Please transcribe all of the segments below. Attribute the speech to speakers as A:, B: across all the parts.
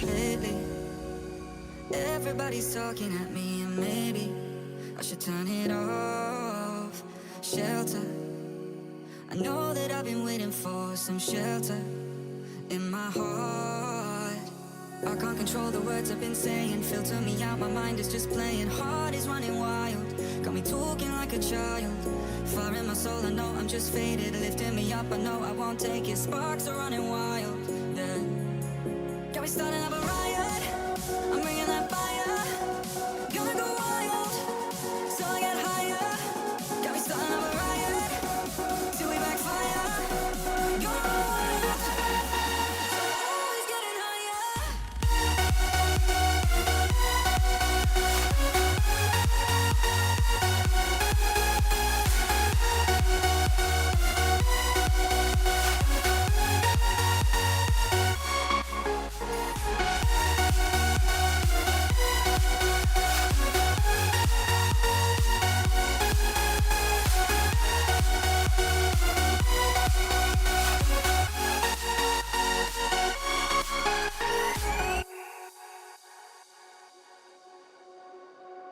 A: Lately, everybody's talking at me, and maybe I should turn it off. Shelter, I know that I've been waiting for some shelter in my heart. I can't control the words I've been saying, filter me out, my mind is just playing. Heart is running wild, got me talking like a child. Fire in my soul, I know I'm just faded, lifting me up, I know I won't take it. Sparks are running wild, yeah. Got me starting up a riot, I'm bringing that fire. Gonna go wild, so I get higher. Got me starting up a riot, till we backfire. Gonna go wild, always getting higher.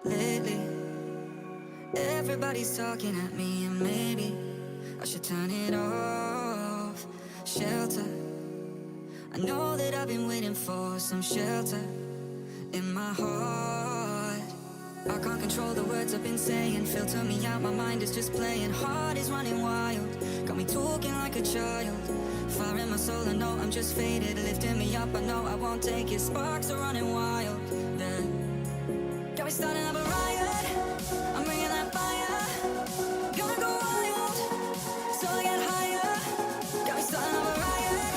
A: Lately, everybody's talking at me, and maybe I should turn it off. Shelter, I know that I've been waiting for some shelter in my heart. I can't control the words I've been saying, filter me out, my mind is just playing. Heart is running wild, got me talking like a child. Fire in my soul, I know I'm just faded, lifting me up, I know I won't take it. Sparks are running wild, yeah. Got me starting up a riot, I'm bringing that fire. Gonna go wild, so I get higher. Got me starting up a riot,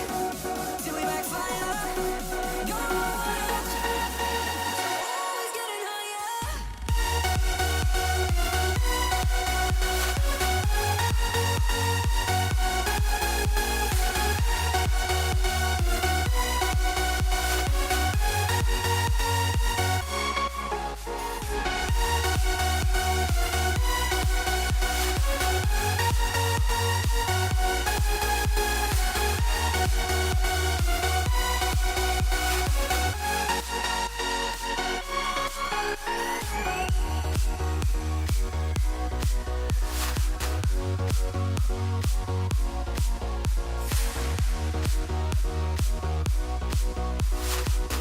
A: till we backfire. Gonna go wild, always getting higher.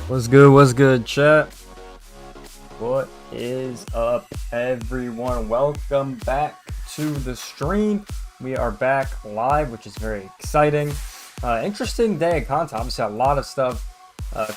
B: What's good, chat? What is up, everyone? Welcome back to the stream. We are back live, which is very exciting. Interesting day of content. Obviously, a lot of stuff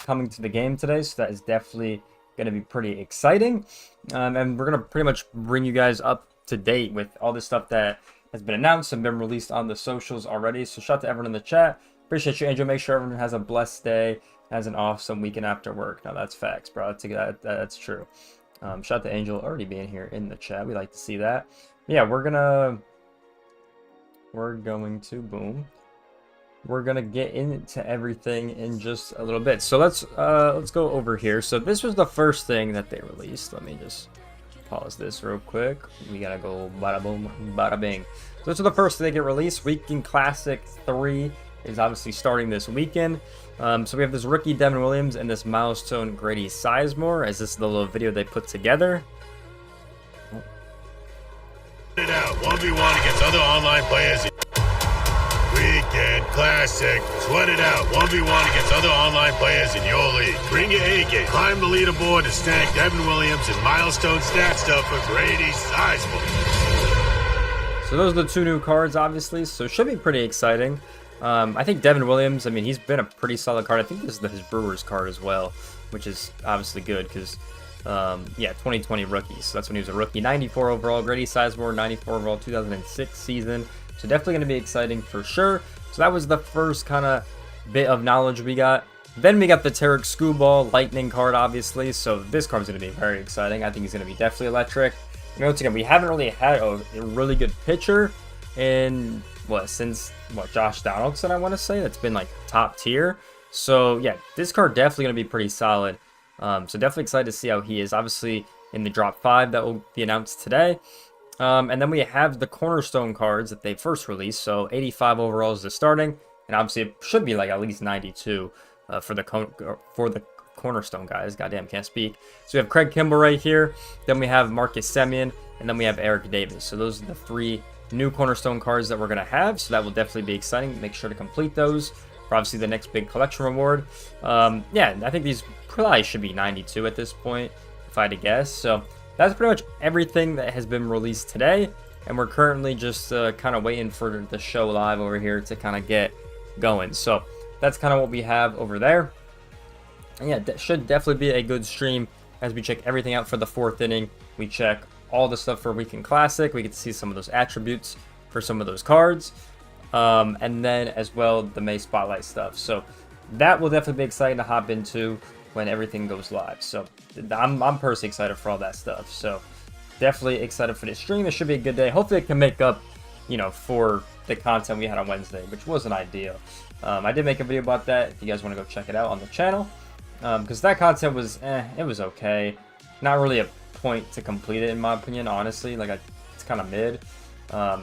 B: coming to the game today, so that is definitely going to be pretty exciting. And we're going to pretty much bring you guys up to date with all this stuff that has been announced and been released on the socials already. So shout out to everyone in the chat. Appreciate you, Angel. Make sure everyone has a blessed day, has an awesome weekend after work. Now that's facts, bro. That's true. Shout out to Angel already being here in the chat. We like to see that. Yeah, we're going to boom. We're gonna get into everything in just a little bit. So let's go over here. So this was the first thing that they released. Let me just pause this real quick. We gotta go bada boom, bada bing. So this is the first thing they get released. Weekend Classic 3 is obviously starting this weekend. So we have this rookie Devin Williams and this milestone Grady Sizemore, as this is the little video they put together.
C: It out 1v1 against other online players. Weekend Classic. Sweat it out 1v1 against other online players in your league. Bring your A game. Climb the leaderboard and stack Devin Williams and milestone stat stuff for Grady Sizemore.
B: So those are the two new cards, obviously. So it should be pretty exciting. I think Devin Williams, I mean, he's been a pretty solid card. I think this is his Brewers card as well, which is obviously good because, yeah, 2020 rookies. So that's when he was a rookie. 94 overall. Grady Sizemore, 94 overall, 2006 season. So definitely going to be exciting for sure. So that was the first kind of bit of knowledge we got. Then we got the Tarek Skubal Lightning card, obviously. So this card is going to be very exciting. I think he's going to be definitely electric. And once again, we haven't really had a really good pitcher in since Josh Donaldson, I want to say. That's been like top tier. So yeah, this card definitely going to be pretty solid. So definitely excited to see how he is. Obviously in the drop 5 that will be announced today. And then we have the cornerstone cards that they first released. So 85 overall is the starting, and obviously it should be like at least 92 for the cornerstone guys. Goddamn, can't speak. So we have Craig Kimbrell right here. Then we have Marcus Semien, and then we have Eric Davis. So those are the 3 new cornerstone cards that we're gonna have. So that will definitely be exciting. Make sure to complete those for obviously the next big collection reward. Yeah, I think these probably should be 92 at this point, if I had to guess. So that's pretty much everything that has been released today. And we're currently just kind of waiting for the show live over here to kind of get going. So that's kind of what we have over there. And yeah, that should definitely be a good stream as we check everything out for the 4th inning. We check all the stuff for Weekend Classic. We get to see some of those attributes for some of those cards. And then as well, the May Spotlight stuff. So that will definitely be exciting to hop into when everything goes live. So I'm personally excited for all that stuff. So definitely excited for this stream. It should be a good day. Hopefully it can make up, you know, for the content we had on Wednesday, which wasn't ideal. I did make a video about that if you guys want to go check it out on the channel. Because that content was, it was okay. Not really a point to complete it in my opinion, honestly. Like, it's kind of mid.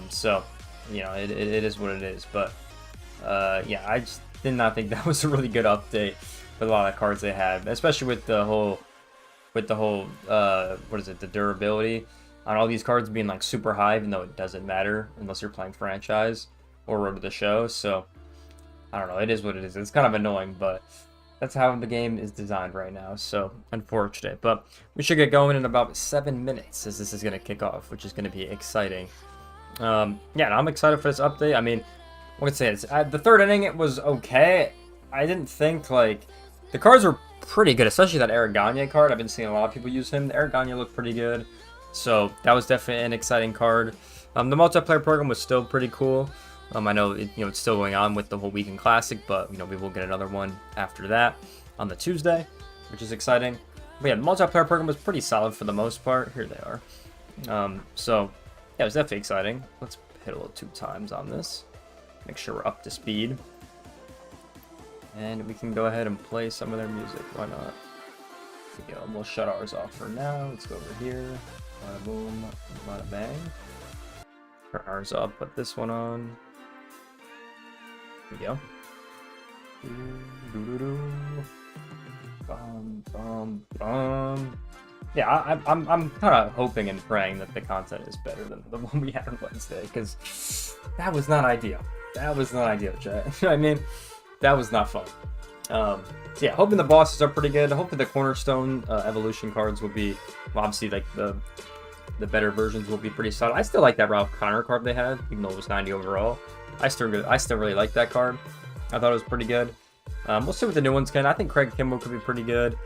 B: So, you know, it is what it is. But, yeah, I just did not think that was a really good update with a lot of cards they had. Especially with the whole, what is it, the durability on all these cards being like super high, even though it doesn't matter unless you're playing franchise or Road to the Show. So I don't know, it is what it is. It's kind of annoying, but that's how the game is designed right now. So unfortunate, but we should get going in about 7 minutes as this is going to kick off, which is going to be exciting. Yeah, and I'm excited for this update. I mean, what can I say? The 3rd inning, it was okay. I didn't think, like, the cards were pretty good, especially that Eric Gagne card. I've been seeing a lot of people use him. The Eric Gagne looked pretty good, so that was definitely an exciting card. The multiplayer program was still pretty cool. I know it's still going on with the whole Weekend Classic, but we will get another one after that on the Tuesday, which is exciting. But yeah, the multiplayer program was pretty solid for the most part. Here they are. So yeah, it was definitely exciting. Let's hit a little 2 times on this. Make sure we're up to speed. And we can go ahead and play some of their music. Why not? Here we go. We'll shut ours off for now. Let's go over here. Bada boom, bada bang. Turn ours off. Put this one on. Here we go. Bum, bum, bum. Yeah, I'm kind of hoping and praying that the content is better than the one we had on Wednesday, because that was not ideal. That was not ideal, chat. You know what I mean? That was not fun. So yeah, hoping the bosses are pretty good. Hoping the Cornerstone evolution cards will be, well, obviously, like the better versions will be pretty solid. I still like that Ralph Connor card they had, even though it was 90 overall. I still really like that card. I thought it was pretty good. We'll see what the new ones can. I think Craig Kimbrell could be pretty good.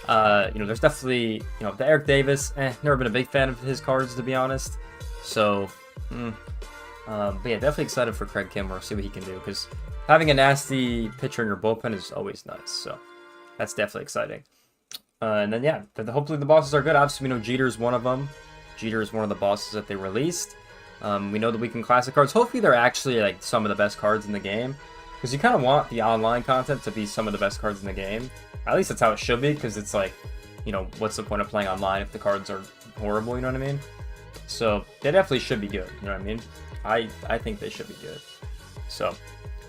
B: There's definitely, the Eric Davis. Never been a big fan of his cards, to be honest. So, but yeah, definitely excited for Craig Kimbrell. See what he can do, because having a nasty pitcher in your bullpen is always nice. So that's definitely exciting. And then yeah, hopefully the bosses are good. Obviously, we know Jeter's one of them. Jeter is one of the bosses that they released. We know the Weekend Classic cards. Hopefully they're actually like some of the best cards in the game, because you kind of want the online content to be some of the best cards in the game. At least that's how it should be, because it's like, what's the point of playing online if the cards are horrible, you know what I mean? So they definitely should be good, you know what I mean? I think they should be good. So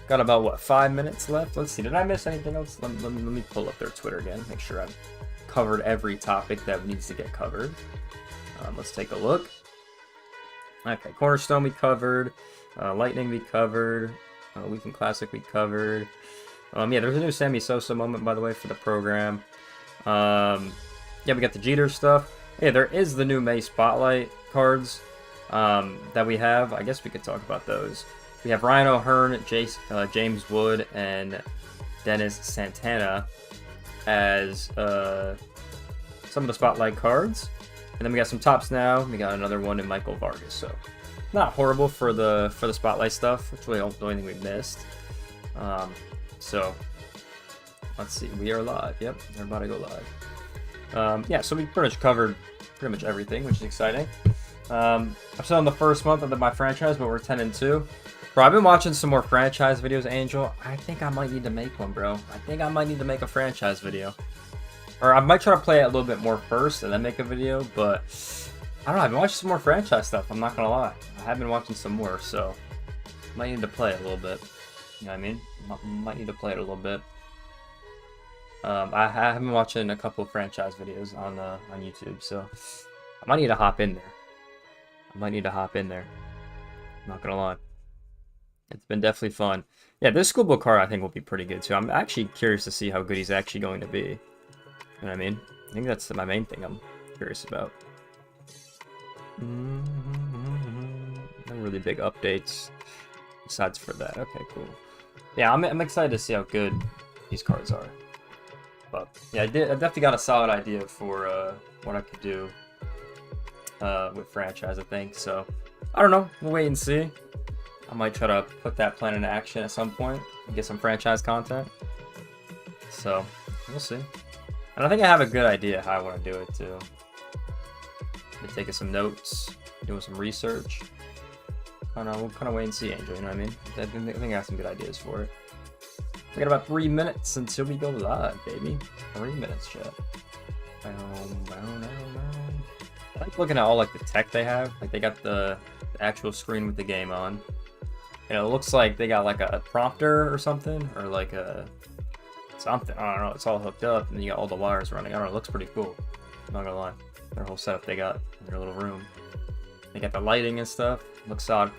B: got about, what, 5 minutes left? Let's see, did I miss anything else? Let me pull up their Twitter again, make sure I've covered every topic that needs to get covered. Let's take a look. Okay, Cornerstone we covered, Lightning we covered, Weekend Classic we covered. Yeah, there's a new Sammy Sosa moment, by the way, for the program. Yeah, we got the Jeter stuff. Hey, there is the new May Spotlight cards that we have. I guess we could talk about those. We have Ryan O'Hearn, James Wood, and Dennis Santana as some of the Spotlight cards. And then we got some tops now. We got another one in Michael Vargas. So not horrible for the Spotlight stuff. It's really the only thing we missed. So let's see. We are live. Yep, we're about to go live. Yeah, so we pretty much covered pretty much everything, which is exciting. I'm still in the first month of my franchise, but we're 10-2. Bro, I've been watching some more franchise videos, Angel. I think I might need to make one, bro. I think I might need to make a franchise video. Or I might try to play it a little bit more first and then make a video, but I don't know. I've been watching some more franchise stuff. I'm not going to lie. I have been watching some more, so I might need to play it a little bit. You know what I mean? Might need to play it a little bit. I have been watching a couple of franchise videos on YouTube, so I might need to hop in there. I'm not gonna lie. It's been definitely fun. Yeah, this schoolbook card I think will be pretty good too. I'm actually curious to see how good he's actually going to be. You know what I mean? I think that's my main thing I'm curious about. No really big updates besides for that. Okay, cool. Yeah, I'm excited to see how good these cards are. But yeah, I definitely got a solid idea for what I could do with franchise, I think. So I don't know. We'll wait and see. I might try to put that plan into action at some point and get some franchise content. So we'll see. And I think I have a good idea how I want to do it too. Been taking some notes, doing some research. We'll kind of wait and see, Angel. You know what I mean? I think I have some good ideas for it. We got about 3 minutes until we go live, baby. 3 minutes, chat. I like looking at all like the tech they have. Like they got the actual screen with the game on. And it looks like they got like a prompter or something, or like a something. I don't know. It's all hooked up, and you got all the wires running. I don't know. It looks pretty cool. I'm not gonna lie. Their whole setup they got in their little room. They got the lighting and stuff. Looks solid.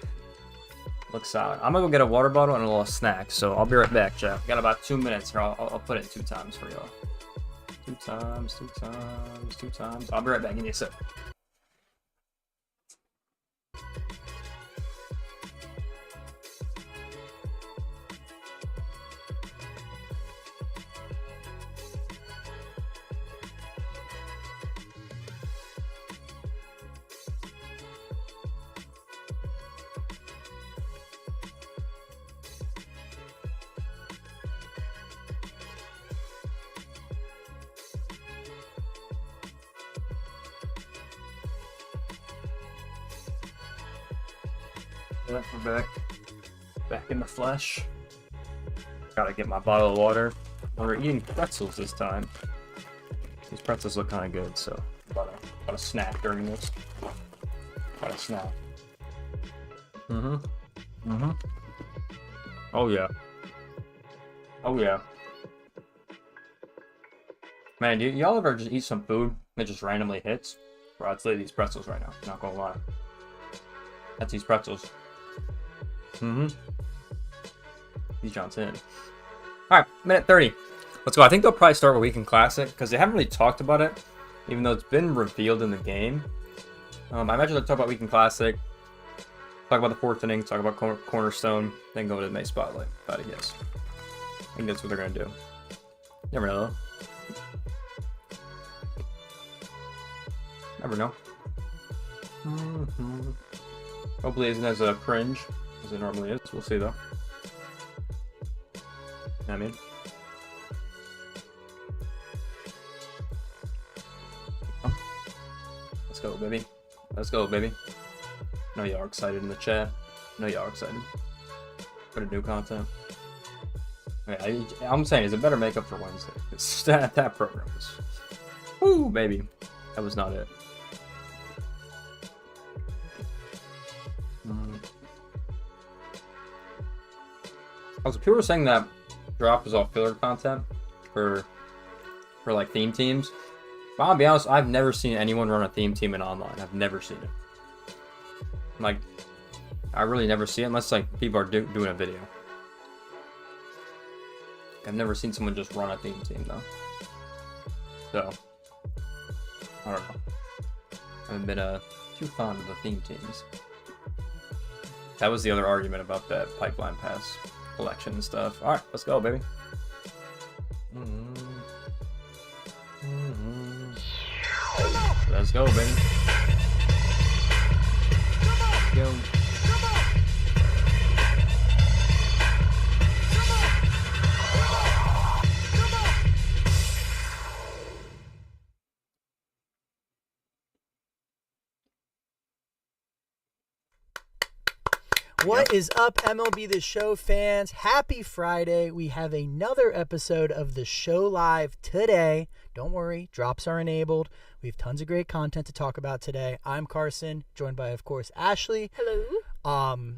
B: Looks solid. I'm gonna go get a water bottle and a little snack, so I'll be right back, Jeff. Got about 2 minutes here. I'll put it 2 times for y'all. 2 times. I'll be right back. Give me a sec. Yeah, we're back in the flesh. Gotta get my bottle of water. We're eating pretzels this time. These pretzels look kind of good, so about a snack during this. About a snack. Oh yeah. Oh yeah. Man, do y'all ever just eat some food that just randomly hits? Bro, I'd say these pretzels right now. Not gonna lie. That's these pretzels. These John's in. Alright, minute 30. Let's go. I think they'll probably start with Weekend Classic because they haven't really talked about it, even though it's been revealed in the game. I imagine they'll talk about Weekend Classic, talk about the 4th inning, talk about Cornerstone, then go to the May Spotlight. About it, yes. I think that's what they're going to do. Never know, though. Never know. Hopefully it isn't as a cringe as it normally is. We'll see, though. You know what I mean? Let's go, baby. Let's go, baby. I know y'all are excited in the chat. I know y'all are excited for the new content. I'm saying, is it better makeup for Wednesday? It's that program was... Woo, baby. That was not it. Also, people were saying that drop is all filler content for like theme teams. But I'll be honest, I've never seen anyone run a theme team in online. I've never seen it. Like, I really never see it unless like people are doing a video. I've never seen someone just run a theme team though. So, I don't know. I haven't been too fond of the theme teams. That was the other argument about that pipeline pass collection and stuff. All right, let's go, baby. Let's go, baby. Go.
D: What is up, MLB The Show fans? Happy Friday. We have another episode of the show live today. Don't worry, drops are enabled. We have tons of great content to talk about today. I'm Carson, joined by, of course, Ashley.
E: Hello.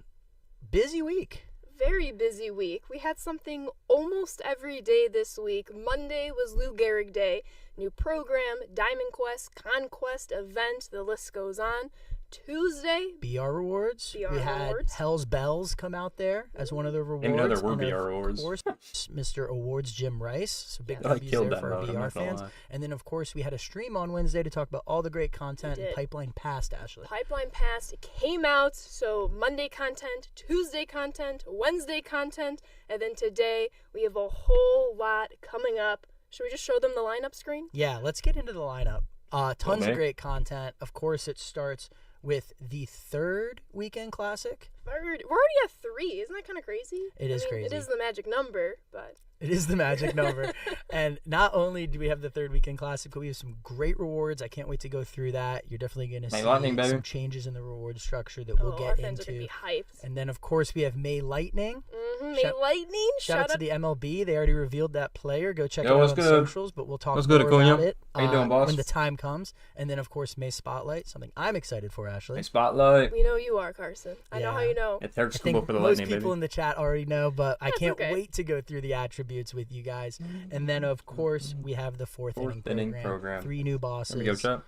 D: Busy week.
E: very busy week. We had something almost every day this week. Monday was Lou Gehrig Day. New program, Diamond Quest, Conquest, event, the list goes on. Tuesday,
D: BR rewards. We had Hell's Bells come out there as one of the rewards.
B: Maybe there were
D: and
B: BR rewards.
D: Of course, Mr. Awards Jim Rice. So big
B: I
D: W's
B: killed
D: there
B: that
D: for our
B: mode, I'm
D: BR
B: not gonna
D: fans.
B: lie.
D: And then, of course, we had a stream on Wednesday to talk about all the great content and Pipeline Past, Ashley.
E: Pipeline Pass came out, so Monday content, Tuesday content, Wednesday content, and then today we have a whole lot coming up. Should we just show them the lineup screen?
D: Yeah, let's get into the lineup. Tons
B: Okay.
D: of great content. Of course, it starts with the third weekend classic.
E: Third. We're already at 3. Isn't that kind of crazy?
D: It is crazy.
E: It is the magic number, but...
D: It is the magic number. And not only do we have the third weekend classic, but we have some great rewards. I can't wait to go through that. You're definitely going to see
B: Lightning, baby.
D: some changes in the reward structure that we'll
E: our
D: get
E: fans are going to
D: into.
E: be hyped.
D: And then, of course, we have May Lightning.
E: May Lightning.
D: Shout out to the MLB. They already revealed that player. Go check it
B: Yo,
D: out
B: what's
D: on
B: good?
D: socials, but we'll talk
B: What's
D: more
B: good, Acuna?
D: about it
B: How you doing, boss?
D: when the time comes. And then, of course, May Spotlight, something I'm excited for, Ashley.
B: Hey, Spotlight.
E: We know you are, Carson. I know how you know.
B: It's Eric
D: I think
B: Scuba for the
D: most
B: Lightning,
D: people
B: baby.
D: in the chat already know, but I
E: That's
D: can't
E: okay.
D: wait to go through the attributes with you guys. And then, of course, we have the fourth inning program. 3 new bosses.
B: There we go, chat.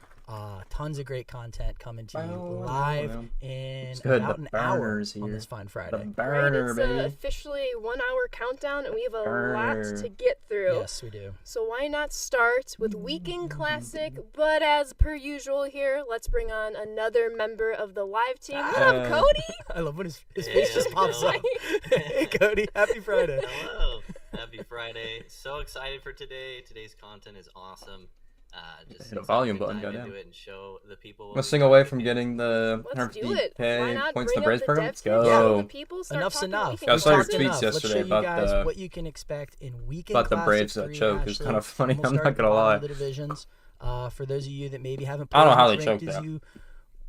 D: Tons of great content coming to you
B: Wow.
D: live in
B: It's good.
D: about
B: The
D: an hour
B: burners
D: on
B: here.
D: this fine
B: The
D: Friday.
B: burner,
E: It's
B: baby.
E: officially a 1-hour countdown, and we have a lot
B: Burner.
E: to get through.
D: Yes, we do.
E: So why not start with Weekend Classic? But as per usual here, let's bring on another member of the live team. What up, Cody?
D: I love when his face just pops up. Hey, Cody. Happy Friday.
F: Hello. Happy Friday. So excited for today. Today's content is awesome. Just
B: Hit a volume
F: excited to
B: button,
F: dive
B: goddamn.
F: into it and show the people.
B: One thing away from getting the
E: Let's do it. Why
B: 150K
E: not
B: points in
E: bring
B: the Braves
E: up
B: program?
E: dev
B: Let's
E: kit, show
B: go.
E: the people, start
D: Enough's
E: talking
D: enough.
E: Weekend
B: I saw your
E: Classic.
B: tweets
D: Enough. Let's
B: yesterday
D: show you
B: about
D: guys
B: the-
D: what you can expect in Weekend
B: about the
D: Classic
B: Braves,
D: 3,
B: choke. It was
D: Ashley.
B: kind of funny.
D: We'll
B: I'm
D: start
B: not
D: at
B: gonna
D: the bottom
B: lie.
D: of the divisions. For those of you that maybe haven't
B: I don't know
D: played
B: how
D: as
B: they
D: ranked
B: choked
D: as
B: that.
D: you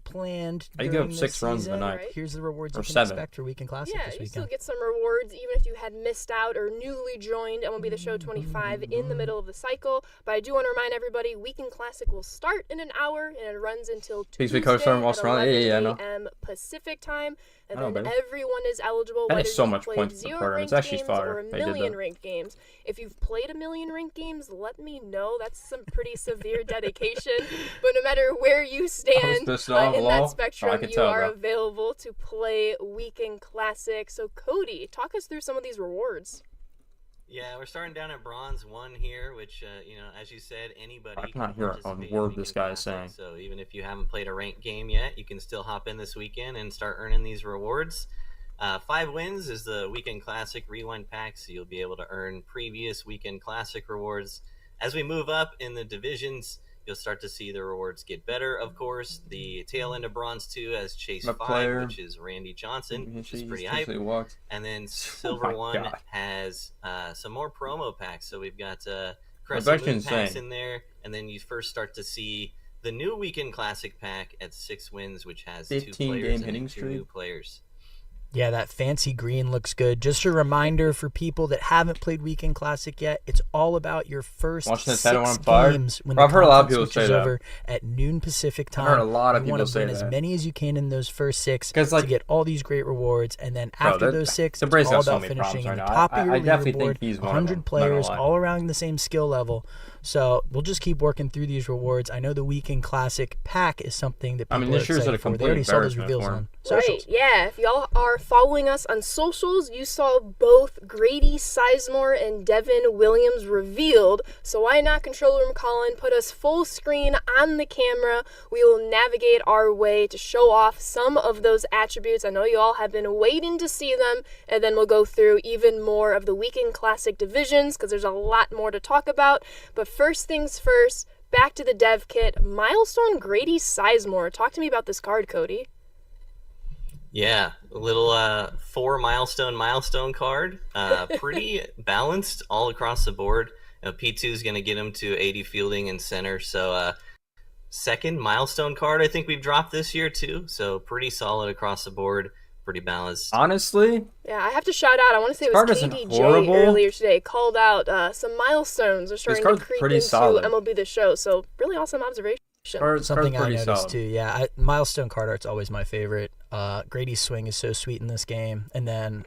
D: planned
B: How you
D: during
B: go
D: this
B: 6 runs in the
D: season,
B: ninth?
E: Right.
D: Here's the rewards
B: Or
D: you can
B: 7.
D: expect for Weekend Classic
E: Yeah,
D: this
E: you
D: weekend.
E: still get some rewards even if you had missed out or newly joined MLB The Show 25 in the middle of the cycle. But I do want to remind everybody, Weekend Classic will start in an hour and it runs until
B: Please
E: Tuesday
B: be coach from
E: at
B: Australia.
E: 11
B: Yeah, I know.
E: a.m. Pacific time. And
B: I know,
E: then
B: baby.
E: everyone is eligible,
B: That
E: whether
B: is so
E: you've
B: much
E: played
B: points in the
E: 0
B: program. It's
E: ranked
B: actually
E: games
B: fire.
E: or a
B: They did
E: million
B: that.
E: ranked games. If you've played a million ranked games, let me know. That's some pretty severe dedication. But no matter where you stand
B: pissed off,
E: in
B: lol.
E: that
B: Oh, I
E: spectrum,
B: could
E: you
B: tell,
E: are
B: bro.
E: available to play Weekend Classic. So Cody, talk us through some of these rewards.
F: Yeah, we're starting down at Bronze 1 here, which, as you said, anybody
B: I
F: can
B: cannot hear a
F: participate in
B: word
F: Weekend
B: this guy is
F: Classic.
B: saying.
F: So even if you haven't played a ranked game yet, you can still hop in this weekend and start earning these rewards. 5 wins is the Weekend Classic Rewind Pack, so you'll be able to earn previous Weekend Classic rewards. As we move up in the divisions, you'll start to see the rewards get better, of course. The tail end of Bronze 2 has Chase
B: My
F: 5,
B: player.
F: which is Randy Johnson, which is pretty
B: Jeez,
F: hype.
B: he walked.
F: And then
B: Oh
F: Silver
B: my
F: 1
B: God.
F: has some more promo packs. So we've got
B: That's
F: Crescent
B: actually
F: Moon packs
B: insane.
F: in there. And then you first start to see the new Weekend Classic pack at 6 wins, which has 2
B: 15
F: players
B: game
F: and
B: hitting
F: 2 new
B: streak.
F: players.
D: Yeah, that fancy green looks good. Just a reminder for people that haven't played Weekend Classic yet, it's all about your first
B: Watching this
D: 6
B: head on fire.
D: games when
B: Bro,
D: the
B: I've heard a lot of
D: content
B: people say
D: switches
B: that.
D: over at noon Pacific time.
B: I've heard a lot of
D: you
B: people
D: want to
B: say
D: win as
B: that.
D: many as you can in those first 6
B: 'Cause, like-
D: to get all these great rewards, and then
B: Bro,
D: after
B: that-
D: those 6,
B: the
D: it's
B: Braves
D: all
B: got so
D: about
B: many
D: finishing
B: problems
D: in the
B: right now.
D: top of your
B: I definitely think
D: leaderboard.
B: he's one of
D: 100
B: them, not gonna
D: players
B: lie.
D: all around the same skill level. So we'll just keep working through these rewards. I know the Weekend Classic pack is something that people
B: this
D: are
B: year's
D: excited
B: a
D: for. They
B: complete
D: already saw those
B: embarrassment
D: reveals
B: for
D: on
B: him.
D: socials.
E: Right, yeah. If y'all are following us on socials, you saw both Grady Sizemore and Devin Williams revealed. So why not, Control Room Colin, put us full screen on the camera. We will navigate our way to show off some of those attributes. I know you all have been waiting to see them, and then we'll go through even more of the Weekend Classic divisions because there's a lot more to talk about. But first things first, back to the dev kit. Milestone Grady Sizemore. Talk to me about this card, Cody.
F: Yeah, a little 4 milestone card. Pretty balanced all across the board. P2 is going to get him to 80 fielding and center. So second milestone card I think we've dropped this year too. So pretty solid across the board. Pretty balanced.
B: Honestly,
E: Yeah, I have to shout out. I want to say it was
B: card isn't
E: KDJ
B: horrible.
E: earlier today. Called out some milestones are starting to
B: card's
E: creep
B: pretty
E: into
B: solid.
E: MLB The Show. So really awesome observation.
D: Something I
B: pretty
D: noticed
B: solid.
D: too. Yeah, Milestone card art's always my favorite. Grady's swing is so sweet in this game, and then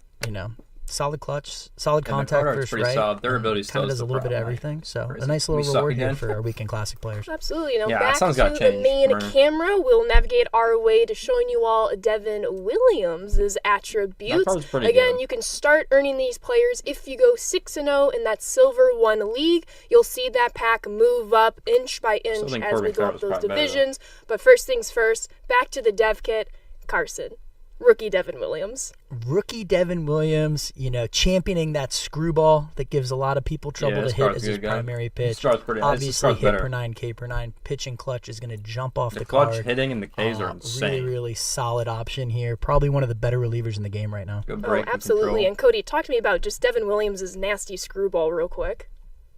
D: solid clutch, solid
B: And the
D: contact
B: card art's
D: first,
B: pretty
D: right?
B: solid. Durability still
D: Kind of
B: is
D: does a
B: the
D: little bit of
B: problem,
D: everything. So
B: Crazy.
D: a nice
B: We
D: little
B: suck
D: reward here
B: again.
D: for our Weekend Classic players.
E: Absolutely.
B: Yeah, that
E: Back
B: sounds
E: to
B: gotta
E: the
B: change.
E: main
B: Remember?
E: camera, we'll navigate our way to showing you all Devin Williams' attributes.
B: That card's pretty
E: Again,
B: good.
E: you can start earning these players if you go 6-0 in that Silver 1 league. You'll see that pack move up inch by inch
B: think
E: as we
B: Corbin
E: go
B: Carr
E: up
B: was
E: those
B: probably better, though.
E: divisions. But first things first, back to the dev kit. Carson, rookie Devin Williams.
D: Rookie Devin Williams, championing that screwball that gives a lot of people trouble to
B: this
D: hit
B: card's
D: as his
B: good, guy.
D: primary
B: This
D: pitch.
B: card's pretty- this
D: Obviously,
B: card's
D: hit
B: better.
D: per 9, K per 9. Pitching clutch is going to jump off the
B: The clutch
D: card.
B: hitting and the Ks are
D: Really,
B: insane.
D: really solid option here. Probably one of the better relievers in the game right now.
B: Good
E: Oh,
B: break and
E: absolutely.
B: control.
E: And Cody, talk to me about just Devin Williams' nasty screwball real quick.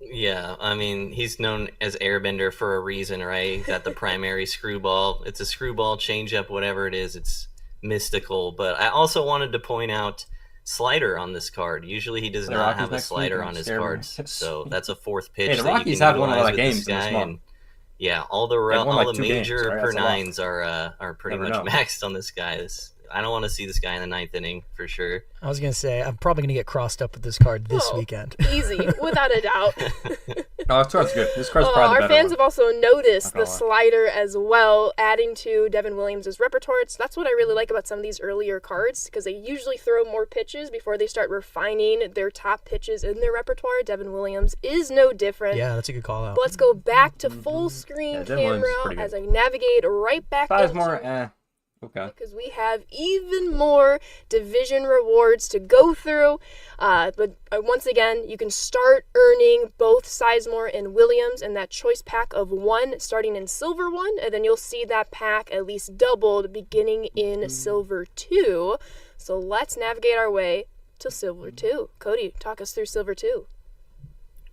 F: Yeah, I mean, he's known as Airbender for a reason, right? He's got the primary screwball. It's a screwball, changeup, whatever it is. It's mystical. But I also wanted to point out slider on this card. Usually he does
B: The
F: not
B: Rockies
F: have a
B: next week
F: slider
B: are
F: on his
B: scared me.
F: cards. So that's a fourth pitch
B: Hey, the
F: that you
B: Rockies
F: can
B: have won a lot
F: utilize
B: of
F: with
B: games
F: this
B: in this
F: guy.
B: month.
F: And yeah, all the
B: They've won,
F: all
B: like,
F: the
B: 2 games,
F: major
B: right?
F: per
B: That's a lot.
F: nines are pretty
B: Never
F: much
B: know.
F: maxed on this guy. I don't want to see this guy in the 9th inning for sure.
D: I was going to say, I'm probably going to get crossed up with this card this
E: Oh.
D: weekend.
E: Easy, without a doubt.
B: Oh, this card's good. This card's probably the
E: Our
B: better
E: fans
B: one.
E: have also noticed
B: Not
E: the
B: gonna lie.
E: slider as well, adding to Devin Williams' repertoire. That's what I really like about some of these earlier cards, because they usually throw more pitches before they start refining their top pitches in their repertoire. Devin Williams is no different.
D: Yeah, that's a good call out.
E: But let's go back to full screen
B: Yeah, Devin Williams is
E: camera
B: pretty good.
E: as I navigate right back
B: 5
E: into
B: more, okay.
E: because we have even more division rewards to go through. But once again, you can start earning both Sizemore and Williams in that choice pack of 1 starting in Silver 1, and then you'll see that pack at least doubled beginning in Silver 2. So let's navigate our way to Silver 2. Cody, talk us through Silver 2.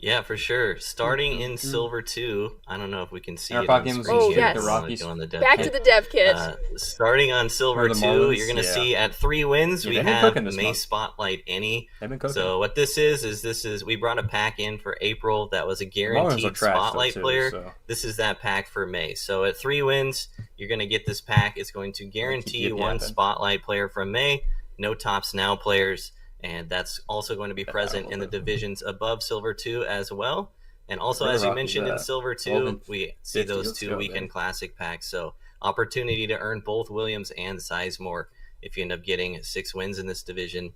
F: Yeah, for sure. Starting in Silver 2, I don't know if we can see
B: Our
F: it on the
B: games
F: screen
E: Oh,
F: here.
E: yes.
F: if
B: the
F: you wanna
B: Rockies.
F: go on the dev
E: Back
F: kit.
E: to the dev kit.
F: Starting on Silver
B: Or the
F: 2,
B: Marlins,
F: you're going to
B: yeah.
F: see at 3 wins,
B: Yeah,
F: we
B: they've been
F: have
B: cooking this
F: May
B: month.
F: Spotlight Any.
B: They've been cooking.
F: So what this is we brought a pack in for April that was a guaranteed
B: trash, though,
F: Spotlight
B: too,
F: player.
B: so.
F: This is that pack for May. So at 3 wins, you're going to get this pack. It's going to guarantee
B: keep
F: one
B: yapping.
F: Spotlight player from May, no Tops Now players, and that's also going to be present in the divisions above Silver 2 as well. And also,
B: Where
F: as you
B: Rockies
F: mentioned in
B: at?
F: Silver 2,
B: Golden
F: we see
B: 50,
F: those
B: let's
F: 2
B: go
F: weekend
B: there.
F: classic packs. So opportunity to earn both Williams and Sizemore if you end up getting 6 wins in this division.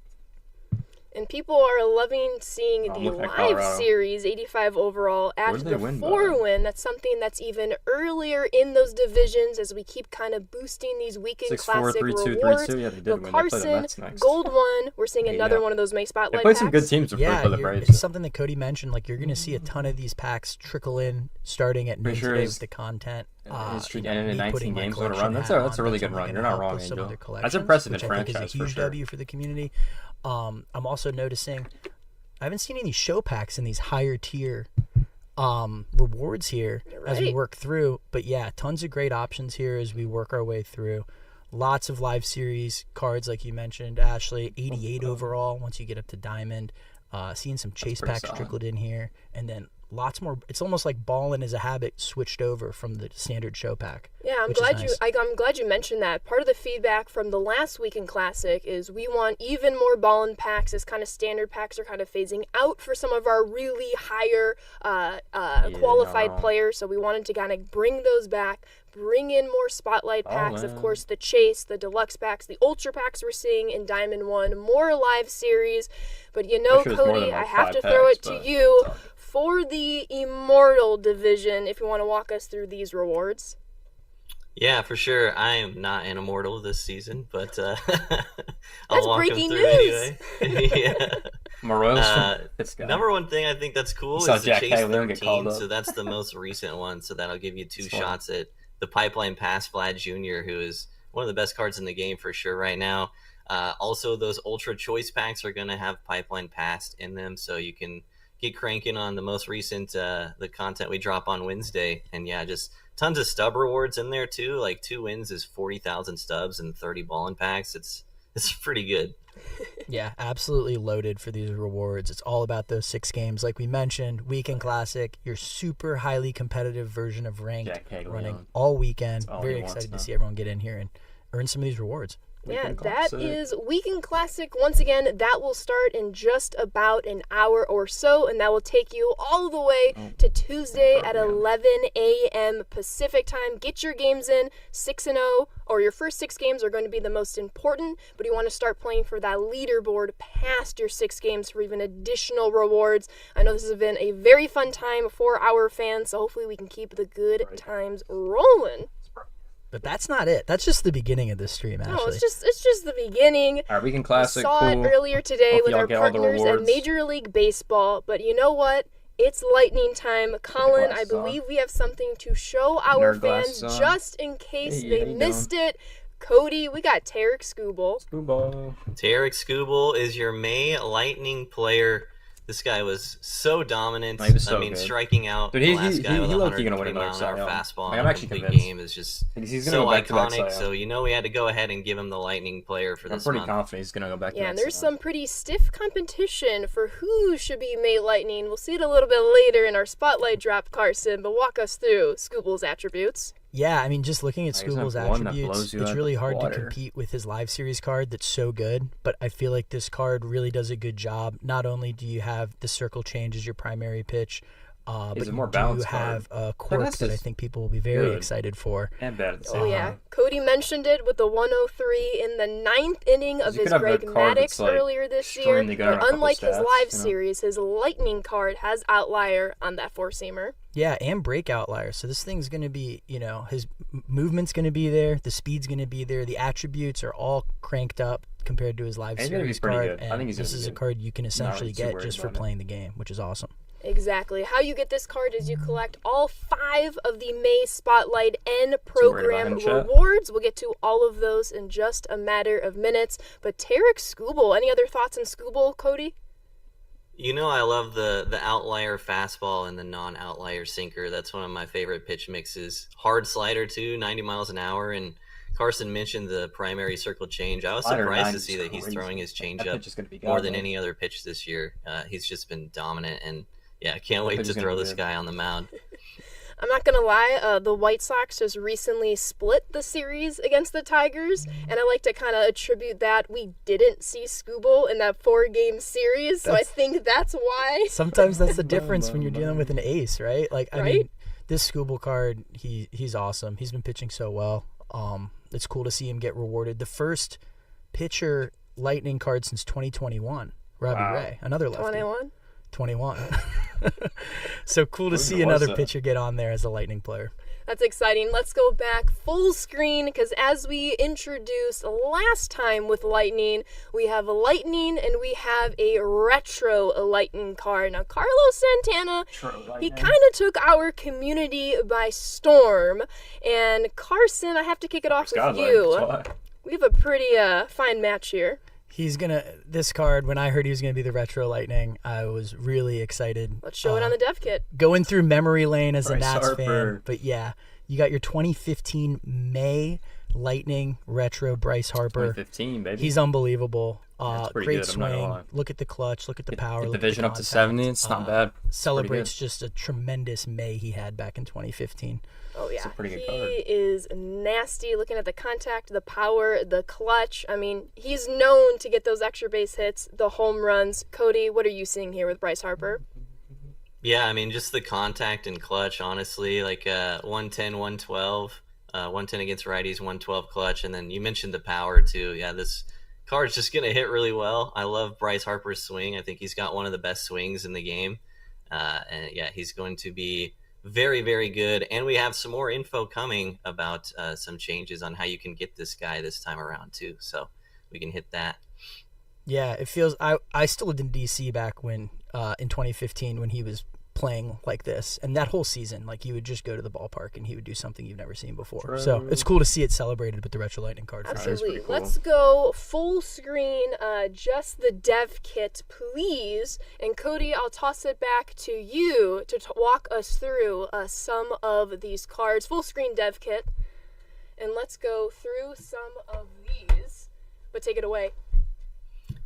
E: And people are loving seeing
B: Oh,
E: the
B: look at
E: live
B: Colorado.
E: series 85 overall after
B: did they
E: the
B: win by?
E: 4-win. That's something that's even earlier in those divisions as we keep kind of boosting these weekend
B: 6-4,
E: classic
B: 3-2,
E: rewards.
B: 3-2. Yeah, they did
E: But
B: win. They play the
E: Carson,
B: Mets next.
E: Gold 1. We're seeing
B: Hey,
E: another
B: yeah.
E: one of those May
B: They
E: Spotlight
B: played some good
E: packs.
B: teams before
D: Yeah,
B: they play the
D: you're-
B: Braves.
D: it's something that Cody mentioned. Like, you're going to see a ton of these packs trickle in starting at noon
B: Pretty sure
D: today
B: his-
D: with the content.
B: His streak
D: you know,
B: ended in
D: me
B: 19
D: putting my
B: games on a
D: collection
B: run. That's
D: hat
B: a
D: on,
B: really
D: that's
B: good
D: only
B: run. You're
D: gonna
B: not
D: help
B: wrong,
D: with some of
B: Angel.
D: their
B: That's
D: collections,
B: impressive
D: which
B: in
D: I think is a
B: franchise, for
D: huge
B: sure.
D: W for the community. I'm also noticing I haven't seen any show packs in these higher tier rewards here as we
E: right.
D: work through. But yeah, tons of great options here as we work our way through. Lots of live series cards, like you mentioned, Ashley. 88 overall once you get up to Diamond. Seeing some chase
B: pretty
D: packs
B: solid.
D: trickled in here. And then lots more. It's almost like ballin' as a habit switched over from the standard show pack.
E: Yeah, I'm
D: which is
E: glad
D: nice.
E: I'm glad you mentioned that. Part of the feedback from the last Weekend Classic is we want even more ballin' packs as kind of standard packs are kind of phasing out for some of our really higher qualified
B: no.
E: players. So we wanted to kind of bring those back, bring in more spotlight packs. Of
B: in.
E: course, the chase, the deluxe packs, the ultra packs we're seeing in Diamond 1, more live series. But you know,
B: Wish it was more
E: Cody,
B: than,
E: I
B: like,
E: have
B: 5
E: to throw
B: packs,
E: it to
B: but
E: you
B: it's all good.
E: for the Immortal division if you want to walk us through these rewards.
F: Yeah, for sure. I am not an immortal this season, but I'll
E: That's
F: walk
E: breaking
F: them through
E: news.
F: anyway. Yeah.
B: Morales
F: Uh,
B: from this guy.
F: Number one thing I think that's cool
B: You saw
F: is the
B: Jack
F: Chase
B: Taylor get
F: 13,
B: called up.
F: so that's the most recent one, so that'll give you 2
B: That's fine.
F: shots at the Pipeline Pass Vlad Jr., who is one of the best cards in the game for sure right now. Also, those Ultra Choice Packs are going to have Pipeline Pass in them, so you can get cranking on the most recent the content we drop on Wednesday. And yeah, just tons of stub rewards in there too. Like 2 wins is 40,000 stubs and 30 ballin' packs. It's pretty good.
D: Yeah, absolutely loaded for these rewards. It's all about those 6 games. Like we mentioned, Weekend Classic, your super highly competitive version of ranked
B: Jack Hagelin.
D: running all weekend.
B: all
D: Very
B: he wants
D: excited to
B: now.
D: see everyone get in here and earn some of these rewards.
E: Yeah,
B: Weekend
E: that
B: Classic.
E: is Weekend Classic. Once again, that will start in just about an hour or so, and that will take you all the way to Tuesday at 11 a.m. Pacific time. Get your games in, 6-0, or your first 6 games are going to be the most important, but you want to start playing for that leaderboard past your 6 games for even additional rewards. I know this has been a very fun time for our fans, so hopefully we can keep the good times rolling.
D: But that's not it. That's just the beginning of this stream, Ashley.
E: No, it's just the beginning.
B: All right, Weekend Classic.
E: We saw
B: cool.
E: it earlier today
B: Hope
E: with
B: y'all
E: our
B: get all the
E: partners at
B: rewards.
E: Major League Baseball. But you know what? It's lightning time. Colin, I
B: glasses on.
E: believe we have something to show our
B: Nerd
E: fans
B: glasses on.
E: just in case
B: Hey,
E: they
B: how you
E: missed it. Cody, we got Tarek Skubal.
B: Football.
F: Tarek Skubal is your May Lightning player. This guy was so dominant.
B: He was so
F: I mean,
B: good.
F: striking out
B: Dude,
F: the
B: he
F: last guy with a
B: low-key gonna win
F: 120
B: another
F: mile
B: Cy
F: an hour
B: Young.
F: fastball
B: Like,
F: in
B: I'm
F: a
B: actually
F: complete
B: convinced.
F: game is just
B: He's gonna
F: so
B: go back-to-back Cy
F: iconic.
B: Young.
F: So we had to go ahead and give him the Lightning player for
B: I'm
F: this
B: pretty
F: month.
B: confident he's gonna go back.
E: Yeah, and
B: to
E: there's some pretty stiff competition for who should be May Lightning. We'll see it a little bit later in our spotlight drop, Carson, but walk us through Skubal's attributes.
D: Yeah, I mean, just looking at
B: He doesn't
D: Skubal's
B: have one that
D: attributes,
B: blows you
D: it's
B: out
D: really
B: of
D: hard to
B: water.
D: compete with his live series card that's so good. But I feel like this card really does a good job. Not only do you have the circle change as your primary pitch, but
B: He's a
D: you
B: more
D: do
B: balanced
D: have
B: card.
D: a quirk
B: that's
D: that I
B: just
D: think people will be very
B: good.
D: excited for.
B: and bad at the
E: Oh,
B: same
E: yeah.
B: time.
E: Cody mentioned it with the 103 in the 9th inning of
B: You
E: his
B: could have a
E: Greg
B: card that's,
E: Maddux
B: like,
E: earlier this year.
B: extremely good on a
E: But
B: couple
E: unlike his
B: stats,
E: live
B: you know?
E: series, his Lightning card has outlier on that four-seamer.
D: Yeah, and breakout liar. So this thing's going to be, his movement's going to be there, the speed's going to be there, the attributes are all cranked up compared to his live
B: He's gonna be
D: series
B: pretty
D: card.
B: good. I
D: And
B: think he's
D: this
B: gonna be
D: is a
B: good.
D: card you can essentially
B: really too
D: get
B: worried
D: just for
B: about it.
D: playing the game, which is awesome.
E: Exactly. How you get this card is you collect all 5 of the May Spotlight and
B: worried about
E: Program
B: him, chat?
E: rewards. We'll get to all of those in just a matter of minutes. But Tarek Skubal, any other thoughts on Skubal, Cody?
F: You know, I love the outlier fastball and the non-outlier sinker. That's one of my favorite pitch mixes. Hard slider too, 90 miles an hour. And Carson mentioned the primary circle change. I was
B: Slider
F: surprised
B: 90
F: to see
B: is
F: that he's
B: crazy.
F: throwing his
B: That
F: changeup
B: pitch is gonna be
F: more
B: god,
F: than
B: though.
F: any other pitch this year. He's just been dominant, and yeah, I can't wait
B: pitch
F: to
B: is gonna
F: throw
B: be
F: this
B: good.
F: guy on the mound.
E: I'm not going to lie, the White Sox just recently split the series against the Tigers, and I like to kind of attribute that we didn't see Skubal in that 4-game series, so I think that's why.
D: Sometimes that's the difference when you're dealing with an ace, right? Like, I mean,
E: Right?
D: this Skubal card, he's awesome. He's been pitching so well. It's cool to see him get rewarded. The first pitcher Lightning card since 2021, Robbie
B: Wow.
D: Ray, another lefty.
E: 21.
D: 21. So cool to
B: When
D: see
B: was
D: another
B: that?
D: pitcher get on there as a Lightning player.
E: That's exciting. Let's go back full screen because as we introduced last time with Lightning, we have a Lightning and we have a retro Lightning card. Now, Carlos Santana, he kind of took our community by storm. And Carson, I have to kick it off with you. We have a pretty fine match here.
D: This card, when I heard he was going to be the retro Lightning, I was really excited.
E: Let's show it on the dev kit.
D: Going through memory lane as a
B: Bryce
D: Nats
B: Harper.
D: fan. But yeah, you got your 2015 May Lightning retro Bryce Harper.
B: 2015, baby.
D: He's unbelievable.
B: That's pretty
D: Great
B: good, I'm not gonna
D: swing.
B: lie.
D: Look at the clutch. Look at the power.
B: Get
D: look
B: the
D: at the
B: vision up to
D: contact.
B: 70. It's not bad.
D: Celebrates just a tremendous May he had back in 2015.
E: Oh, yeah.
B: a pretty good
E: he
B: card.
E: is nasty. Looking at the contact, the power, the clutch. I mean, he's known to get those extra base hits, the home runs. Cody, what are you seeing here with Bryce Harper?
F: Yeah, I mean, just the contact and clutch, honestly, like 110, 112, 110 against righties, 112 clutch, and then you mentioned the power too. Yeah, this card's just going to hit really well. I love Bryce Harper's swing. I think he's got one of the best swings in the game. And yeah, he's going to be very, very good. And we have some more info coming about some changes on how you can get this guy this time around too. So we can hit that.
D: Yeah, it feels. I still lived in DC back when in 2015 when he was playing like this, and that whole season, like you would just go to the ballpark and he would do something you've never seen before.
B: True.
D: So it's cool to see it celebrated with the retro Lightning card. For sure.
E: Absolutely.
B: pretty cool.
E: Let's go full screen, just the dev kit, please. And Cody, I'll toss it back to you to walk us through some of these cards. Full screen dev kit. And let's go through some of these. But take it away.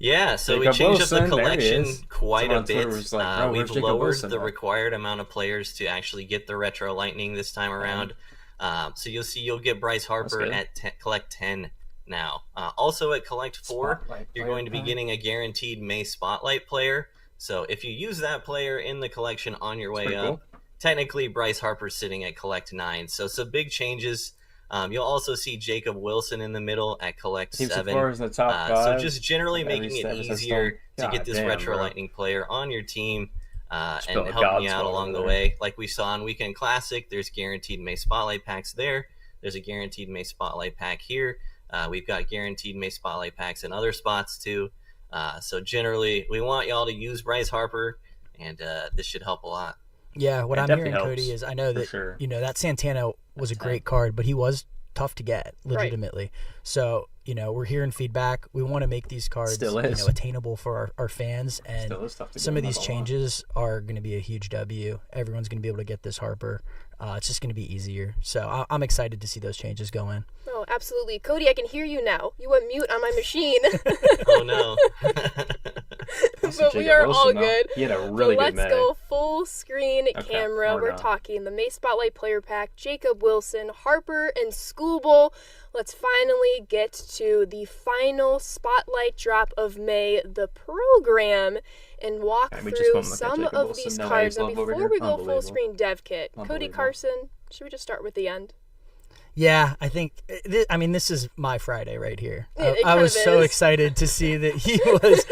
F: Yeah, so we
B: Jacob
F: changed up
B: Wilson,
F: the
B: there he
F: collection
B: is.
F: quite
B: Someone
F: a
B: on Twitter
F: bit.
B: was like, "Bro,
F: We've
B: where's Jacob
F: lowered
B: Wilson
F: the
B: at?"
F: required amount of players to actually get the retro Lightning this time around. So you'll see you'll get Bryce Harper
B: good.
F: at collect 10 now. Also at Collect 4,
B: Spotlight
F: you're
B: player
F: going to be
B: pack.
F: getting a guaranteed May Spotlight player. So if you use that player in the collection on your way
B: pretty
F: up,
B: cool.
F: technically Bryce Harper's sitting at Collect 9. So some big changes. You'll also see Jacob Wilson in the middle at Collect
B: Team
F: 7.
B: Sephora in the top
F: So
B: 5.
F: just generally
B: Every
F: making it
B: step is a
F: easier to
B: stone.
F: get this
B: God damn,
F: Retro
B: bro.
F: Lightning player on your team and
B: Spilled a
F: helping you
B: God's
F: out
B: Law
F: along
B: over
F: the
B: there.
F: way. Like we saw on Weekend Classic, there's guaranteed May Spotlight packs there. There's a guaranteed May Spotlight pack here. We've got guaranteed May Spotlight packs in other spots too. So generally, we want y'all to use Bryce Harper, and this should help a lot.
D: Yeah, what
B: It
D: I'm
B: definitely
D: hearing,
B: helps,
D: Cody, is I know
B: for
D: that
B: sure.
D: that Santana was a great card, but he was tough to get legitimately. So we're hearing feedback. We want to make these cards
B: Still is.
D: attainable for our fans, and
B: Still is tough to
D: some
B: get,
D: of these
B: not gonna lie.
D: changes are going to be a huge W. Everyone's going to be able to get this Harper. It's just going to be easier. So I'm excited to see those changes go in.
E: Oh, absolutely. Cody, I can hear you now. You went mute on my machine.
F: Oh no.
E: But we are all good.
B: He had a really
E: But
B: good
E: let's
B: May.
E: go full screen camera.
B: or
E: We're
B: not.
E: talking the May Spotlight Player Pack, Jacob Wilson, Harper, and Schoolbowl. Let's finally get to the final Spotlight drop of May, the program, and walk
B: And we just
E: through
B: won't look at
E: some
B: Jacob
E: of
B: Wilson.
E: these
B: No
E: cards.
B: A's
E: Now,
B: love over
E: before
B: here.
E: we go full
B: Unbelievable.
E: screen dev kit, Cody
B: Unbelievable.
E: Carson, should we just start with the end?
D: Yeah, I think. This is my Friday right here.
E: It
D: I
E: kind
D: was
E: of
D: so
E: is.
D: excited to see that he was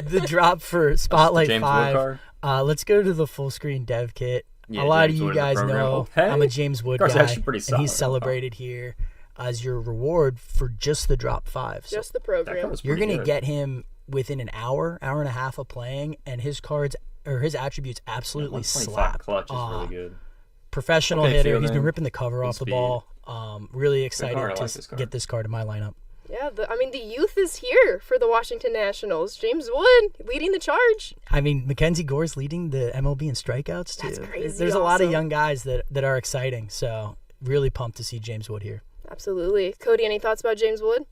D: the drop for Spotlight
B: James Wood
D: 5.
B: card.
D: Let's go to the full screen dev kit.
B: Yeah,
D: a lot
B: James
D: of you
B: Wood in the
D: guys
B: program.
D: know
B: Okay.
D: I'm a James Wood
B: Card's
D: guy,
B: actually pretty
D: and
B: solid.
D: he's celebrated here as your reward for just the drop 5. So
E: Just the
B: That
E: program.
B: card was
D: you're
B: pretty
D: gonna
B: good.
D: get him within an hour and a half of playing, and his cards or his attributes absolutely
B: 125
D: slap.
B: clutch is really good.
D: Professional
B: Okay,
D: hitter. He's
B: fielding,
D: been ripping the cover off the
B: speed.
D: ball. Really excited
B: card. I
D: to
B: like this card.
D: get this card in my lineup.
E: Yeah, the youth is here for the Washington Nationals. James Wood leading the charge.
D: I mean, Mackenzie Gore's leading the MLB in strikeouts too.
E: That's crazy
D: There's a lot of
E: awesome.
D: young guys that are exciting. So really pumped to see James Wood here.
E: Absolutely. Cody, any thoughts about James Wood?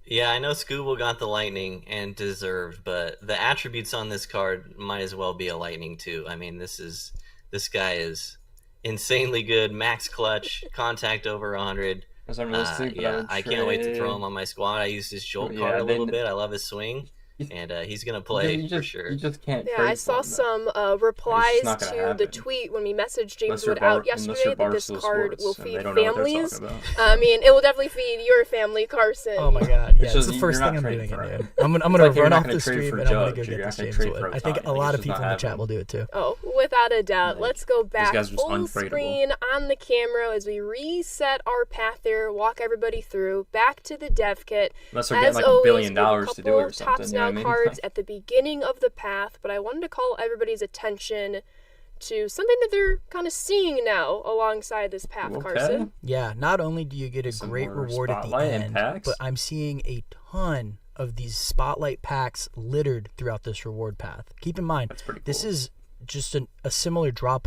F: Yeah, I know Scooble got the Lightning and deserved, but the attributes on this card might as well be a Lightning too. I mean, this guy is insanely good. Max clutch, contact over 100.
B: That's unrealistic, but
F: Yeah, I can't wait to throw him
B: trade.
F: on my squad. I used his Jolt
B: Yeah,
F: card a little
B: then-
F: bit. I love his swing, and he's gonna play
B: You
F: for
B: just,
F: sure.
B: You just can't.
E: Yeah,
B: trade
E: I saw
B: for him, though.
E: some replies
B: not gonna
E: to the
B: happen.
E: tweet when we messaged James
B: Unless you're
E: Wood out
B: unless
E: yesterday
B: you're
E: that this
B: Barstool
E: card
B: Sports,
E: will
B: and
E: feed
B: they don't know what they're
E: families.
B: talking about.
E: I mean, it will definitely feed your family, Carson.
D: Oh my God! Yeah,
B: It's
D: it's
B: just
D: the
B: you're
D: first
B: not
D: thing I'm
B: trading
D: doing
B: for
D: it,
B: him.
D: dude. I'm
B: It's
D: gonna
B: like you're
D: run
B: not
D: off
B: gonna
D: the
B: trade
D: stream
B: for
D: and I'm gonna
B: Judge,
D: go
B: you're
D: get
B: not
D: this
B: gonna
D: James
B: trade
D: Wood.
B: for
D: I think a
B: Ohtani.
D: lot
B: It's
D: of
B: just not
D: people in the chat
B: happening.
D: will do it too.
E: Oh, without a doubt. Let's go back
B: guys are just
E: full
B: untradeable.
E: screen on the camera as we reset our path there, walk everybody through, back to the dev kit.
B: Unless we're
E: As
B: getting like
E: always,
B: $1 billion
E: we have a
B: to do it or
E: couple
B: something.
E: Tops
B: You know
E: Now
B: what I mean?
E: cards at the beginning of the path, but I wanted to call everybody's attention to something that they're kind of seeing now alongside this path,
B: Okay.
E: Carson.
D: Yeah, not only do you get a
B: Some
D: great
B: more
D: reward at the
B: Spotlight and
D: end,
B: packs.
D: but I'm seeing a ton of these Spotlight packs littered throughout this reward path. Keep in mind,
B: That's pretty
D: this
B: cool.
D: is just a similar drop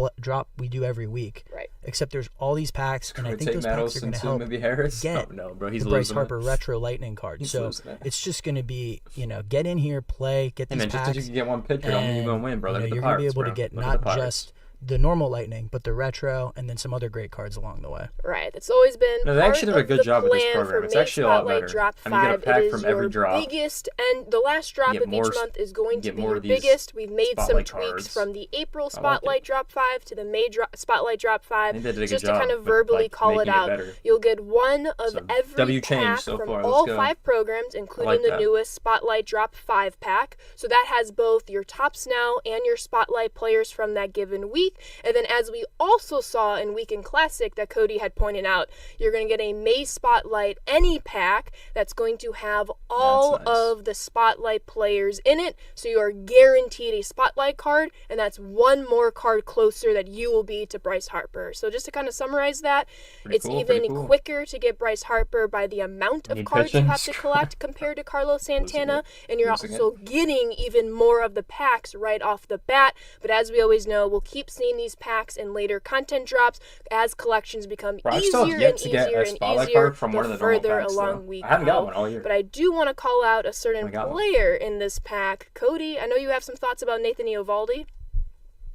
D: we do every week.
E: Right.
D: Except there's all these packs, and I
B: Would
D: think
B: take
D: those packs are
B: Madison
D: going to
B: to
D: help
B: maybe Harris.
D: get
B: Oh no, bro, he's
D: the Bryce
B: losing
D: Harper
B: it.
D: Retro Lightning card.
B: He's
D: So
B: losing it.
D: it's just going to be, get in here, play, get
B: Hey
D: these
B: man, just
D: packs.
B: because you can get one pitcher, don't mean you're gonna win, bro. Look at the
D: you're going to be
B: Pirates,
D: able
B: bro.
D: to get
B: Look at
D: not
B: the Pirates.
D: just the normal Lightning, but the Retro, and then some other great cards along the way.
E: Right. That's always been
B: No, they
E: part
B: actually did a
E: of
B: good
E: the
B: job with this
E: plan
B: program.
E: for
B: It's
E: May
B: actually a lot
E: Spotlight
B: better.
E: Drop
B: I mean, you get a
E: 5.
B: pack
E: It is
B: from every
E: your
B: drop.
E: biggest, and the last drop
B: You get
E: of each
B: more-
E: month is going to
B: get
E: be
B: more
E: your
B: of these
E: biggest. We've made some
B: Spotlight
E: tweaks
B: cards.
E: from the April
B: I like it.
E: Spotlight Drop 5 to the May Spotlight Drop 5.
B: I think they did a good
E: Just
B: job
E: to kind of
B: with,
E: verbally
B: like,
E: call it
B: making it
E: out.
B: better.
E: You'll get one of
B: So,
E: every
B: W change
E: pack
B: so
E: from
B: far. Let's
E: all
B: go.
E: 5 programs, including
B: like
E: the
B: that.
E: newest Spotlight Drop 5 pack. So that has both your Tops Now and your Spotlight players from that given week. And then as we also saw in Weekend Classic that Cody had pointed out, you're going to get a May Spotlight Any pack that's going to have all
B: That's nice.
E: of the Spotlight players in it. So you are guaranteed a Spotlight card, and that's one more card closer that you will be to Bryce Harper. So just to kind of summarize that,
B: Pretty
E: it's
B: cool,
E: even
B: pretty cool.
E: quicker to get Bryce Harper by the amount of
B: Need
E: cards you have to
B: pitching.
E: collect compared to Carlos Santana, and you're
B: Losing
E: also getting even more of the packs right off the bat. But as we always know, we'll keep seeing these packs in later content drops as collections become
B: Bro, I still
E: easier
B: have yet
E: and
B: to get
E: easier
B: a
E: and
B: Spotlight
E: easier
B: card from one of
E: the
B: the normal
E: further
B: packs,
E: along
B: though.
E: we
B: I haven't got
E: go.
B: one all year.
E: But I do want to call out a certain
B: I got one.
E: player in this pack. Cody, I know you have some thoughts about Nathan Eovaldi.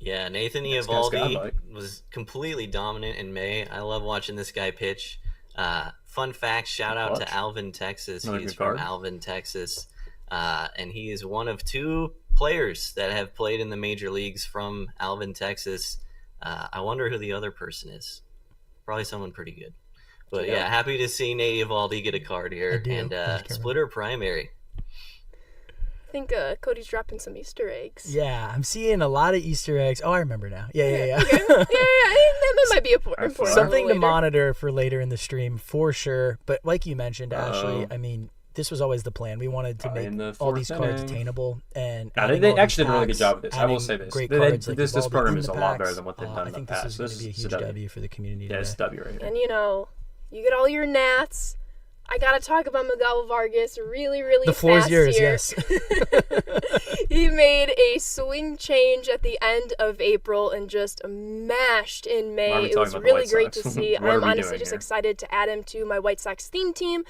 F: Yeah, Nathan
B: guy's
F: Eovaldi
B: godlike.
F: was completely dominant in May. I love watching this guy pitch. Fun fact, shout out
B: Clutch.
F: to Alvin, Texas.
B: Another
F: He's
B: good
F: from
B: card.
F: Alvin, Texas. And he is one of 2 players that have played in the major leagues from Alvin, Texas. I wonder who the other person is. Probably someone pretty good. But yeah, happy to see Nate Eovaldi get a card here. And Splitter Primary.
E: I think Cody's dropping some Easter eggs.
D: Yeah, I'm seeing a lot of Easter eggs. Oh, I remember now. Yeah.
E: Okay. Yeah, that might be important.
D: Something to
E: later.
D: monitor for later in the stream for sure. But like you mentioned, Ashley, I mean, this was always the plan. We wanted to
B: in the
D: make all these
B: fourth
D: cards
B: inning.
D: attainable, and
B: Now,
D: adding
B: they
D: all these
B: actually did a really good
D: packs,
B: job with this. I will
D: adding
B: say this.
D: Great
B: They-
D: cards like
B: this
D: Eovaldi
B: program
D: in
B: is
D: the
B: a lot
D: packs.
B: better than what they've done
D: I
B: in
D: think
B: the
D: this
B: past.
D: is going to
B: This
D: be a
B: is
D: huge
B: a W.
D: W for the community
B: Yeah,
D: today.
B: it's W right here.
E: And you get all your Nats. I gotta talk about Miguel Vargas really, really
D: The floor is
E: fast
D: yours,
E: here.
D: yes.
E: He made a swing change at the end of April and just mashed in
B: Why are we
E: May. It
B: talking
E: was
B: about the
E: really
B: White
E: great to
B: Sox?
E: see.
B: What are
E: I'm
B: we
E: honestly
B: doing
E: just
B: here?
E: excited to add him to my White Sox theme team.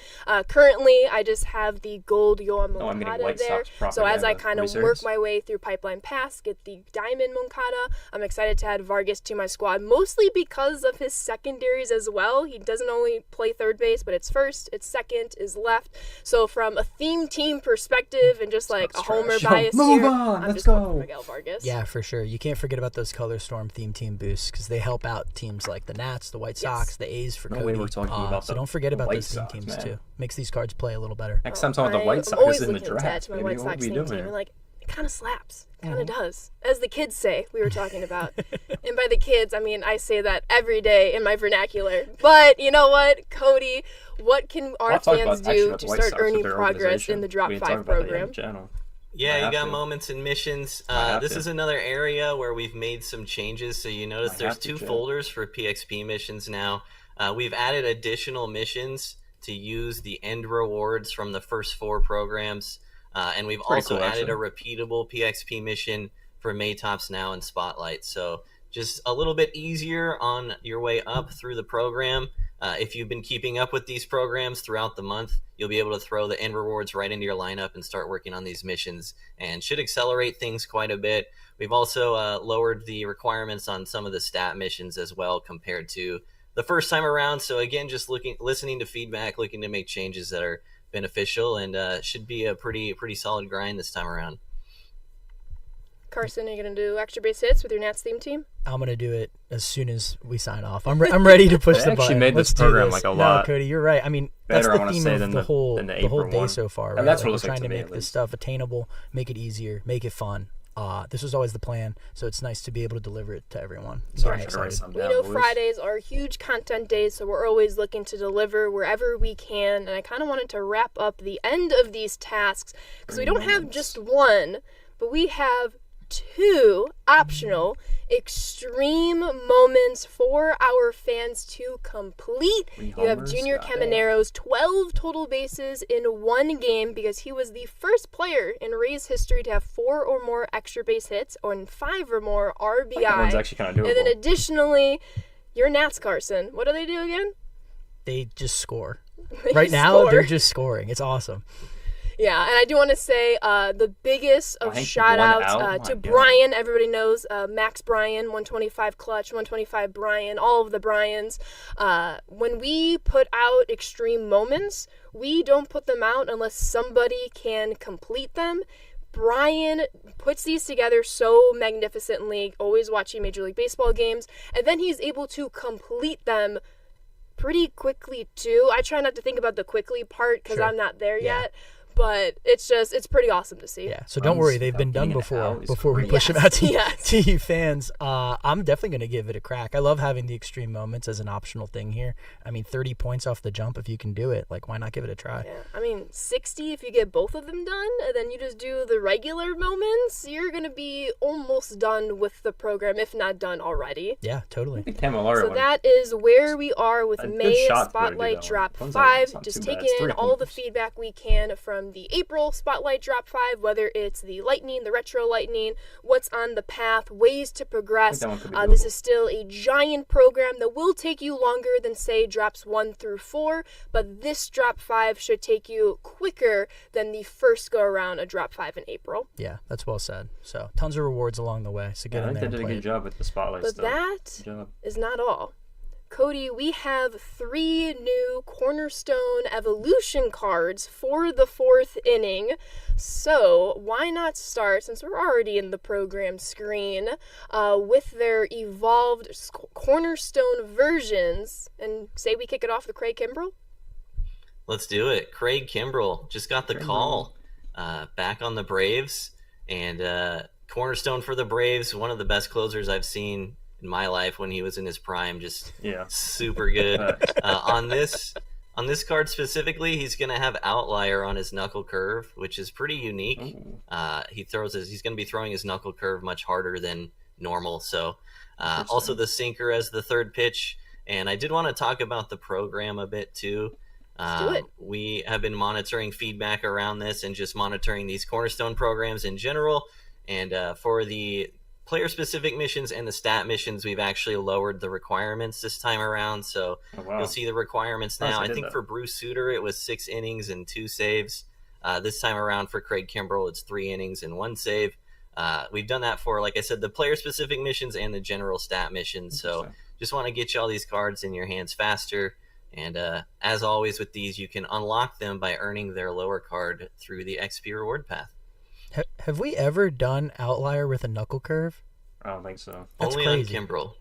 E: Currently, I just have the gold Yoan
B: Oh, I'm getting
E: Moncada
B: White
E: there.
B: Sox
E: So as I
B: propaganda.
E: kind
B: Are
E: of
B: we
E: work
B: serious?
E: my way through Pipeline Pass, get the Diamond Moncada, I'm excited to add Vargas to my squad, mostly because of his secondaries as well. He doesn't only play third base, but it's first, it's second, is left. So from a theme team perspective and just like a homer bias
B: Move
E: here,
B: on,
E: I'm
B: let's
E: just going
B: go.
E: for Miguel Vargas.
D: Yeah, for sure. You can't forget about those Color Storm theme team boosts because they help out teams like the Nats, the White Sox, the A's for
B: No
D: Cody.
B: way we're talking about
D: so
B: the-
D: don't forget
B: the
D: about
B: White
D: those theme
B: Sox,
D: teams
B: man.
D: too. Makes these cards play a little better.
B: Next time talking about the White
E: I'm
B: Sox
E: always
B: is in the
E: looking to add
B: draft.
E: to my
B: baby.
E: White
B: What
E: Sox
B: are we
E: theme
B: doing
E: team.
B: here?
E: And like, it kind of slaps. It kind of does. As the kids say, we were talking about. And by the kids, I mean, I say that every day in my vernacular. But you know what, Cody, what can our
B: I'll talk
E: fans
B: about- actually
E: do
B: about
E: to
B: the White
E: start
B: Sox with
E: earning
B: their
E: progress
B: organization.
E: in the Drop
B: We didn't
E: 5
B: talk about that yet
E: program?
B: in channel.
F: Yeah,
B: Might
F: you
B: have
F: got
B: to.
F: moments and missions.
B: have
F: This
B: to.
F: is another area where we've made some changes. So you notice
B: Might
F: there's
B: have to,
F: 2
B: Joe.
F: folders for PXP missions now. We've added additional missions to use the end rewards from the first 4 programs. And we've
B: Pretty
F: also
B: cool,
F: added a
B: actually.
F: repeatable PXP mission for Maytops Now and Spotlight. So just a little bit easier on your way up through the program. If you've been keeping up with these programs throughout the month, you'll be able to throw the end rewards right into your lineup and start working on these missions, and should accelerate things quite a bit. We've also lowered the requirements on some of the stat missions as well compared to the first time around. So again, just listening to feedback, looking to make changes that are beneficial, and should be a pretty solid grind this time around.
E: Carson, are you going to do extra base hits with your Nats theme team?
D: I'm gonna do it as soon as we sign off. I'm ready to push
B: They
D: the
B: actually
D: button.
B: made this
D: Let's do
B: program,
D: this.
B: like, a
D: No,
B: lot
D: Cody, you're right. I mean, that's
B: better, I
D: the
B: wanna
D: theme
B: say,
D: of
B: than
D: the whole
B: the
D: the whole
B: April
D: day
B: one.
D: so far.
B: And
D: Right?
B: that's
D: Like,
B: what it
D: we're
B: looks like
D: trying
B: to
D: to
B: me,
D: make
B: at
D: this
B: least.
D: stuff attainable, make it easier, make it fun. This was always the plan, so it's nice to be able to deliver it to everyone. So I'm
B: Sorry, I should write
D: excited.
B: something
E: We
B: down,
E: know
B: boys.
E: Fridays are huge content days, so we're always looking to deliver wherever we can. And I kind of wanted to wrap up the end of these tasks because we don't have just one, but we have 2 optional extreme moments for our fans to complete.
B: Three
E: You have
B: homers,
E: Junior
B: goddamn.
E: Camanero's 12 total bases in 1 game because he was the first player in Rays history to have 4 or more extra base hits or 5 or more RBI.
B: That one's actually kind of doable.
E: And then additionally, your Nats, Carson. What do they do again?
D: They just score.
E: They
D: Right now,
E: score.
D: they're just scoring. It's awesome.
E: Yeah, and I do want to say the biggest of
B: Hank,
E: shout
B: one
E: outs
B: out? My
E: to
B: God.
E: Brian. Everybody knows Max Bryan, 125 clutch, 125 Brian, all of the Bryans. When we put out extreme moments, we don't put them out unless somebody can complete them. Brian puts these together so magnificently, always watching Major League Baseball games, and then he's able to complete them pretty quickly too. I try not to think about the quickly part because
D: Sure.
E: I'm not there
D: Yeah.
E: yet, but it's pretty awesome to see.
D: Yeah, so don't
B: Runs
D: worry, they've been
B: without
D: done
B: getting an
D: before.
B: out is
D: Before we
B: great.
D: push them
E: Yes,
D: out to,
E: yes.
D: to you fans, I'm definitely going to give it a crack. I love having the extreme moments as an optional thing here. I mean, 30 points off the jump if you can do it. Like, why not give it a try?
E: Yeah, I mean, 60 if you get both of them done, and then you just do the regular moments, you're going to be almost done with the program, if not done already.
D: Yeah, totally.
B: The Cavallari
E: So
B: one.
E: that is where we are with
B: A good
E: May
B: shot for her to do
E: Spotlight
B: that one.
E: Drop
B: One's
E: 5.
B: it's not
E: Just
B: too bad.
E: taking
B: It's
E: in
B: 3
E: all the
B: homers.
E: feedback we can from the April Spotlight Drop 5, whether it's the Lightning, the Retro Lightning, what's on the path, ways to progress.
B: that one could be
E: This
B: doable.
E: is still a giant program that will take you longer than, say, drops 1 through 4, but this Drop 5 should take you quicker than the first go around a Drop 5 in April.
D: Yeah, that's well said. So, tons of rewards along the way. So, get
B: Yeah, I
D: in
B: think
D: there
B: they
D: and
B: did a
D: play
B: good
D: it.
B: job with the spotlight
E: But
B: stuff.
E: that
B: Good job.
E: is not all. Cody, we have 3 new Cornerstone Evolution cards for the 4th inning. So why not start, since we're already in the program screen, with their evolved Cornerstone versions, and say we kick it off with Craig Kimbrell?
F: Let's do it. Craig Kimbrell just got the call back on the Braves, and Cornerstone for the Braves, one of the best closers I've seen in my life when he was in his prime. Just super good. On this card specifically, he's going to have Outlier on his knuckle curve, which is pretty unique. He's going to be throwing his knuckle curve much harder than normal. So also the sinker as the third pitch. And I did want to talk about the program a bit too.
E: Let's do it.
F: We have been monitoring feedback around this and just monitoring these Cornerstone programs in general. And for the player-specific missions and the stat missions, we've actually lowered the requirements this time around. So you'll see the requirements now. I think for Bruce Sutter, it was 6 innings and 2 saves. This time around for Craig Kimbrell, it's 3 innings and 1 save. We've done that for, like I said, the player-specific missions and the general stat missions. So just want to get you all these cards in your hands faster. And as always with these, you can unlock them by earning their lower card through the XP reward path.
D: Have we ever done Outlier with a knuckle curve?
B: I don't think so.
D: That's
F: Only
D: crazy.
F: on Kimbrell.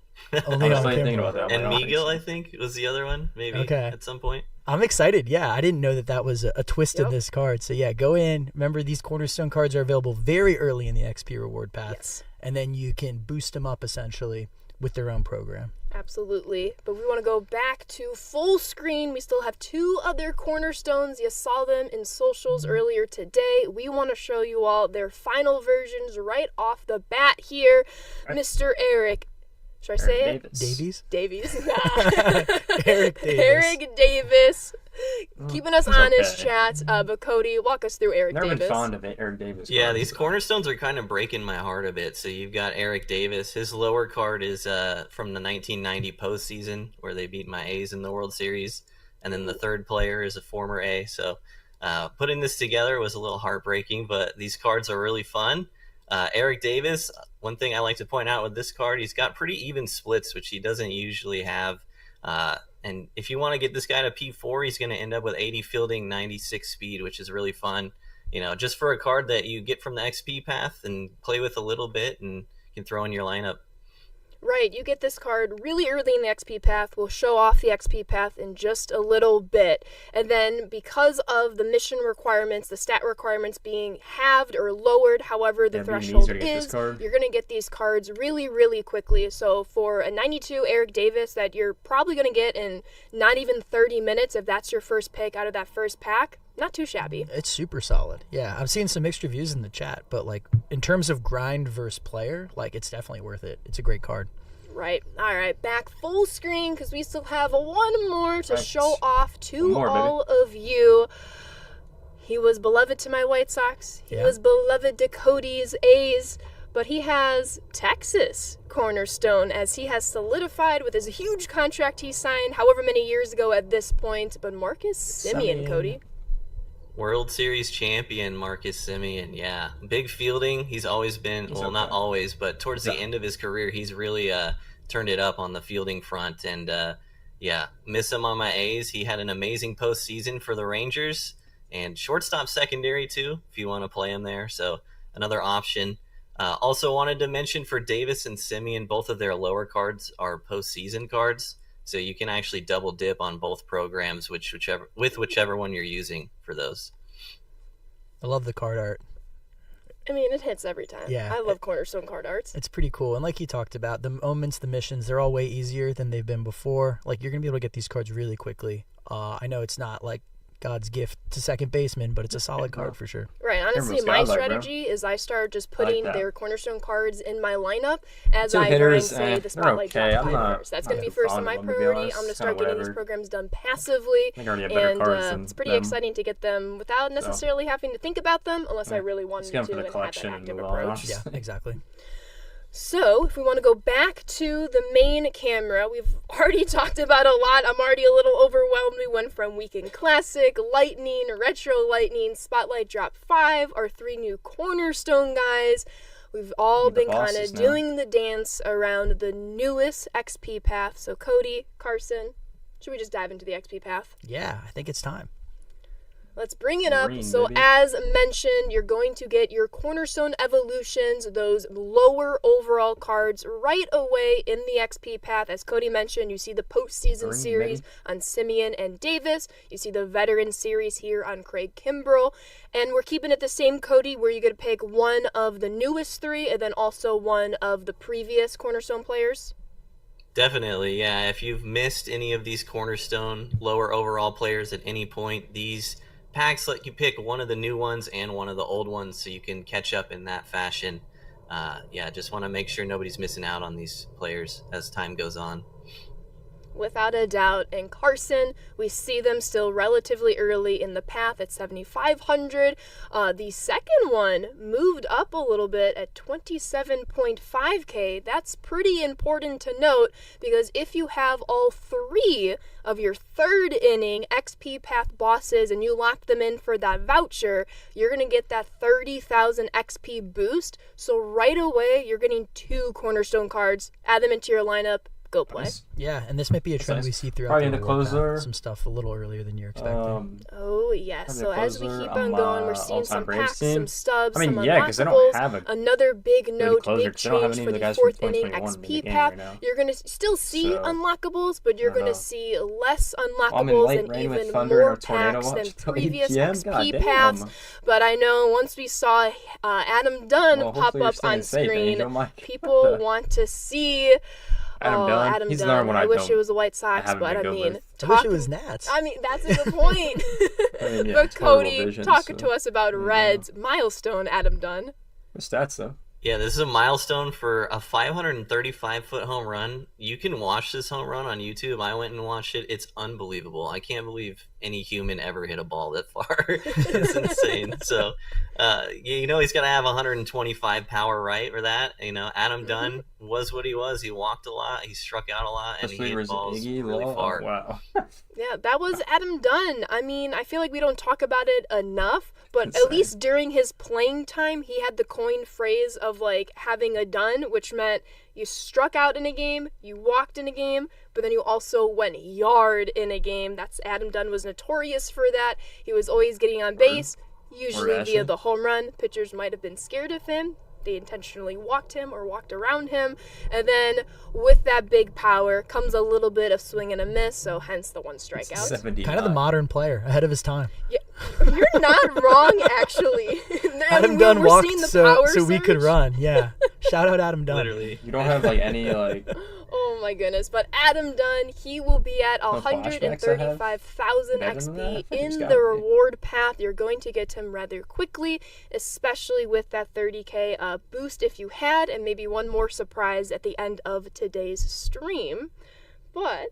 D: Only on
B: thinking
D: Kimbrell.
B: about that.
F: And
B: I don't think
F: Miguel,
B: so.
F: I think, was the other one, maybe at some point.
D: I'm excited. Yeah, I didn't know that was a twist in this card. So yeah, go in. Remember, these Cornerstone cards are available very early in the XP reward path.
E: Yes.
D: And then you can boost them up essentially with their own program.
E: Absolutely. But we want to go back to full screen. We still have 2 other Cornerstones. You saw them in socials earlier today. We want to show you all their final versions right off the bat here. Mr. Eric. Should I say it?
D: Davies?
E: Davies.
D: Eric Davis.
E: Eric Davis. Keeping us honest, chat. But Cody, walk us through Eric
B: Never
E: Davis.
B: been fond of Eric Davis.
F: Yeah,
B: cards.
F: these Cornerstones are kind of breaking my heart a bit. So you've got Eric Davis. His lower card is from the 1990 postseason where they beat my A's in the World Series. And then the third player is a former A. So putting this together was a little heartbreaking, but these cards are really fun. Eric Davis, one thing I like to point out with this card, he's got pretty even splits, which he doesn't usually have. And if you want to get this guy to P4, he's going to end up with 80 fielding, 96 speed, which is really fun. You know, just for a card that you get from the XP path and play with a little bit and can throw in your lineup.
E: Right, you get this card really early in the XP path. We'll show off the XP path in just a little bit. And then because of the mission requirements, the stat requirements being halved or lowered, however the threshold is, you're going to get these cards really, really quickly. So for a 92 Eric Davis that you're probably going to get in not even 30 minutes, if that's your first pick out of that first pack, not too shabby.
D: It's super solid. Yeah, I've seen some mixed reviews in the chat, but like in terms of grind versus player, like it's definitely worth it. It's a great card.
E: Right. All right. Back full screen because we still have one more to show off to all of you. He was beloved to my White Sox. He was beloved to Cody's A's. But he has Texas Cornerstone as he has solidified with his huge contract he signed however many years ago at this point. But Marcus Semien, Cody.
F: World Series champion Marcus Semien, yeah. Big fielding. He's always been, not always, but towards the end of his career, he's really turned it up on the fielding front. And, miss him on my A's. He had an amazing postseason for the Rangers. And shortstop secondary, too, if you want to play him there. So another option. Also wanted to mention for Davis and Semien, both of their lower cards are postseason cards. So you can actually double dip on both programs, whichever one you're using for those.
D: I love the card art.
E: I mean, it hits every time.
D: Yeah.
E: I love Cornerstone card arts.
D: It's pretty cool. And like you talked about, the moments, the missions, they're all way easier than they've been before. Like, you're going to be able to get these cards really quickly. I know it's not like God's gift to second baseman, but it's a solid card for sure.
E: Right. Honestly, my strategy is I start just putting their Cornerstone cards in my lineup as I grind, say, the Spotlight Drop 5 hitters. That's going to be first on my priority. I'm going to start getting these programs done passively, and it's pretty exciting to get them without necessarily having to think about them unless I really wanted to and have an active approach.
D: Yeah, exactly.
E: So, if we want to go back to the main camera, we've already talked about a lot. I'm already a little overwhelmed. We went from Weekend Classic, Lightning, Retro Lightning, Spotlight Drop 5, our 3 new Cornerstone guys. we've all
B: The
E: been kind
B: bosses
E: of
B: now.
E: doing the dance around the newest XP path. So Cody, Carson, should we just dive into the XP path?
D: Yeah, I think it's time.
E: Let's bring it up.
B: Green,
E: So
B: baby.
E: as mentioned, you're going to get your Cornerstone Evolutions, those lower overall cards right away in the XP path. As Cody mentioned, you see the postseason
B: Green,
E: series
B: baby.
E: on Simeon and Davis. You see the veteran series here on Craig Kimbrell. And we're keeping it the same, Cody, where you get to pick one of the newest three and then also one of the previous Cornerstone players.
F: Definitely, yeah. If you've missed any of these cornerstone lower overall players at any point, these packs let you pick one of the new ones and one of the old ones so you can catch up in that fashion. Yeah, just want to make sure nobody's missing out on these players as time goes on.
E: Without a doubt. And Carson, we see them still relatively early in the path at 7,500. The second one moved up a little bit at 27.5K. That's pretty important to note because if you have all three of your third inning XP path bosses and you lock them in for that voucher, you're going to get that 30,000 XP boost. So right away, you're getting 2 Cornerstone cards. Add them into your lineup. Go play.
B: Nice.
D: Yeah, and this might be a trend
B: nice.
D: we see throughout
B: Probably
D: the
B: the
D: reward path.
B: closer.
D: Some stuff a little earlier than you're expecting.
E: Oh, yes. So
B: Probably
E: as we
B: closer
E: keep
B: on
E: on going, we're
B: my
E: seeing some
B: all-time Braves
E: packs,
B: team.
E: some stubs,
B: I mean,
E: some
B: yeah, 'cause they don't
E: unlockables.
B: have a
E: Another big note,
B: closer,
E: big
B: 'cause they don't have
E: change
B: any
E: for
B: of the
E: the
B: guys from
E: 4th inning
B: 2021 in the
E: XP
B: game
E: path.
B: right now.
E: You're going to still see
B: So,
E: unlockables, but you're
B: I don't
E: going to
B: know.
E: see less
B: I'm in
E: unlockables
B: light
E: and
B: rain with
E: even
B: thunder and
E: more
B: a tornado
E: packs than
B: watch till 8
E: previous
B: p.m.
E: XP
B: God
E: paths.
B: damn.
E: But I know once we saw Adam Dunn
B: Well,
E: pop
B: hopefully you're
E: up
B: staying
E: on
B: safe,
E: screen,
B: Angel Mike.
E: people want to see
B: Adam Dunn.
E: Adam
B: He's
E: Dunn.
B: another one
E: I
B: I
E: wish
B: don't-
E: it was the White Sox,
B: haven't
E: but
B: been
E: I
B: good
E: mean,
B: with.
D: I wish it was Nats.
E: I mean, that's a good point.
B: I mean, yeah,
E: But
B: it's horrible
E: Cody,
B: vision,
E: talking
B: so,
E: to us about
B: there you
E: Reds milestone, Adam Dunn.
B: The stats, though.
F: Yeah, this is a milestone for a 535-foot home run. You can watch this home run on YouTube. I went and watched it. It's unbelievable. I can't believe any human ever hit a ball that far. It's insane. So, he's got to have 125 power, right, for that. Adam Dunn was what he was. He walked a lot. He struck out a lot, and
B: Especially
F: he hit balls really far.
B: Wow.
E: Yeah, that was Adam Dunn. I mean, I feel like we don't talk about it enough, but
B: Insane.
E: at least during his playing time, he had the coined phrase of like having a dun, which meant you struck out in a game, you walked in a game, but then you also went yard in a game. That's Adam Dunn was notorious for that. He was always getting on base, usually via
B: Ashley.
E: the home run. Pitchers might have been scared of him. They intentionally walked him or walked around him. And then with that big power comes a little bit of swing and a miss, so hence the one strikeout.
B: 79.
D: Kind of the modern player, ahead of his time.
E: Yeah, you're not wrong, actually.
D: Adam
E: we're
D: Dunn walked
E: seeing the
D: so
E: power
D: we could
E: surge.
D: run. Yeah. Shout out Adam Dunn.
F: Literally.
B: You don't have like any like
E: Oh my goodness. But Adam Dunn, he will be at
B: No flashbacks I have
E: 135,000
B: better than that? I
E: XP
B: think he's
E: in
B: got
E: the
B: me.
E: reward path. You're going to get him rather quickly, especially with that 30K boost if you had, and maybe one more surprise at the end of today's stream. But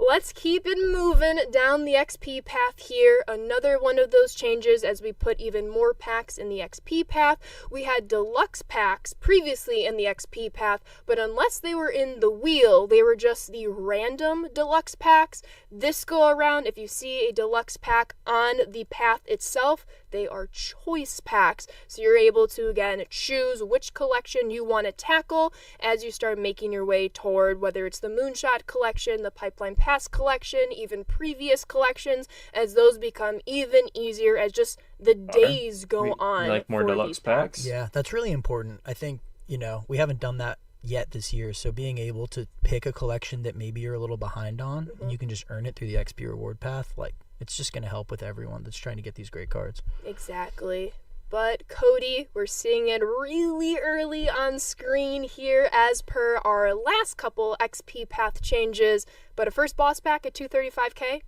E: let's keep it moving down the XP path here. Another one of those changes as we put even more packs in the XP path. We had deluxe packs previously in the XP path, but unless they were in the wheel, they were just the random deluxe packs. This go around, if you see a deluxe pack on the path itself, they are choice packs. So you're able to, again, choose which collection you want to tackle as you start making your way toward whether it's the Moonshot collection, the Pipeline Pass collection, even previous collections, as those become even easier as just the days go
B: You
E: on.
B: like more
E: for
B: deluxe
E: these
B: packs?
D: Yeah, that's really important. I think, we haven't done that yet this year, so being able to pick a collection that maybe you're a little behind on and you can just earn it through the XP reward path, like it's just going to help with everyone that's trying to get these great cards.
E: Exactly. But Cody, we're seeing it really early on screen here as per our last couple XP path changes. But a first boss pack at 235K.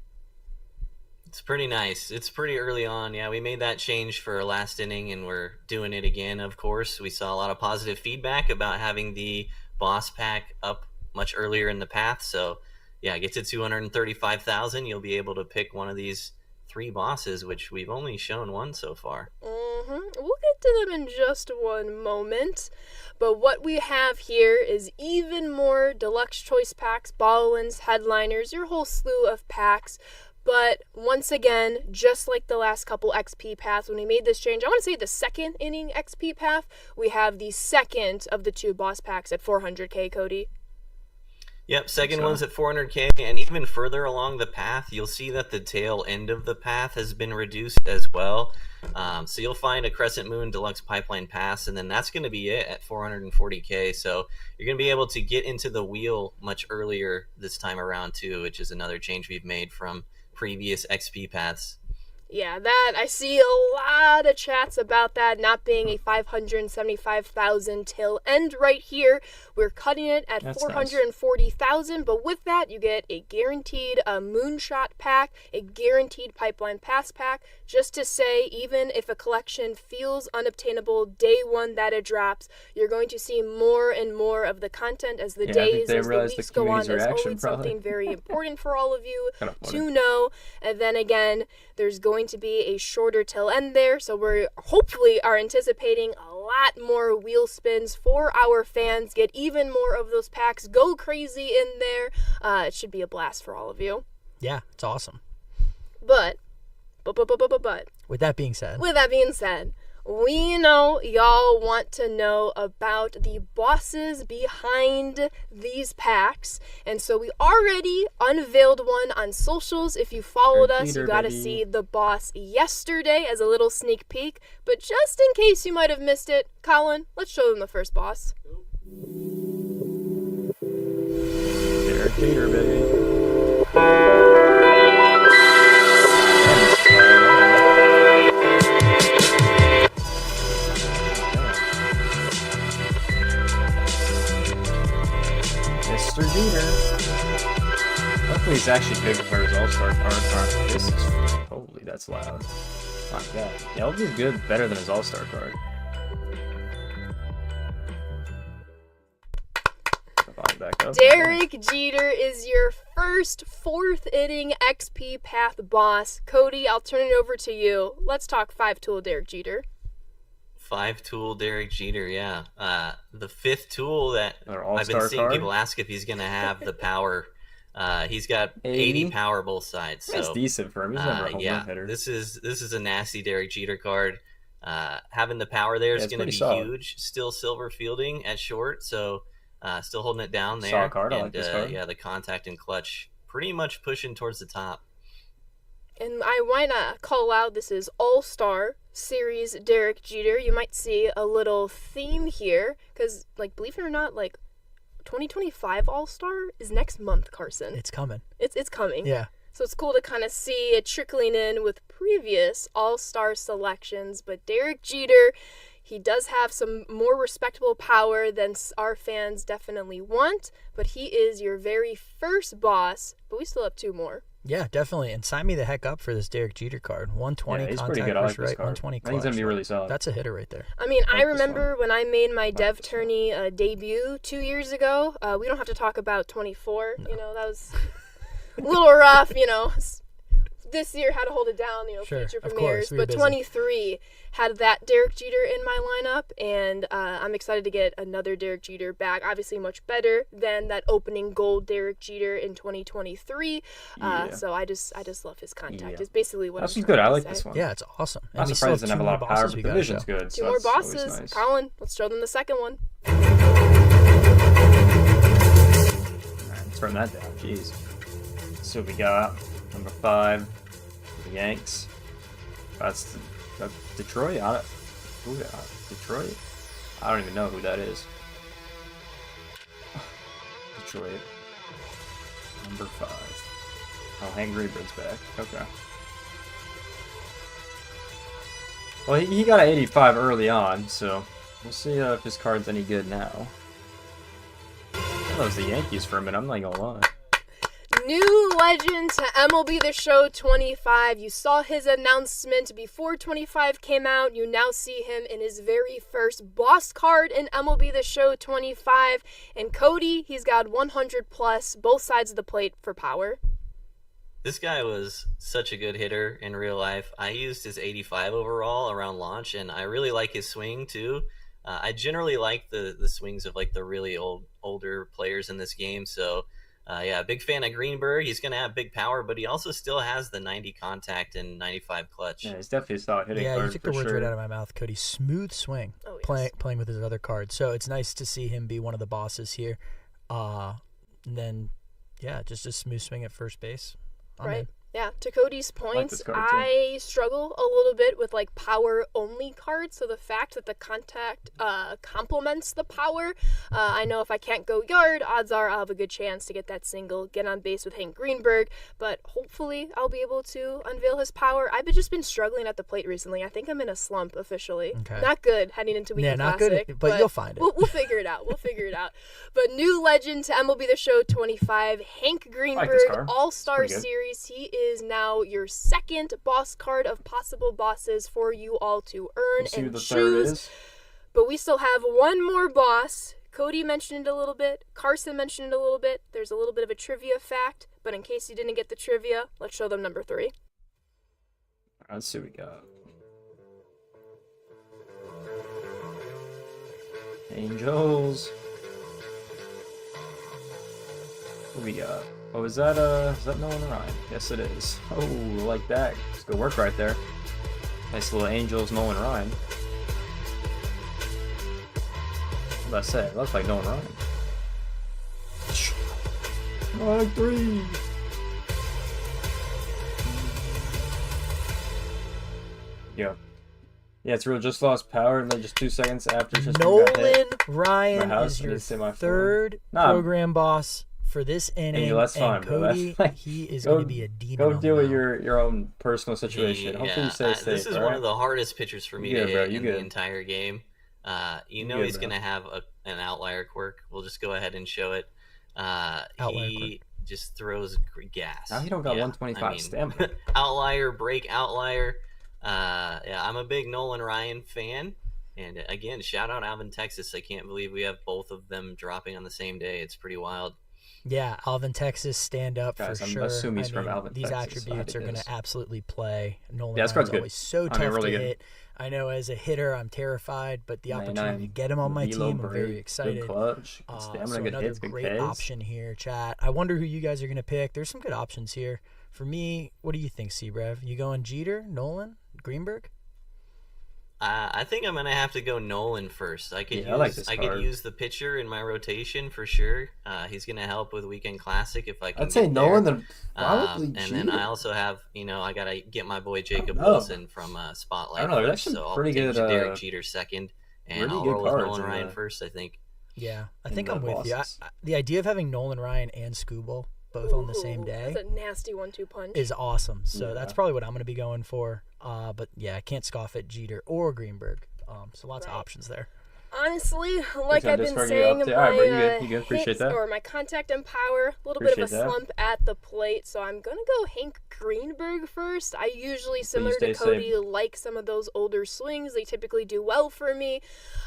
F: It's pretty nice. It's pretty early on. Yeah, we made that change for our last inning, and we're doing it again, of course. We saw a lot of positive feedback about having the boss pack up much earlier in the path. So, yeah, get to 235,000. You'll be able to pick one of these 3 bosses, which we've only shown one so far.
E: We'll get to them in just one moment. But what we have here is even more deluxe choice packs, ball-ins, headliners, your whole slew of packs. But once again, just like the last couple XP paths, when we made this change, I want to say the second inning XP path, we have the second of the 2 boss packs at 400k, Cody.
F: Yep, second one's at 400k, and even further along the path, you'll see that the tail end of the path has been reduced as well. So you'll find a Crescent Moon Deluxe Pipeline Pass, and then that's going to be it at 440k. So you're going to be able to get into the wheel much earlier this time around too, which is another change we've made from previous XP paths.
E: Yeah, that I see a lot of chats about that not being a 575,000 till end right here. We're cutting it at 440,000, nice. But with that, you get a guaranteed moonshot pack, a guaranteed pipeline pass pack, just to say, even if a collection feels unobtainable day one that it drops, you're going to see more and more of the content as the days, as the weeks go on. There's always something very important for all of you to know. And then again, there's going to be a shorter till end there, so we're hopefully are anticipating a lot more wheel spins for our fans. Get even more of those packs. Go crazy in there. It should be a blast for all of you.
D: Yeah, it's awesome.
E: But
D: with that being said,
E: we know y'all want to know about the bosses behind these packs, and so we already unveiled one on socials. If you followed us, you got to see the boss yesterday as a little sneak peek, but just in case you might have missed it, Colin, let's show them the first boss.
B: Derek Jeter, baby. Mr. Jeter. Hopefully he's actually good for his All-Star card. This is... Holy, that's loud. My God. Yeah, hopefully he's good, better than his All-Star card. Back up.
E: Derek Jeter is your first 4th inning XP path boss. Cody, I'll turn it over to you. Let's talk 5-tool Derek Jeter.
F: 5-tool Derek Jeter, yeah. The 5th tool that I've been seeing people ask if he's going to have the power. He's got 80 power both sides. So,
B: that's decent for him. He's never a home run hitter.
F: This is a nasty Derek Jeter card. Having the power there is going to be huge. Still silver fielding at short, so still holding it down there.
B: Solid card.
F: And,
B: I like this card.
F: Yeah, the contact and clutch pretty much pushing towards the top.
E: And I want to call out, this is All-Star Series Derek Jeter. You might see a little theme here, because, like, believe it or not, like, 2025 All-Star is next month, Carson.
D: It's coming.
E: It's coming.
D: Yeah.
E: So it's cool to kind of see it trickling in with previous All-Star selections. But Derek Jeter, he does have some more respectable power than our fans definitely want. But he is your very first boss, but we still have 2 more.
D: Yeah, definitely. And sign me the heck up for this Derek Jeter card. 120
B: he's
D: contact
B: pretty good. I like
D: right,
B: this card.
D: 120 clutch.
B: I think he's going to be really solid.
D: That's a hitter right there.
E: I mean, I remember when I made my Dev Tourney debut 2 years ago. We don't have to talk about 24. No. You know, that was a little rough, you know. This year had to hold it down, you know,
D: sure,
E: future premieres. But
D: busy.
E: 23 had that Derek Jeter in my lineup, and I'm excited to get another Derek Jeter back. Obviously, much better than that opening gold Derek Jeter in 2023. So I just love his contact. It's basically what
B: that's
E: I'm
B: good. I like
E: say.
B: this one.
D: Yeah, it's awesome.
B: I'm surprised it doesn't have a lot of power, but the vision's good.
E: 2 more bosses. Nice. Colin, let's show them the second one.
B: All right, turn that down. Jeez. So we got number 5. The Yanks. That's Detroit. Detroit. I don't even know who that is. Detroit. Number 5. Oh, Hank Greenberg's back. Okay. Well, he got an 85 early on, so we'll see if his card's any good now. I thought it was the Yankees for a minute. I'm not gonna lie.
E: New legend to MLB The Show 25. You saw his announcement before 25 came out. You now see him in his very first boss card in MLB The Show 25. And Cody, he's got 100 plus, both sides of the plate for power.
F: This guy was such a good hitter in real life. I used his 85 overall around launch, and I really like his swing too. I generally like the swings of like the really older players in this game, so Yeah, big fan of Greenberg. He's going to have big power, but he also still has the 90 contact and 95 clutch.
B: Yeah, he's definitely a solid hitting
D: Yeah,
B: card
D: you took
B: for
D: the words
B: sure.
D: right out of my mouth, Cody. Smooth swing,
E: Oh, yes.
D: playing with his other cards. So it's nice to see him be one of the bosses here. And then, yeah, just a smooth swing at first base. I'm
E: Right.
D: in.
E: Yeah, to Cody's points,
B: this card, too.
E: I struggle a little bit with like power only cards. So the fact that the contact complements the power, I know if I can't go yard, odds are I'll have a good chance to get that single, get on base with Hank Greenberg. But hopefully I'll be able to unveil his power. I've just been struggling at the plate recently. I think I'm in a slump officially.
D: Okay.
E: Not good heading into Weekend
D: Yeah, not
E: Classic.
D: good, but you'll find it.
E: We'll figure it out. We'll figure it out. But new legend to MLB The Show 25, Hank Greenberg,
B: card.
E: All-Star
B: Pretty good.
E: Series. He is now your second boss card of possible bosses for you all to earn
B: We'll see who
E: and
B: the
E: choose.
B: third is.
E: But we still have one more boss. Cody mentioned it a little bit. Carson mentioned it a little bit. There's a little bit of a trivia fact, but in case you didn't get the trivia, let's show them number 3.
B: Let's see what we got. Angels. What we got? Oh, is that Nolan Ryan? Yes, it is. Oh, like that. It's good work right there. Nice little Angels, Nolan Ryan. What did I say? It looks like Nolan Ryan. Strike 3. Yeah. Yeah, it's real. Just lost power, and then just 2 seconds after just got
D: Nolan
B: hit.
D: Ryan
B: My house,
D: is
B: I
D: your
B: didn't say my phone.
D: third
B: Nah.
D: program boss for this inning.
B: Angel, that's fine,
D: and
B: bro.
D: Cody,
B: That's like-
D: he is
B: go-
D: going to be a demon.
B: Go
D: on
B: deal
D: the
B: with
D: mound.
B: your own personal situation. Hopefully you stay safe.
F: This is
B: all
F: one
B: right?
F: of the hardest pitchers for me
B: You
F: to
B: good, bro,
F: hit
B: you
F: in
B: good.
F: the entire game. You know
B: good,
F: he's
B: bro.
F: going to have an outlier quirk. We'll just go ahead and show it.
D: Outlier
F: He just throws gas.
B: Now he don't got
F: Yeah,
B: 125
F: I mean,
B: stamina.
F: outlier, break, outlier. Yeah, I'm a big Nolan Ryan fan. And again, shout out Alvin, Texas. I can't believe we have both of them dropping on the same day. It's pretty wild.
D: Yeah, Alvin, Texas, stand up
B: Guys,
D: for
B: I'm
D: sure.
B: assuming he's
D: I
B: from
D: mean,
B: Alvin,
D: these
B: Texas, so I
D: attributes
B: think
D: are going
B: it is.
D: to absolutely play. Nolan
B: Yeah, this
D: Ryan's
B: card's good.
D: always so
B: I mean,
D: tough
B: really
D: to
B: good.
D: hit. I know as a hitter, I'm terrified, but the opportunity to get him on my
B: Velo
D: team, I'm very
B: break,
D: excited.
B: Good clutch, good
D: So
B: stamina, good
D: another
B: hits, good
D: great
B: Ks.
D: option here, chat. I wonder who you guys are going to pick. There's some good options here. For me, what do you think, Seabrev? You going Jeter, Nolan, Greenberg?
F: I think I'm gonna have to go Nolan first. I could
B: Yeah,
F: use
B: I like this
F: could
B: card.
F: use the pitcher in my rotation for sure. He's gonna help with Weekend Classic if I can.
B: I'd say
F: get
B: Nolan,
F: there.
B: then probably
F: And
B: Jeter.
F: then I also have, I gotta get my boy Jacob
B: know.
F: Wilson from Spotlight.
B: I don't know,
F: Clips,
B: that's some
F: so I'll
B: pretty
F: take
B: good,
F: Derek Jeter second, and
B: really
F: I'll
B: good
F: roll with
B: cards
F: Nolan
B: in
F: Ryan
B: the-
F: first. I think.
D: Yeah, I
B: in
D: think
B: the
D: I'm with you.
B: bosses.
D: The idea of having Nolan Ryan and Scooble both on the same
E: Ooh,
D: day
E: That's a nasty 1-2 punch.
D: is awesome. So
B: Yeah.
D: that's probably what I'm going to be going for. But yeah, I can't scoff at Jeter or Greenberg. So lots of
E: Right.
D: options there.
E: Honestly, like
B: gonna
E: I've been
B: discard you
E: saying,
B: up there.
E: my
B: All right, bro, you good, you good. Appreciate
E: hits
B: that.
E: or my contact and power, a little bit of a
B: Appreciate that.
E: slump at the plate, so I'm gonna go Hank Greenberg first. I usually, similar
B: stay
E: to Cody,
B: safe.
E: like some of those older swings. They typically do well for me.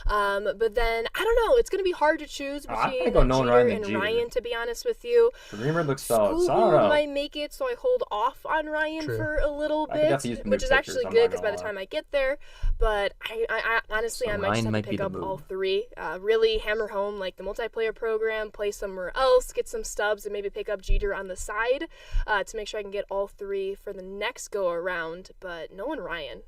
E: But then I don't know. It's gonna be hard to choose
B: I'm
E: between
B: gonna go Nolan
E: Jeter
B: Ryan than
E: and
B: Jeter.
E: Ryan, to be honest with you.
B: Greenberg looks solid. So I don't
E: Scooble
B: know.
E: might make it, so I hold off on Ryan
D: True.
E: for a little
B: I could
E: bit,
B: definitely use some
E: which
B: new
E: is
B: pitchers,
E: actually
B: I'm
E: good
B: not
E: because by the
B: gonna
E: time I get there, but I honestly
B: So
E: I might just
B: Ryan
E: have
B: might
E: to
B: be
E: pick
B: the
E: up all
B: move.
E: 3. Really hammer home like the multiplayer program, play somewhere else, get some stubs, and maybe pick up Jeter on the side to make sure I can get all 3 for the next go around. But Nolan Ryan,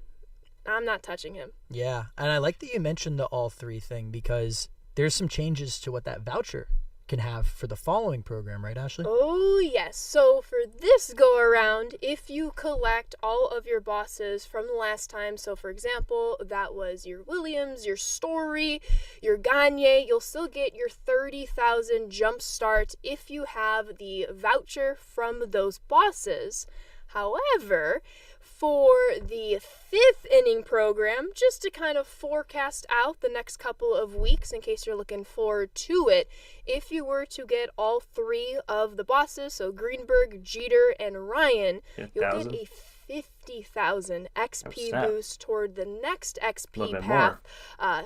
E: I'm not touching him.
D: Yeah, and I like that you mentioned the all 3 thing because there's some changes to what that voucher can have for the following program, right, Ashley?
E: Oh, yes. So for this go around, if you collect all of your bosses from the last time, so for example, that was your Williams, your Story, your Gagne, you'll still get your 30,000 jump start if you have the voucher from those bosses. However, for the 5th inning program, just to kind of forecast out the next couple of weeks in case you're looking forward to it, if you were to get all 3 of the bosses, so Greenberg, Jeter, and Ryan, you'll get
B: 1,000.
E: a 50,000 XP
B: snap.
E: boost toward the next
B: Little
E: XP
B: bit
E: path.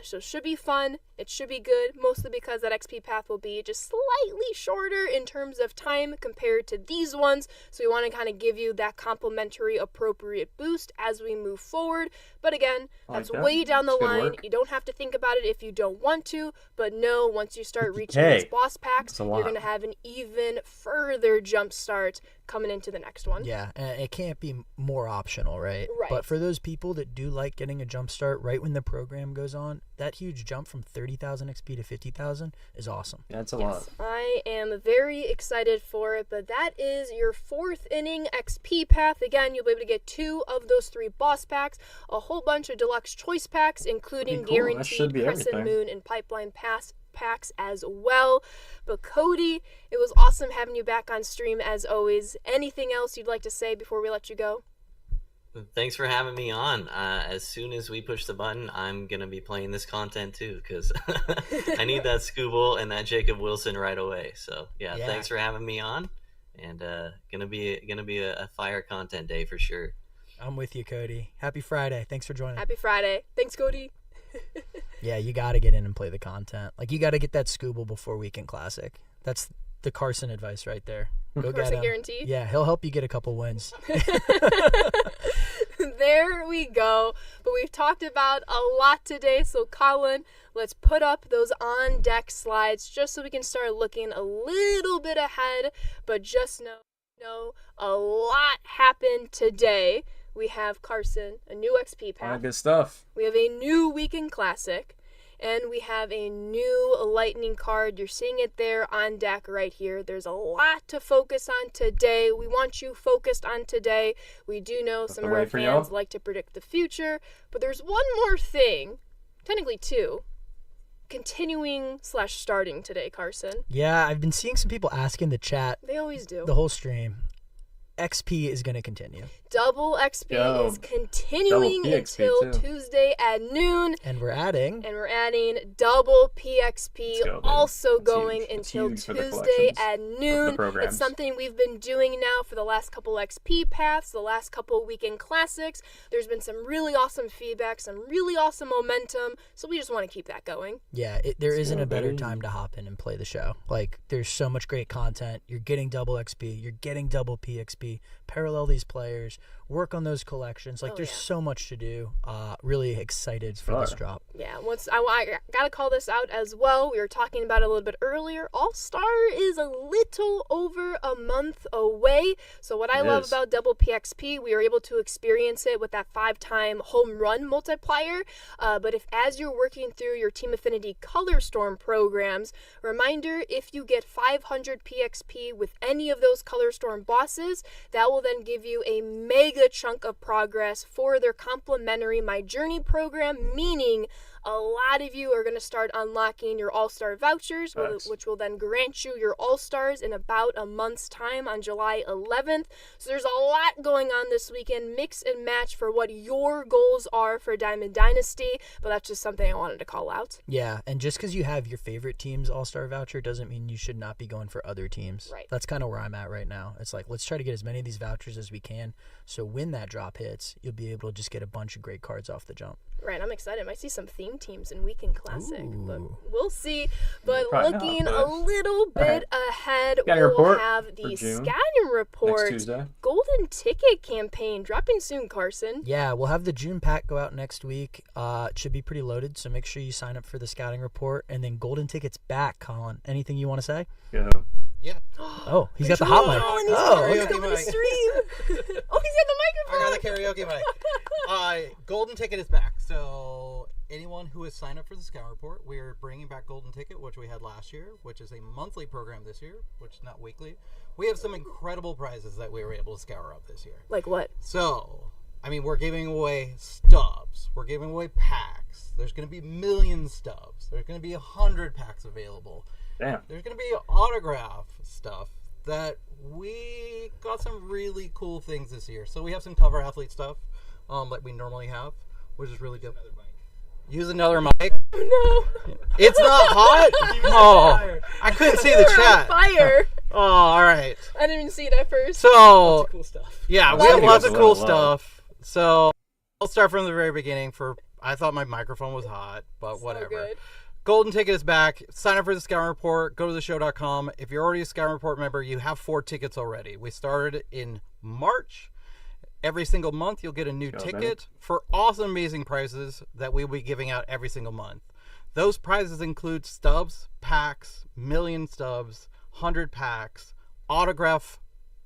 E: So it should be fun. It should be good, mostly because that XP path will be just slightly shorter in terms of time compared to these ones. So we want to kind of give you that complementary appropriate boost as we move forward. But again, that's
B: that.
E: way down the
B: That's good
E: line.
B: work.
E: You don't have to think about it if you don't want to, but no, once you start reaching these boss packs,
B: That's a
E: you're
B: lot.
E: going to have an even further jump start coming into the next one.
D: Yeah, and it can't be more optional, right?
E: Right.
D: But for those people that do like getting a jump start right when the program goes on, that huge jump from 30,000 XP to 50,000 is awesome.
B: Yeah, that's a lot.
E: I am very excited for it, but that is your 4th inning XP path. Again, you'll be able to get 2 of those 3 boss packs, a whole bunch of deluxe choice packs, including
B: Pretty cool. That should
E: guaranteed
B: be
E: Crescent
B: everything.
E: Moon and Pipeline Pass packs as well. But Cody, it was awesome having you back on stream as always. Anything else you'd like to say before we let you go?
F: Thanks for having me on. As soon as we push the button, I'm going to be playing this content too, because I need that Scooble and that Jacob Wilson right away. So, yeah, thanks for having me on. And gonna be a fire content day for sure.
D: I'm with you, Cody. Happy Friday. Thanks for joining.
E: Happy Friday. Thanks, Cody.
D: Yeah, you got to get in and play the content. Like, you got to get that Scooble before Weekend Classic. That's the Carson advice right there. Go get
E: Carson
D: him.
E: guaranteed.
D: Yeah, he'll help you get a couple wins.
E: There we go. But we've talked about a lot today. So, Colin, let's put up those on deck slides just so we can start looking a little bit ahead. But just know a lot happened today. We have Carson, a new XP
B: A lot
E: pack.
B: of good stuff.
E: We have a new Weekend Classic. And we have a new Lightning card. You're seeing it there on deck right here. There's a lot to focus on today. We want you focused on today. We do know some of our fans like to predict the future. But there's one more thing, technically 2, continuing/starting today, Carson.
D: Yeah, I've been seeing some people ask in the chat
E: They always do.
D: the whole stream. XP is going to continue.
E: Double XP
B: Yo.
E: is continuing
B: Double PXP
E: until
B: too.
E: Tuesday at noon.
D: And we're adding.
E: And we're adding double PXP
B: Let's go, baby.
E: also
B: It's
E: going
B: huge. It's
E: until
B: huge for the
E: Tuesday
B: collections
E: at
B: of
E: noon.
B: the programs.
E: It's something we've been doing now for the last couple XP paths, the last couple Weekend Classics. There's been some really awesome feedback, some really awesome momentum. So we just want to keep that going.
D: Yeah, there isn't
B: go,
D: a better
B: baby.
D: time to hop in and play the show. Like, there's so much great content. You're getting double XP. You're getting double PXP. Parallel these players. Work on those collections. Like, there's so much to do. Really excited for this drop.
E: Yeah, I gotta call this out as well. We were talking about it a little bit earlier. All-Star is a little over a month away. So what I love about double PXP, we were able to experience it with that 5-time home run multiplier. But as you're working through your Team Affinity Color Storm programs, reminder, if you get 500 PXP with any of those Color Storm bosses, that will then give you a mega chunk of progress for their complimentary My Journey program, meaning a lot of you are going to start unlocking your All-Star vouchers, which will then grant you your All-Stars in about a month's time on July 11th. So there's a lot going on this weekend. Mix and match for what your goals are for Diamond Dynasty, but that's just something I wanted to call out.
D: Yeah, and just because you have your favorite team's All-Star voucher doesn't mean you should not be going for other teams.
E: Right.
D: That's kind of where I'm at right now. It's like, let's try to get as many of these vouchers as we can, so when that drop hits, you'll be able to just get a bunch of great cards off the jump.
E: Right, I'm excited. I might see some theme teams in Weekend Classic, but
D: Ooh.
E: we'll see. But
B: Probably
E: looking
B: not,
E: a
B: but-
E: little bit ahead,
B: Scouting
E: we'll
B: report
E: have
B: for
E: the
B: June.
E: scouting report.
B: Next Tuesday.
E: Golden Ticket campaign dropping soon, Carson.
D: Yeah, we'll have the June pack go out next week. It should be pretty loaded, so make sure you sign up for the scouting report. And then Golden Ticket's back, Colin. Anything you want to say?
B: Yeah.
G: Yeah.
D: Oh, he's got the hot mic.
E: Oh, and he's
G: karaoke
E: coming to
G: mic.
E: stream. Oh, he's got the
G: I
E: microphone.
G: got the karaoke mic. Golden Ticket is back. So anyone who has signed up for the Scout Report, we are bringing back Golden Ticket, which we had last year, which is a monthly program this year, which is not weekly. We have some incredible prizes that we were able to scour up this year.
E: Like what?
G: So, I mean, we're giving away stubs. We're giving away packs. There's going to be million stubs. There's going to be 100 packs available.
B: Damn.
G: There's going to be autograph stuff that we got some really cool things this year. So we have some cover athlete stuff like we normally have, which is really good. Use another mic.
E: No.
G: It's not hot? Oh, I couldn't see the
E: You're on
G: chat.
E: fire.
G: Oh, all right.
E: I didn't even see it at first.
G: So,
D: Cool stuff.
G: yeah, we
E: Well,
G: have lots of
B: it
G: cool
B: was a little low.
G: stuff. So I'll start from the very beginning. I thought my microphone was hot, but
E: So
G: whatever.
E: good.
G: Golden Ticket is back. Sign up for the Scouting Report. Go to theshow.com. If you're already a Scouting Report member, you have 4 tickets already. We started in March. Every single month, you'll get a new ticket for awesome, amazing prizes that we will be giving out every single month. Those prizes include stubs, packs, million stubs, 100 packs, autograph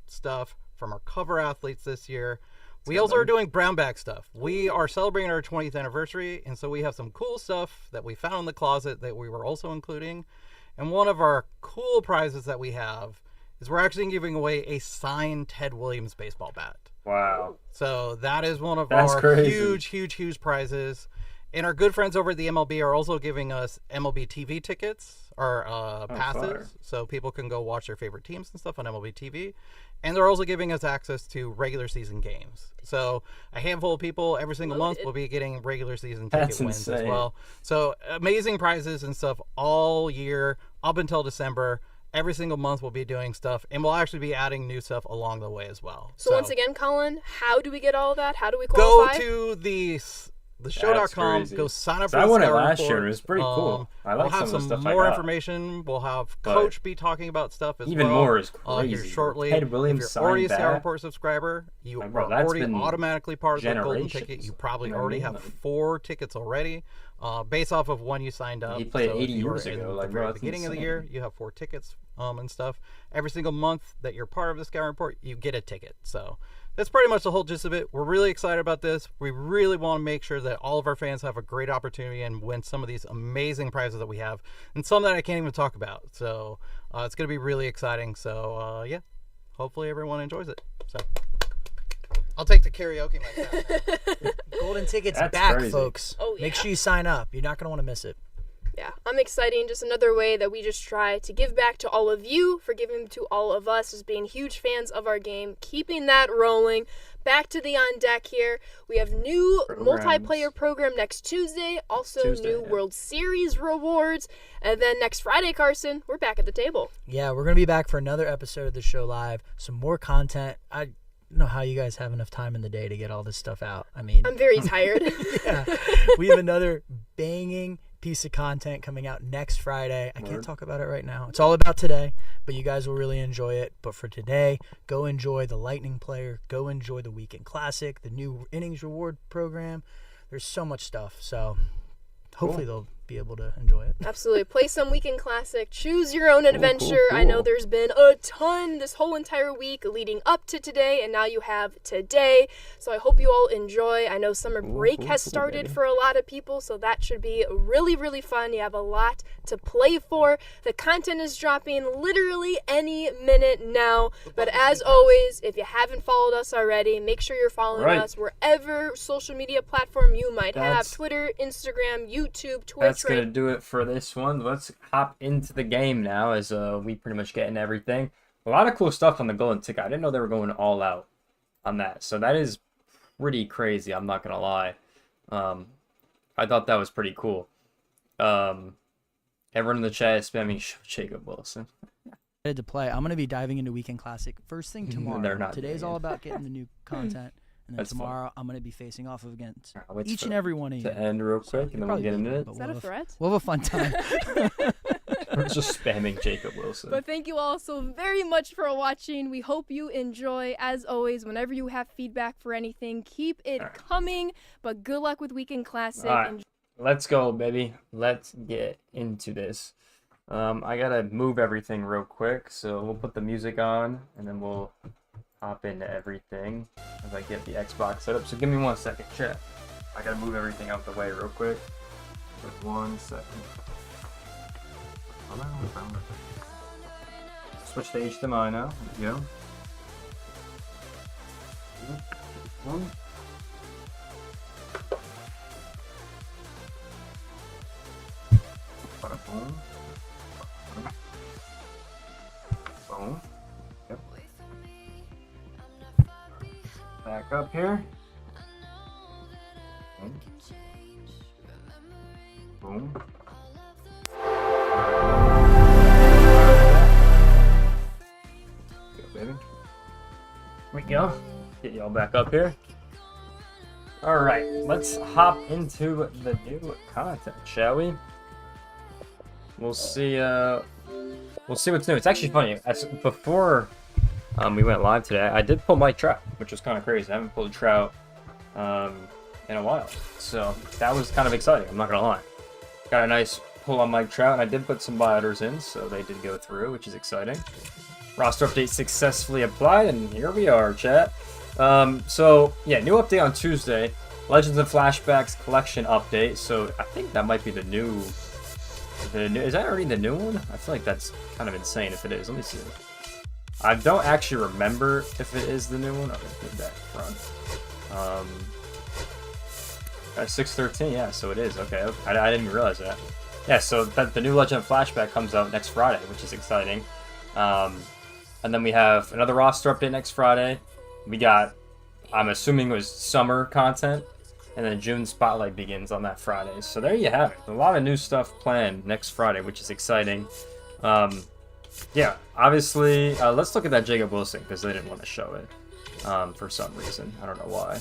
G: stuff from our cover athletes this year. We also are doing brown bag stuff. We are celebrating our 20th anniversary, and so we have some cool stuff that we found in the closet that we were also including. And one of our cool prizes that we have is we're actually giving away a signed Ted Williams baseball bat.
B: Wow.
G: So that is one of
B: That's
G: our
B: crazy.
G: huge prizes. And our good friends over at the MLB are also giving us MLB TV tickets or passes,
B: fire.
G: so people can go watch their favorite teams and stuff on MLB TV. And they're also giving us access to regular season games. So a handful of people every single month will be getting regular season ticket
B: That's
G: wins as
B: insane.
G: well. So amazing prizes and stuff all year up until December. Every single month we'll be doing stuff, and we'll actually be adding new stuff along the way as well.
E: So once again, Colin, how do we get all of that? How do we
G: go
E: qualify?
G: to theshow.com,
B: crazy.
G: go sign up
B: So
G: for
B: I
G: the
B: won it
G: Scouting
B: last
G: Report.
B: year, and it was pretty cool. I like
G: we'll have
B: some of the
G: some
B: stuff I
G: more
B: got.
G: information. We'll have
B: But
G: Coach be talking about stuff as
B: even
G: well.
B: more is
G: Here
B: crazy.
G: shortly.
B: Ted Williams
G: if you're already a
B: signed
G: Scouting
B: bat.
G: Report subscriber, you
B: Like, bro,
G: are
B: that's
G: already
B: been
G: automatically part of the Golden
B: generations.
G: Ticket. You probably
B: You know what I
G: already
B: mean?
G: have 4 tickets already, based off of when you signed up.
B: He played
G: So if
B: 80
G: you were
B: years
G: in
B: ago,
G: the
B: like, bro,
G: very
B: that's
G: beginning of the
B: insane.
G: year, you have 4 tickets and stuff. Every single month that you're part of the Scouting Report, you get a ticket. So that's pretty much the whole gist of it. We're really excited about this. We really want to make sure that all of our fans have a great opportunity and win some of these amazing prizes that we have, and some that I can't even talk about. So it's going to be really exciting. So yeah, hopefully everyone enjoys it. So I'll take the karaoke mic.
D: Golden Ticket's
B: That's
D: back,
B: crazy.
D: folks.
E: Oh,
D: Make
E: yeah.
D: sure you sign up. You're not going to want to miss it.
E: Yeah, I'm excited. Just another way that we just try to give back to all of you for giving to all of us as being huge fans of our game, keeping that rolling. Back to the on deck here. We have new
B: Programs.
E: multiplayer program next Tuesday, also new
B: yeah.
E: World Series rewards, and then next Friday, Carson, we're back at the table.
D: Yeah, we're going to be back for another episode of the show live. Some more content. I don't know how you guys have enough time in the day to get all this stuff out. I mean,
E: I'm very tired.
D: yeah, we have another banging piece of content coming out next Friday. I can't talk about it right now. It's all about today, but you guys will really enjoy it. But for today, go enjoy the Lightning Player. Go enjoy the Weekend Classic, the new Innings Reward program. There's so much stuff. So hopefully they'll be able to enjoy it.
E: Absolutely. Play some Weekend Classic. Choose your own adventure. I know there's been a ton this whole entire week leading up to today, and now you have today. So I hope you all enjoy. I know summer break has started for a lot of people, so that should be really, really fun. You have a lot to play for. The content is dropping literally any minute now. But as always, if you haven't followed us already, make sure you're following us wherever social media platform you might have. Twitter, Instagram, YouTube, Twitch.
B: That's going to do it for this one. Let's hop into the game now as we pretty much get into everything. A lot of cool stuff on the Golden Ticket. I didn't know they were going all out on that. So that is pretty crazy. I'm not going to lie. I thought that was pretty cool. Everyone in the chat is spamming Jacob Wilson.
D: To play. I'm going to be diving into Weekend Classic first thing tomorrow.
B: They're not
D: Today's
B: doing
D: all
B: it.
D: about getting the new content. And then
B: That's fun.
D: tomorrow, I'm going to be facing off against
B: I'll wait
D: each
B: for
D: and every one of you.
B: to end real quick, and then we'll get into it.
D: But
E: Is that a threat?
D: We'll have a fun time.
B: We're just spamming Jacob Wilson.
E: But thank you all so very much for watching. We hope you enjoy. As always, whenever you have feedback for anything, keep it coming. But good luck with Weekend Classic.
B: All right. Let's go, baby. Let's get into this. I gotta move everything real quick, so we'll put the music on, and then we'll hop into everything as I get the Xbox set up. So give me 1 second, chat. I gotta move everything out the way real quick. Just 1 second. Hold on, hold on. Switch to HDMI now. There we go. One. Bada boom. Boom. Yep. Back up here. Boom. Boom. Go, baby. Here we go. Get y'all back up here. All right, let's hop into the new content, shall we? We'll see. We'll see what's new. It's actually funny. Before we went live today, I did pull Mike Trout, which was kind of crazy. I haven't pulled a Trout in a while, so that was kind of exciting. I'm not gonna lie. Got a nice pull on Mike Trout, and I did put some buy orders in, so they did go through, which is exciting. Roster update successfully applied, and here we are, chat. So yeah, new update on Tuesday. Legends and Flashbacks collection update. So I think that might be the new. Is that already the new one? I feel like that's kind of insane if it is. Let me see. I don't actually remember if it is the new one. Okay, put that front. 6/13. Yeah, so it is. Okay, I didn't even realize that. Yeah, so the new Legend of Flashback comes out next Friday, which is exciting. And then we have another roster update next Friday. We got, I'm assuming it was summer content, and then June Spotlight begins on that Friday. So there you have it. A lot of new stuff planned next Friday, which is exciting. Yeah, obviously, let's look at that Jacob Wilson, because they didn't want to show it for some reason. I don't know why.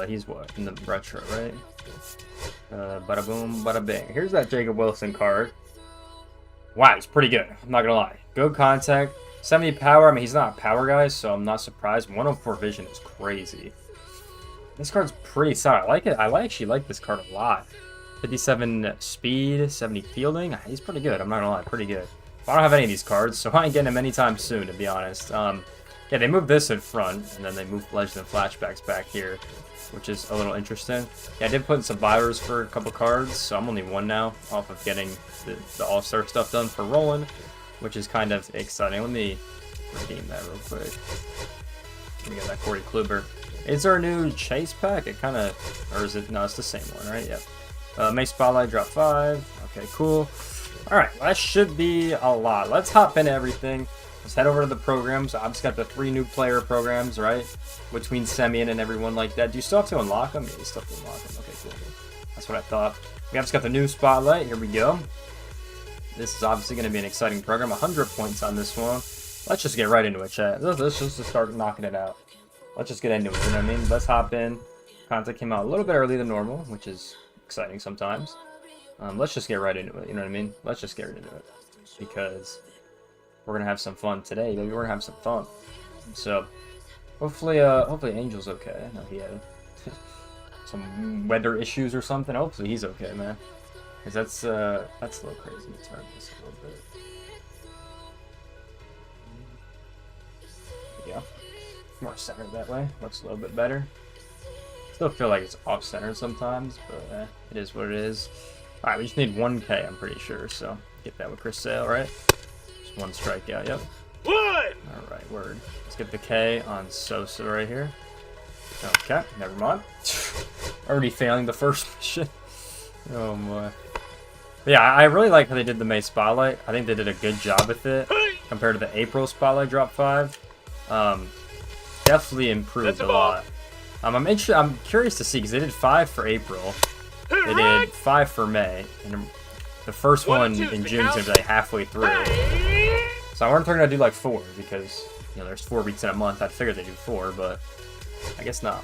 B: He's what? In the retro, right? Bada boom, bada bing. Here's that Jacob Wilson card. Wow, he's pretty good. I'm not gonna lie. Good contact. 70 power. I mean, he's not a power guy, so I'm not surprised. 104 vision is crazy. This card's pretty solid. I like it. I actually like this card a lot. 57 speed, 70 fielding. He's pretty good. I'm not gonna lie, pretty good. I don't have any of these cards, so I ain't getting them anytime soon, to be honest. Yeah, they moved this in front, and then they moved Legend and Flashbacks back here, which is a little interesting. Yeah, I did put in some buyers for a couple cards, so I'm only one now off of getting the All-Star stuff done for Roland, which is kind of exciting. Let me redeem that real quick. Let me get that Corey Kluber. Is there a new chase pack? It kind of, or is it? No, it's the same one, right? Yep. May Spotlight drop 5. Okay, cool. All right, that should be a lot. Let's hop into everything. Let's head over to the programs. I've just got the 3 new player programs, right? Between Semyon and everyone like that. Do you still have to unlock them? Yeah, you still have to unlock them. Okay, cool. That's what I thought. We have just got the new Spotlight. Here we go. This is obviously going to be an exciting program. 100 points on this one. Let's just get right into it, chat. Let's just start knocking it out. Let's just get into it, you know what I mean? Let's hop in. Content came out a little bit early than normal, which is exciting sometimes. Let's just get right into it, you know what I mean? Let's just get right into it. Because we're going to have some fun today, baby. We're going to have some fun. So, hopefully Angel's okay. I know he had some weather issues or something. Hopefully he's okay, man. Because that's a little crazy. Turn this a little bit. There we go. More centered that way. Looks a little bit better. Still feel like it's off-centered sometimes, but it is what it is. Alright, we just need 1K, I'm pretty sure, so get that with Chris Sale, right? Just 1 strikeout, yep. Alright, word. Let's get the K on Sosa right here. Okay, never mind. Already failing the first mission. Oh my. But yeah, I really like how they did the May Spotlight. I think they did a good job with it compared to the April Spotlight drop 5. Definitely improved a lot. I'm curious to see, because they did 5 for April. They did 5 for May. And the first one in June is going to be like halfway through. So I wonder if they're going to do like 4, because, you know, there's 4 weeks in a month. I figured they'd do 4, but I guess not.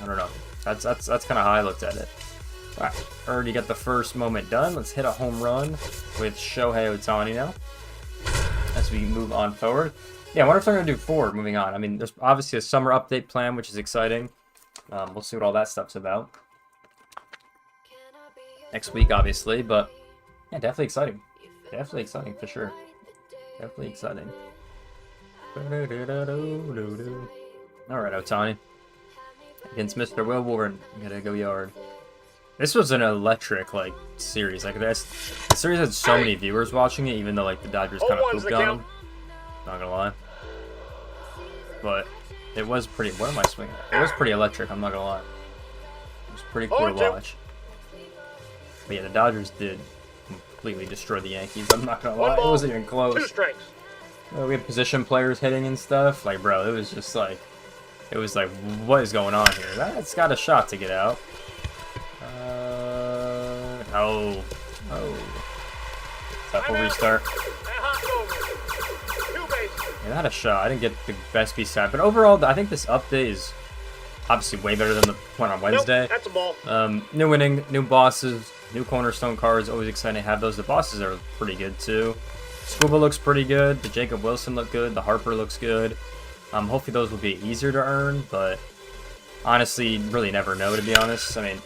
B: I don't know. That's kind of how I looked at it. Alright, already got the first moment done. Let's hit a home run with Shohei Ohtani now, as we move on forward. Yeah, I wonder if they're going to do 4 moving on. I mean, there's obviously a summer update plan, which is exciting. We'll see what all that stuff's about next week, obviously, but yeah, definitely exciting. Definitely exciting for sure. Definitely exciting. Alright, Ohtani. Against Mr. Will Warren. Gotta go yard. This was an electric, like, series. Like, the series had so many viewers watching it, even though, like, the Dodgers kind of pooped on them. Not gonna lie. But it was pretty... What am I swinging at? It was pretty electric, I'm not gonna lie. It was pretty cool to watch. But yeah, the Dodgers did completely destroy the Yankees, I'm not gonna lie. It wasn't even close.
H: 2 strikes.
B: We had position players hitting and stuff. Like, bro, it was just like... It was like, what is going on here? That's got a shot to get out. Oh. Tough restart. Yeah, that had a shot. I didn't get the best piece out. But overall, I think this update is obviously way better than the one on Wednesday.
H: Nope, that's a ball.
B: New winning, new bosses, new cornerstone cards. Always exciting to have those. The bosses are pretty good too. Scuba looks pretty good. The Jacob Wilson looked good. The Harper looks good. Hopefully those will be easier to earn, but honestly, really never know, to be honest. I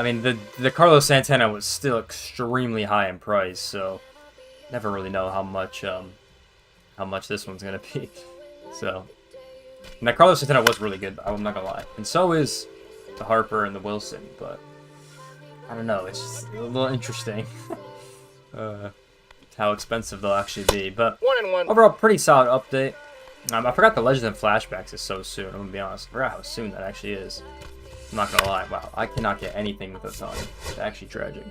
B: mean, the Carlos Santana was still extremely high in price, so never really know how much this one's gonna be. So, and that Carlos Santana was really good. I'm not gonna lie, and so is the Harper and the Wilson. But I don't know. It's just a little interesting how expensive they'll actually be. But
H: 1-1.
B: overall, pretty solid update. I forgot the Legends and Flashbacks is so soon. I'm gonna be honest. I forgot how soon that actually is. I'm not gonna lie. Wow, I cannot get anything with Otani. It's actually tragic.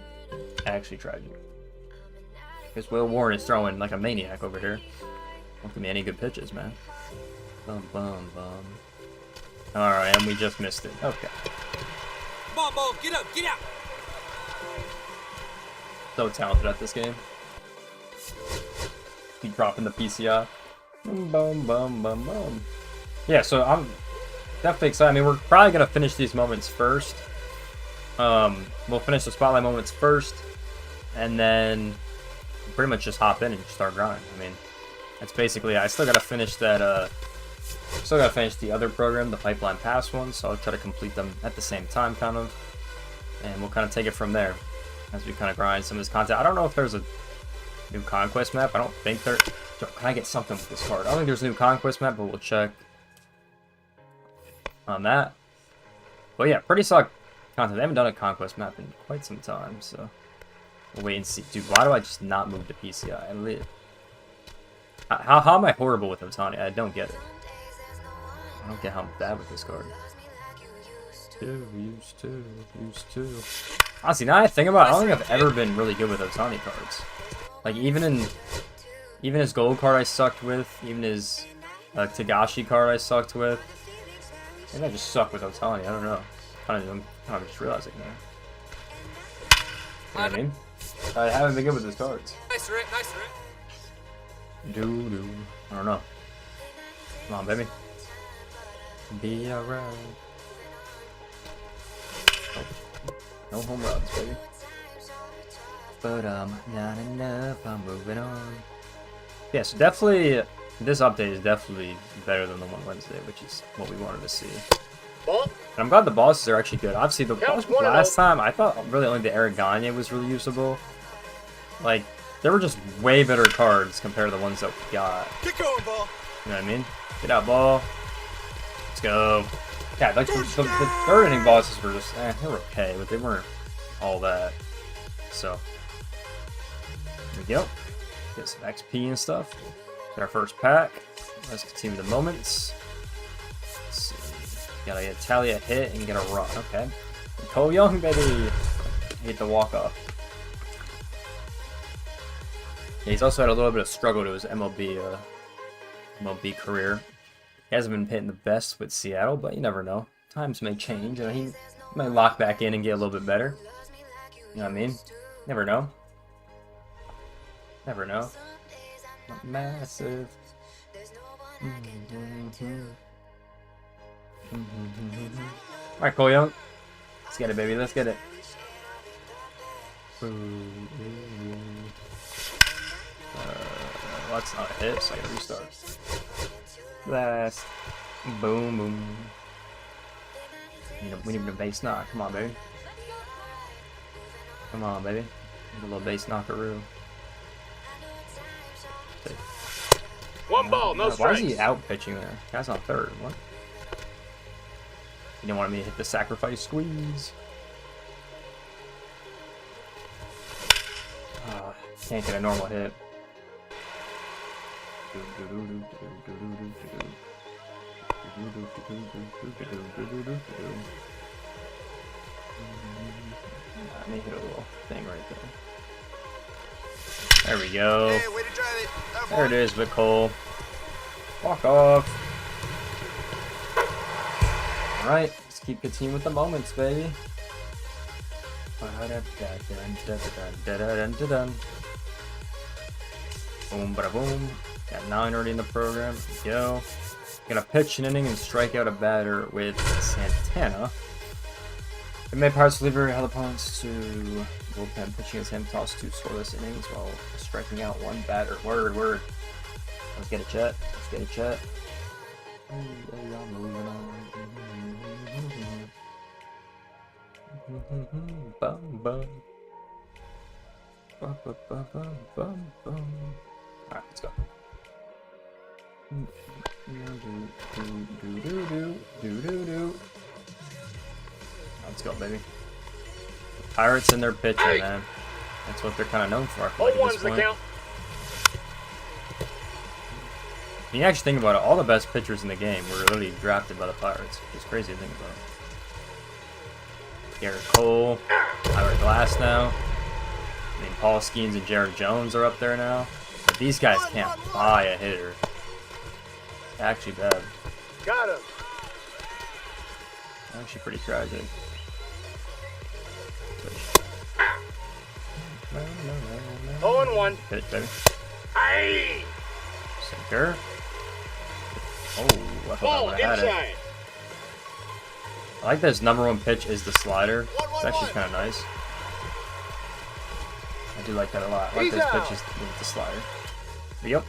B: Actually tragic. Because Will Warren is throwing like a maniac over here. Don't give me any good pitches, man. Bum bum bum. Alright, and we just missed it. Okay.
I: Come on, Bo, get up, get out!
B: So talented at this game. Keep dropping the PCI. Bum bum bum bum bum. Yeah, so I'm definitely excited. I mean, we're probably gonna finish these moments first. We'll finish the spotlight moments first, and then pretty much just hop in and start grinding. I mean, that's basically. I still gotta finish that. Still gotta finish the other program, the Pipeline Pass one. So I'll try to complete them at the same time, kind of, and we'll kind of take it from there as we kind of grind some of this content. I don't know if there's a new Conquest map. I don't think there. Yo, can I get something with this card? I don't think there's a new Conquest map, but we'll check on that. But yeah, pretty solid content. They haven't done a Conquest map in quite some time, so we'll wait and see. Dude, why do I just not move to PCI? How am I horrible with Otani? I don't get it. I don't get how I'm bad with this card. Used to. Honestly, now I think about it, I don't think I've ever been really good with Otani cards. Like, even his gold card I sucked with, even his Tagashi card I sucked with. Maybe I just suck with Otani, I don't know. I'm kind of just realizing that. You know what I mean? I haven't been good with his cards.
I: Nice, Rick, nice, Rick.
B: Doo-doo. I don't know. Come on, baby. Be alright. Oh. No home runs, baby. But not enough, I'm moving on. Yeah, so definitely, this update is definitely better than the one Wednesday, which is what we wanted to see.
H: Ball.
B: And I'm glad the bosses are actually good. Obviously, the boss
H: one of
B: last
H: those.
B: time, I thought really only the Aragania was really usable. Like, there were just way better cards compared to the ones that we got.
I: Get going, Ball.
B: You know what I mean? Get out, ball. Let's go. Yeah, like the third inning bosses were just, they were okay, but they weren't all that. So, here we go. Get some XP and stuff. Get our first pack. Let's continue the moments. Let's see. Gotta get Talia hit and get a run. Okay. Cole Young, baby. Hate the walk off. Yeah, he's also had a little bit of struggle to his MLB career. He hasn't been hitting the best with Seattle, but you never know. Times may change, and he might lock back in and get a little bit better. You know what I mean? Never know. Never know. Not massive. Alright, Cole Young. Let's get it, baby. Let's get it. Well, that's not a hit, so I gotta restart. Last. Boom, boom. We need a base knock. Come on, baby. Come on, baby. Need a little base knockaroo.
H: One ball, no
B: Why is
H: strikes.
B: he out pitching there? Guy's on third. What? You didn't want me to hit the sacrifice squeeze. Can't get a normal hit. Let me hit a little thing right there. There we go.
I: Hey, way to drive it.
B: There it is, Cole. Walk off. Alright, let's keep continuing with the moments, baby. Boom, bada boom. Got 9 already in the program. Here we go. Gonna pitch an inning and strike out a batter with Santana. It may Pirates deliver held opponents to bullpen pitching against him, toss 2 scoreless innings while striking out 1 batter. Word. Let's get a Chet. Bum, bum. Bum, bum, bum, bum, bum, bum. Alright, let's go. Let's go, baby. The Pirates and their pitcher, man. That's what they're kind of known for. I feel like, at this point. When you actually think about it, all the best pitchers in the game were literally drafted by the Pirates, which is crazy to think about. Garrett Cole, Ira Glass now. I mean, Paul Skeens and Jared Jones are up there now. But these guys can't buy a hitter. Actually bad.
H: Got him.
B: Actually pretty tragic.
H: 0-1.
B: Hit it, baby.
H: Aye.
B: Sinker. Oh, I thought
H: Ball
B: I would have had it.
H: inside.
B: I like that his #1 pitch is the slider. It's actually kind of nice. I do like that a lot. I like those pitches with the slider. Yep.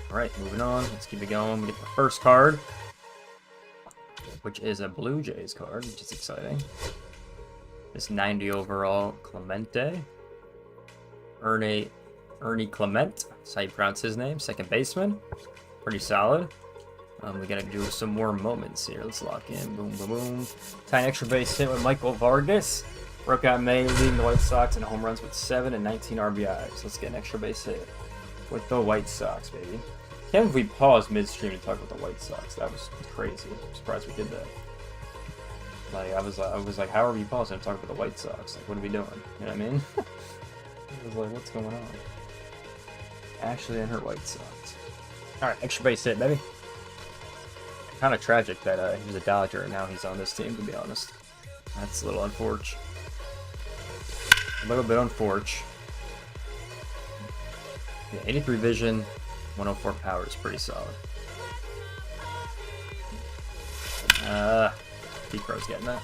B: Alright, moving on. Let's keep it going. We get the first card, which is a Blue Jays card, which is exciting. This 90 overall Clemente. Ernie Clement. That's how you pronounce his name. Second baseman. Pretty solid. We gotta do some more moments here. Let's lock in. Boom, boom, boom. Tying extra base hit with Michael Vargas. Broke out in May, leading the White Sox in home runs with 7 and 19 RBIs. Let's get an extra base hit with the White Sox, baby. Can't believe we paused midstream to talk about the White Sox. That was crazy. I'm surprised we did that. Like I was like, how are we pausing to talk about the White Sox? Like, what are we doing? You know what I mean? I was like, what's going on? Ashley and her White Sox. All right, extra base hit, baby. Kind of tragic that he was a Dodger and now he's on this team, to be honest. That's a little unfortunate. A little bit unfortunate. Yeah, 83 vision, 104 power is pretty solid. P-Crow's getting that.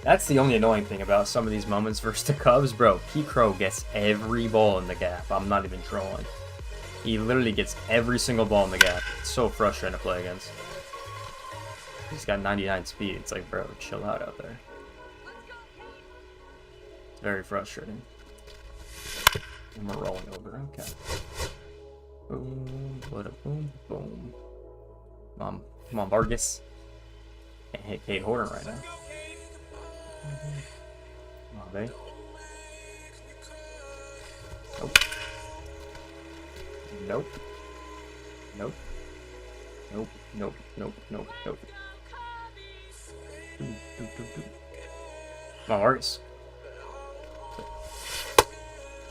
B: That's the only annoying thing about some of these moments versus the Cubs, bro. P-Crow gets every ball in the gap. I'm not even trolling. He literally gets every single ball in the gap. It's so frustrating to play against. He's got 99 speed. It's like, bro, chill out there. It's very frustrating. And we're rolling over. Okay. Boom, boom, boom. Come on, Vargas. Can't hit Kate Horton right now. Come on, baby. Nope. Nope. Nope. Nope. Nope. Nope. Nope. Come on, Vargas.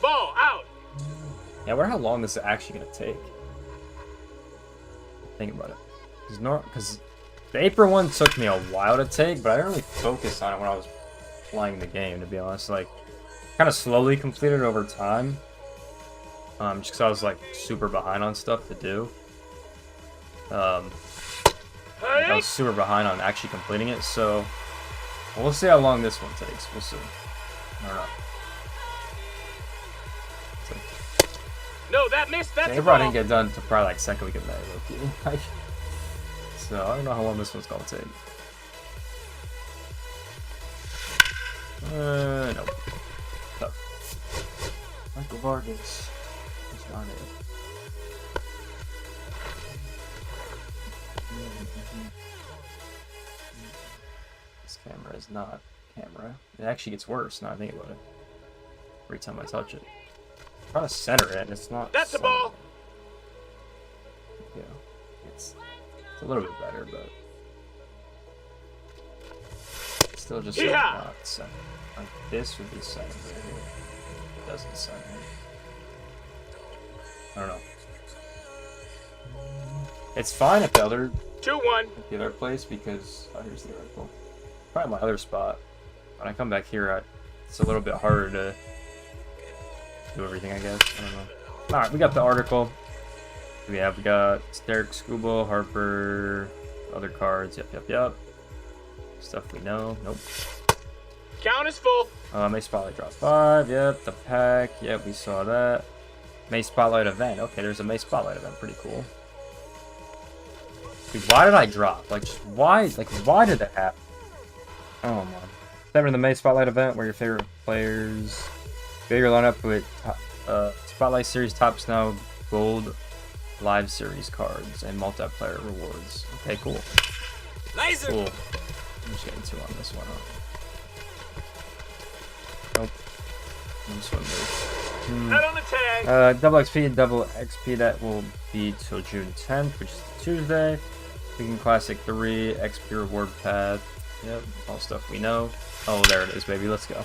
H: Ball out.
B: Yeah, I wonder how long this is actually gonna take. Think about it. Because the April one took me a while to take, but I didn't really focus on it when I was playing the game, to be honest. Like, kind of slowly completed it over time. Just because I was like super behind on stuff to do. I was super behind on actually completing it, so we'll see how long this one takes. We'll see. I don't know.
H: No, that missed. That's
B: April didn't get done until probably like second week of May, low-key. So I don't know how long this one's gonna take. Nope. Tough. Michael Vargas. That's not it. This camera is not camera. It actually gets worse now I think about it. Every time I touch it. I'm trying to center it and it's not.
H: That's the ball.
B: Yeah. It's a little bit better, but still just like not center. Like this would be center right here. It doesn't center. I don't know. It's fine at the other
H: 2-1.
B: the other place because here's the article. Probably my other spot. When I come back here, it's a little bit harder to do everything, I guess. I don't know. All right, we got the article. We got Derek, Scuba, Harper, other cards. Yep. Stuff we know. Nope.
H: Count is full.
B: May Spotlight drop 5. Yep. The pack. Yep, we saw that. May Spotlight event. Okay, there's a May Spotlight event. Pretty cool. Dude, why did I drop? Like, just why? Like, why did that happen? Oh my. 7 in the May Spotlight event, where your favorite players. Build your lineup with Spotlight Series Top Snow Gold Live Series cards and multiplayer rewards. Okay, cool.
I: Laser.
B: Cool. I'm just getting 2 on this one. Nope. This one moves.
H: Head on the tag.
B: Double XP and double XP, that will be till June 10th, which is Tuesday. Weekend Classic 3, XP reward path. Yep, all stuff we know. Oh, there it is, baby. Let's go.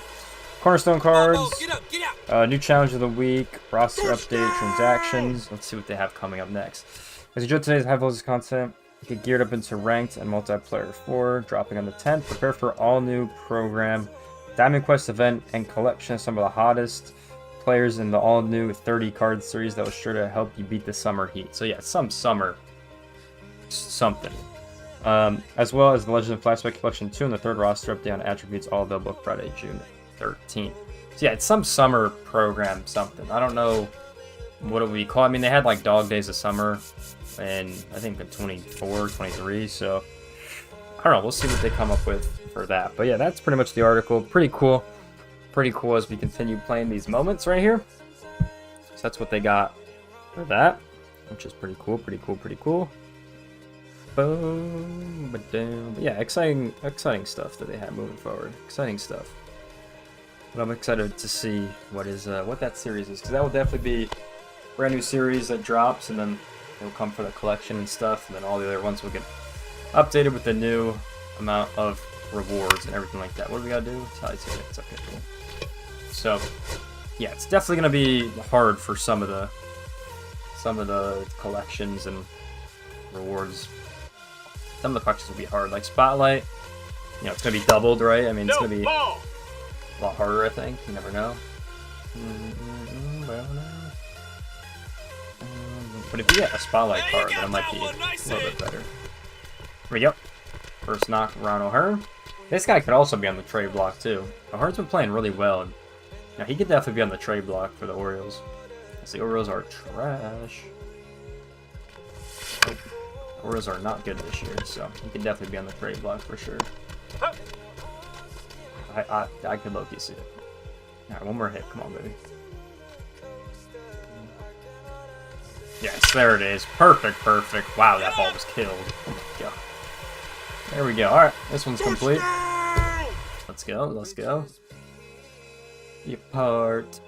B: Cornerstone cards.
I: Get out.
B: New challenge of the week. Roster update. Transactions. Let's see what they have coming up next. As you enjoyed today's high voltage content, you get geared up into ranked and multiplayer 4, dropping on the 10th. Prepare for all new program, Diamond Quest event, and collection of some of the hottest players in the all new 30 card series that was sure to help you beat the summer heat. So yeah, some summer something. As well as the Legend of Flashback Collection 2 and the 3rd roster update on attributes, all available Friday, June 13th. So yeah, it's some summer program something. I don't know what it would be called. I mean, they had like Dog Days of Summer and I think in 24, 23, so I don't know. We'll see what they come up with for that. But yeah, that's pretty much the article. Pretty cool. Pretty cool as we continue playing these moments right here. So that's what they got for that, which is pretty cool, pretty cool. Boom, but yeah, exciting stuff that they have moving forward. Exciting stuff. But I'm excited to see what that series is, because that will definitely be a brand new series that drops, and then it'll come for the collection and stuff, and then all the other ones will get updated with the new amount of rewards and everything like that. What do we gotta do? Tally tickets. Okay, cool. So yeah, it's definitely gonna be hard for some of the collections and rewards. Some of the collections will be hard, like Spotlight. You know, it's gonna be doubled, right? I mean, it's gonna be a lot harder, I think. You never know. But if you get a Spotlight card, then it might be a little bit better. Here we go. First knock, Ron O'Hearn. This guy could also be on the trade block too. O'Hearn's been playing really well. Now he could definitely be on the trade block for the Orioles. Because the Orioles are trash. Oh, Orioles are not good this year, so he could definitely be on the trade block for sure. I could low-key see it. Alright, one more hit. Come on, baby. Yes, there it is. Perfect. Wow, that ball was killed. Oh my god. There we go. Alright, this one's complete. Let's go. Be apart.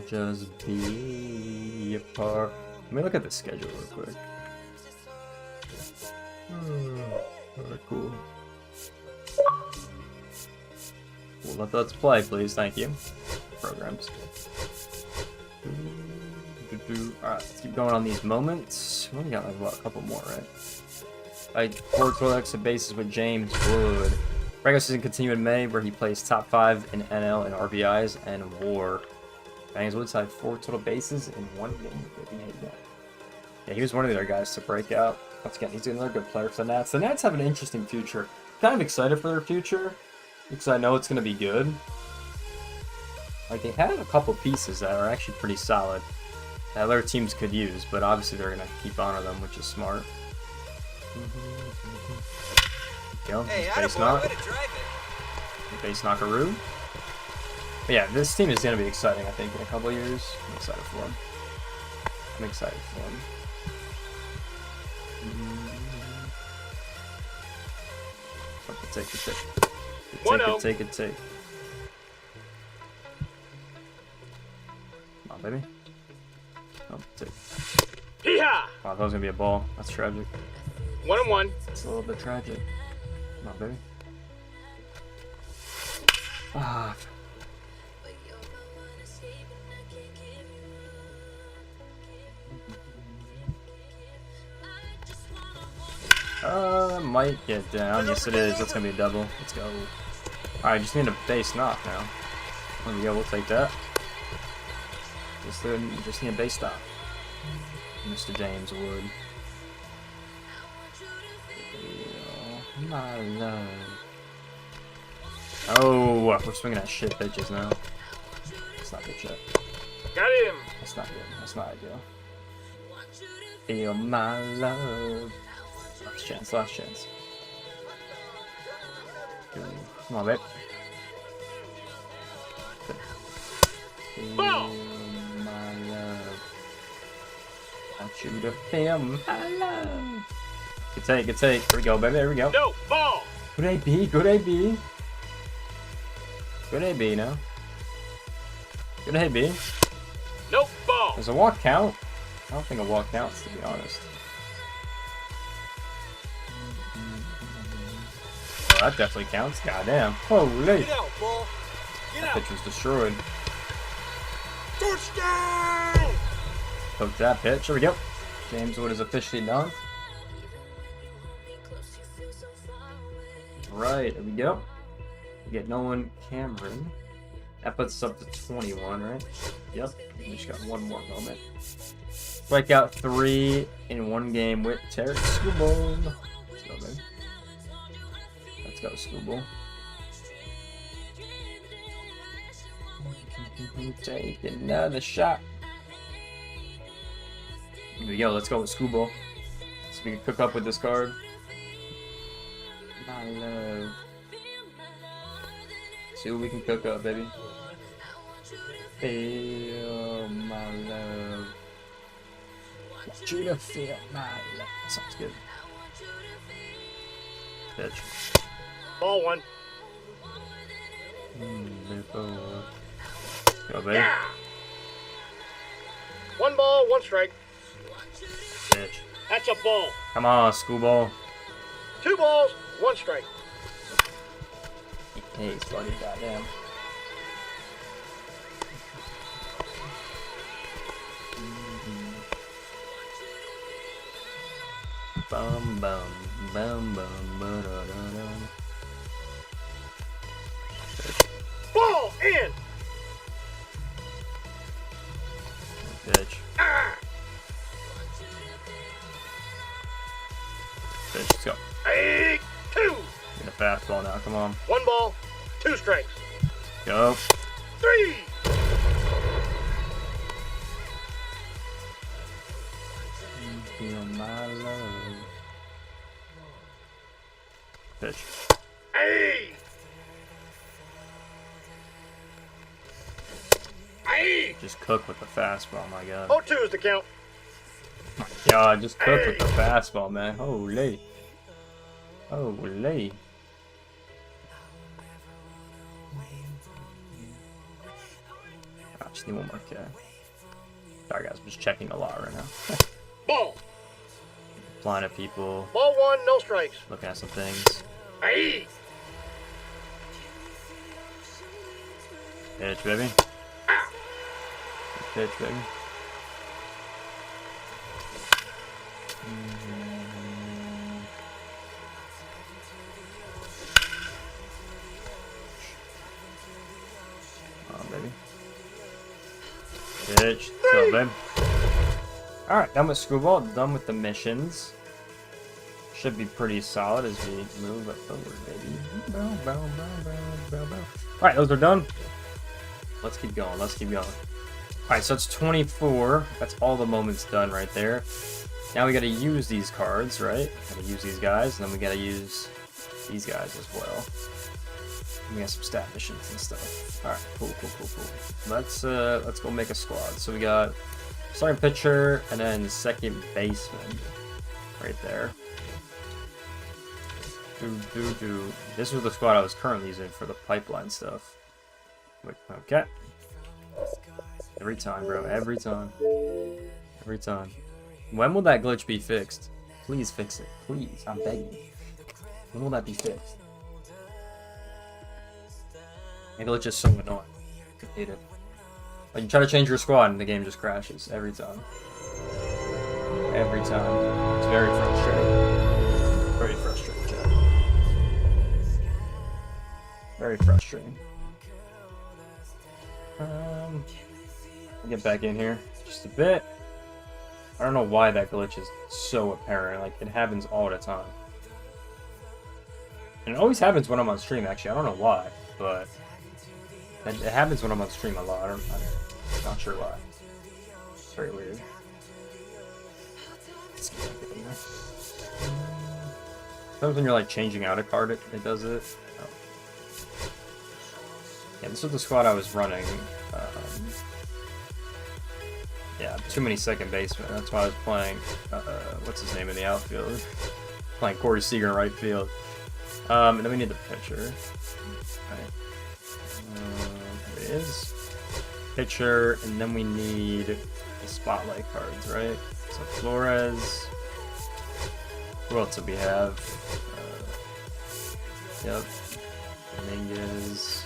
B: Just be apart. Let me look at the schedule real quick. Alright, cool. Let's play, please. Thank you. Programs. Alright, let's keep going on these moments. We only got like, what, a couple more, right? Like 4 total exit bases with James Wood. Regular season continued in May, where he placed top 5 in NL and RBIs and WAR. James Wood had 4 total bases in 1 game. Yeah, he was one of the other guys to break out. Once again, he's another good player for the Nats. The Nats have an interesting future. Kind of excited for their future, because I know it's going to be good. Like, they have a couple pieces that are actually pretty solid that other teams could use, but obviously they're going to keep on them, which is smart.
I: Hey,
B: base
I: attaboy,
B: knock.
I: way to drive it.
B: Base knockaroo. But yeah, this team is going to be exciting, I think, in a couple years. I'm excited for them. Take it. Come on, baby. Oh, take.
H: Hee-haw!
B: Wow, that was gonna be a ball. That's tragic.
H: 1-1.
B: It's a little bit tragic. Come on, baby. Ah. Might get down. Yes, it is. That's gonna be a double. Let's go. Alright, just need a base knock now. There we go. We'll take that. Just need a base stop. Mr. James Wood. Feel my love. Oh, we're swinging at shit pitches now. That's not good shit.
H: Got him.
B: That's not good. That's not ideal. Feel my love. Last chance, last chance. Come on, babe. Feel
H: Ball.
B: my love. Want you to feel my love. Good take, good take. Here we go, baby. There we go.
H: No, ball.
B: Good AB, good AB. Good AB now. Good AB.
H: Nope, ball.
B: Does a walk count? I don't think a walk counts, to be honest. Oh, that definitely counts. Goddamn. Holy.
I: Get out, ball. Get
B: That
I: out.
B: pitch was destroyed.
I: Touchdown.
B: Poke that pitch. Here we go. James Wood is officially done. Right, there we go. We get Nolan Cameron. That puts us up to 21, right? Yep. We just got one more moment. Strikeout 3 in one game with Terry Scooble. Let's go, baby. Let's go, Scooble. Take another shot. Here we go. Let's go with Scooble. So we can cook up with this card. My love. See what we can cook up, baby. Feel my love. Want you to feel my love. Sounds good. Pitch.
H: Ball one.
B: Go, baby.
H: Yeah. One ball, one strike.
B: Pitch.
H: That's a ball.
B: Come on, Scooble.
H: 2 balls, 1 strike.
B: Hey, he's bloody goddamn. Bum bum bum bum ba da da da.
H: Ball in.
B: Pitch.
H: Ah.
B: Pitch. Let's go.
H: 2.
B: Get a fastball now. Come on.
H: 1 ball, 2 strikes.
B: Go.
H: 3.
B: Feel my love. Pitch.
H: Hey. Hey.
B: Just cook with the fastball, my god.
H: 0-2 is the count.
B: My god, just cook with the fastball, man. Holy. Holy. I just need one more K. Sorry guys, I'm just checking a lot right now.
H: Ball.
B: Flying at people,
H: Ball 1, no strikes.
B: looking at some things.
H: Hey.
B: Pitch, baby.
H: Ah.
B: Pitch, baby. Come on, baby. Pitch. Let's go, babe. Alright, done with Screwball, done with the missions. Should be pretty solid as we move it forward, baby. Alright, those are done. Let's keep going, let's keep going. Alright, so it's 24. That's all the moments done right there. Now we gotta use these cards, right? Gotta use these guys, and then we gotta use these guys as well. We got some stat missions and stuff. Alright, cool. Let's go make a squad. So we got starting pitcher and then second baseman right there. This was the squad I was currently using for the pipeline stuff. Wait, okay. Every time, bro. Every time. Every time. When will that glitch be fixed? Please fix it. Please. I'm begging you. When will that be fixed? The glitch is so annoying. I hate it. Like, you try to change your squad and the game just crashes. Every time. Every time. It's very frustrating. Very frustrating, chat. Very frustrating. Get back in here just a bit. I don't know why that glitch is so apparent. Like, it happens all the time. And it always happens when I'm on stream, actually. I don't know why, but it happens when I'm on stream a lot. I'm not sure why. It's very weird. Sometimes when you're like changing out a card, it does it. Oh. Yeah, this was the squad I was running. Yeah, too many second basemen. That's why I was playing. What's his name in the outfield? Playing Corey Seager in right field. And then we need the pitcher. Okay. There it is. Pitcher, and then we need the spotlight cards, right? So Flores. Who else do we have? Yep. Dominguez.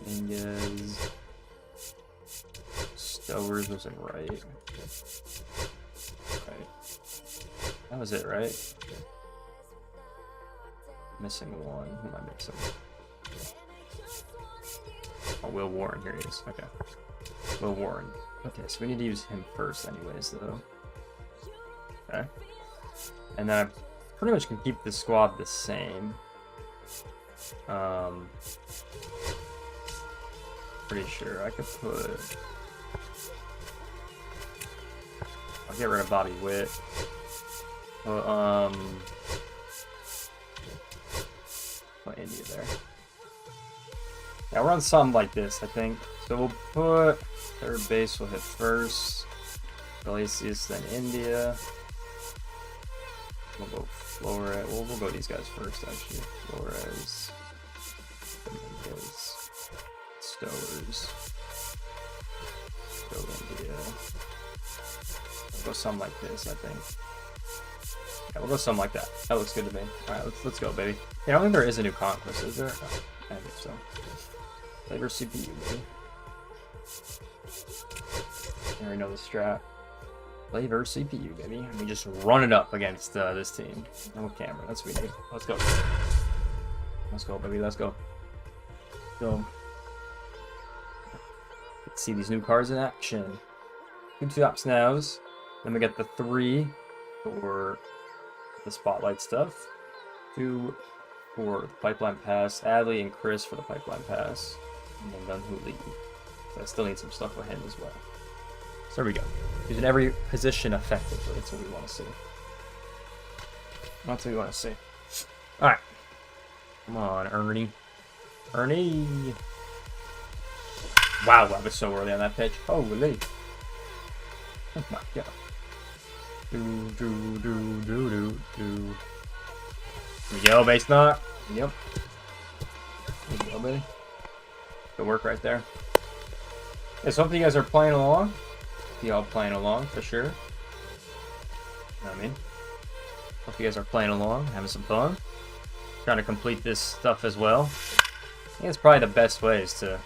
B: Dominguez. Stowers wasn't right. Right. That was it, right? Missing one. Who am I missing? Oh, Will Warren. Here he is. Okay. Will Warren. Okay, so we need to use him first anyways, though. Okay. And then I pretty much can keep the squad the same. Pretty sure I could put... I'll get rid of Bobby Witt. Put India there. Yeah, we're on something like this, I think. So we'll put third base will hit first. Galicius, then India. We'll go Flores. We'll go these guys first, actually. Flores. Dominguez. Stowers. Go India. We'll go something like this, I think. Yeah, we'll go something like that. That looks good to me. Alright, let's go, baby. Yeah, I don't think there is a new conquest, is there? Oh, I think so. Flavor CPU, baby. I already know the strat. Flavor CPU, baby. And we just run it up against this team. No camera. That's what we need. Let's go. Let's go, baby. Let's go. Go. Let's see these new cards in action. 2 top snows. Then we get the 3 for the spotlight stuff. 2 for the pipeline pass. Adley and Chris for the pipeline pass. And then Dunhuli. So I still need some stuff with him as well. So there we go. Using every position effectively. That's what we want to see. That's what we want to see. Alright. Come on, Ernie. Ernie! Wow, I was so early on that pitch. Holy. Oh my god. Here we go, base knock. Yep. There we go, baby. Good work right there. Yeah, so hopefully you guys are playing along. Y'all playing along for sure. You know what I mean? Hope you guys are playing along, having some fun. Trying to complete this stuff as well. I think it's probably the best way is to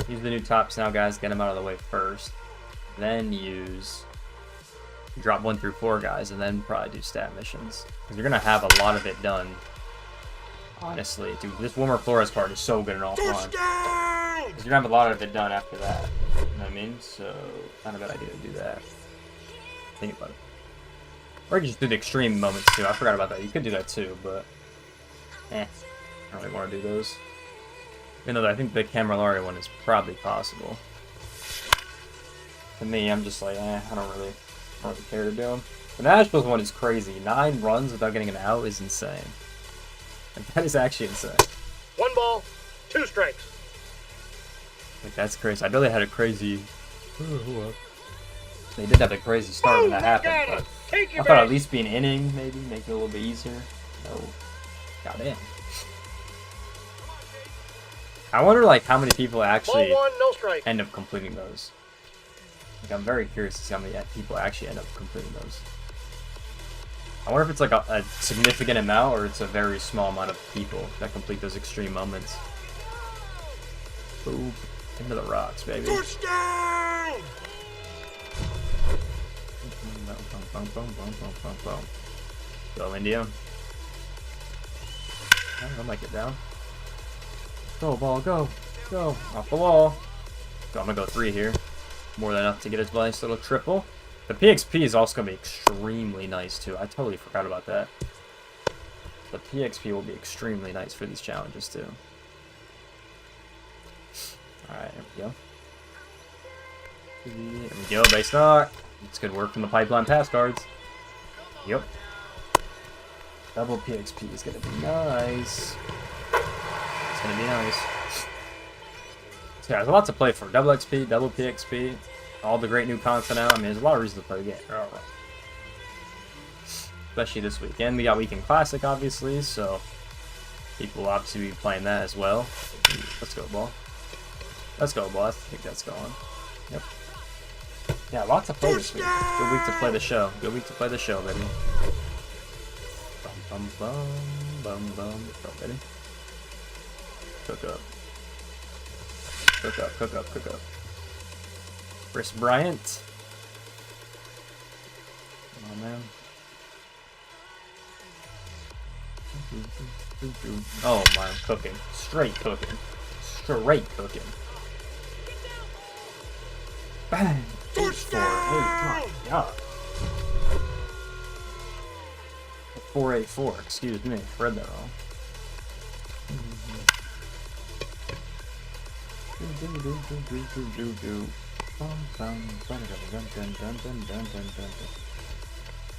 B: use the new tops now, guys. Get them out of the way first. Then use drop 1 through 4 guys, and then probably do stat missions. Because you're gonna have a lot of it done. Honestly, dude, this Wilmer Flores card is so good in offline. Because you're gonna have a lot of it done after that. You know what I mean? So, not a bad idea to do that. Think about it. Or you just do the extreme moments too. I forgot about that. You could do that too, but I don't really want to do those. Even though I think the Camillari one is probably possible. To me, I'm just like, I don't really care to do them. The Nashville's one is crazy. 9 runs without getting an out is insane. Like, that is actually insane.
H: 1 ball, 2 strikes.
B: Like, that's crazy. I know they had a crazy... They did have a crazy start when that happened, but I thought at least be an inning, maybe, make it a little bit easier. No. Got in. I wonder, like, how many people actually
H: Ball 1, no strike.
B: end up completing those. Like, I'm very curious to see how many people actually end up completing those. I wonder if it's like a significant amount or it's a very small amount of people that complete those extreme moments. Boop. Into the rocks, baby.
H: Touchdown!
B: Go, India. I might get down. Go, ball, go. Go. Off the wall. So I'm going to go 3 here. More than enough to get his nice little triple. The PXP is also going to be extremely nice, too. I totally forgot about that. The PXP will be extremely nice for these challenges, too. Alright, here we go. There we go, base knock. It's good work from the pipeline pass cards. Yep. Double PXP is going to be nice. It's going to be nice. So yeah, there's a lot to play for. Double XP, double PXP, all the great new content out. I mean, there's a lot of reasons to play the game. Especially this week. And we got Weekend Classic, obviously, so people will obviously be playing that as well. Let's go, ball. Let's go, ball. I think that's going. Yep. Yeah, lots to play this week. Good week to play the show. Good week to play the show, baby. Bum, bum, bum, bum, bum. Go, baby. Cook up. Cook up, cook up, cook up. Chris Bryant. Come on, man. Oh my, I'm cooking. Straight cooking. Straight cooking. Bang! H4. Oh my god. 484, excuse me. Read that wrong.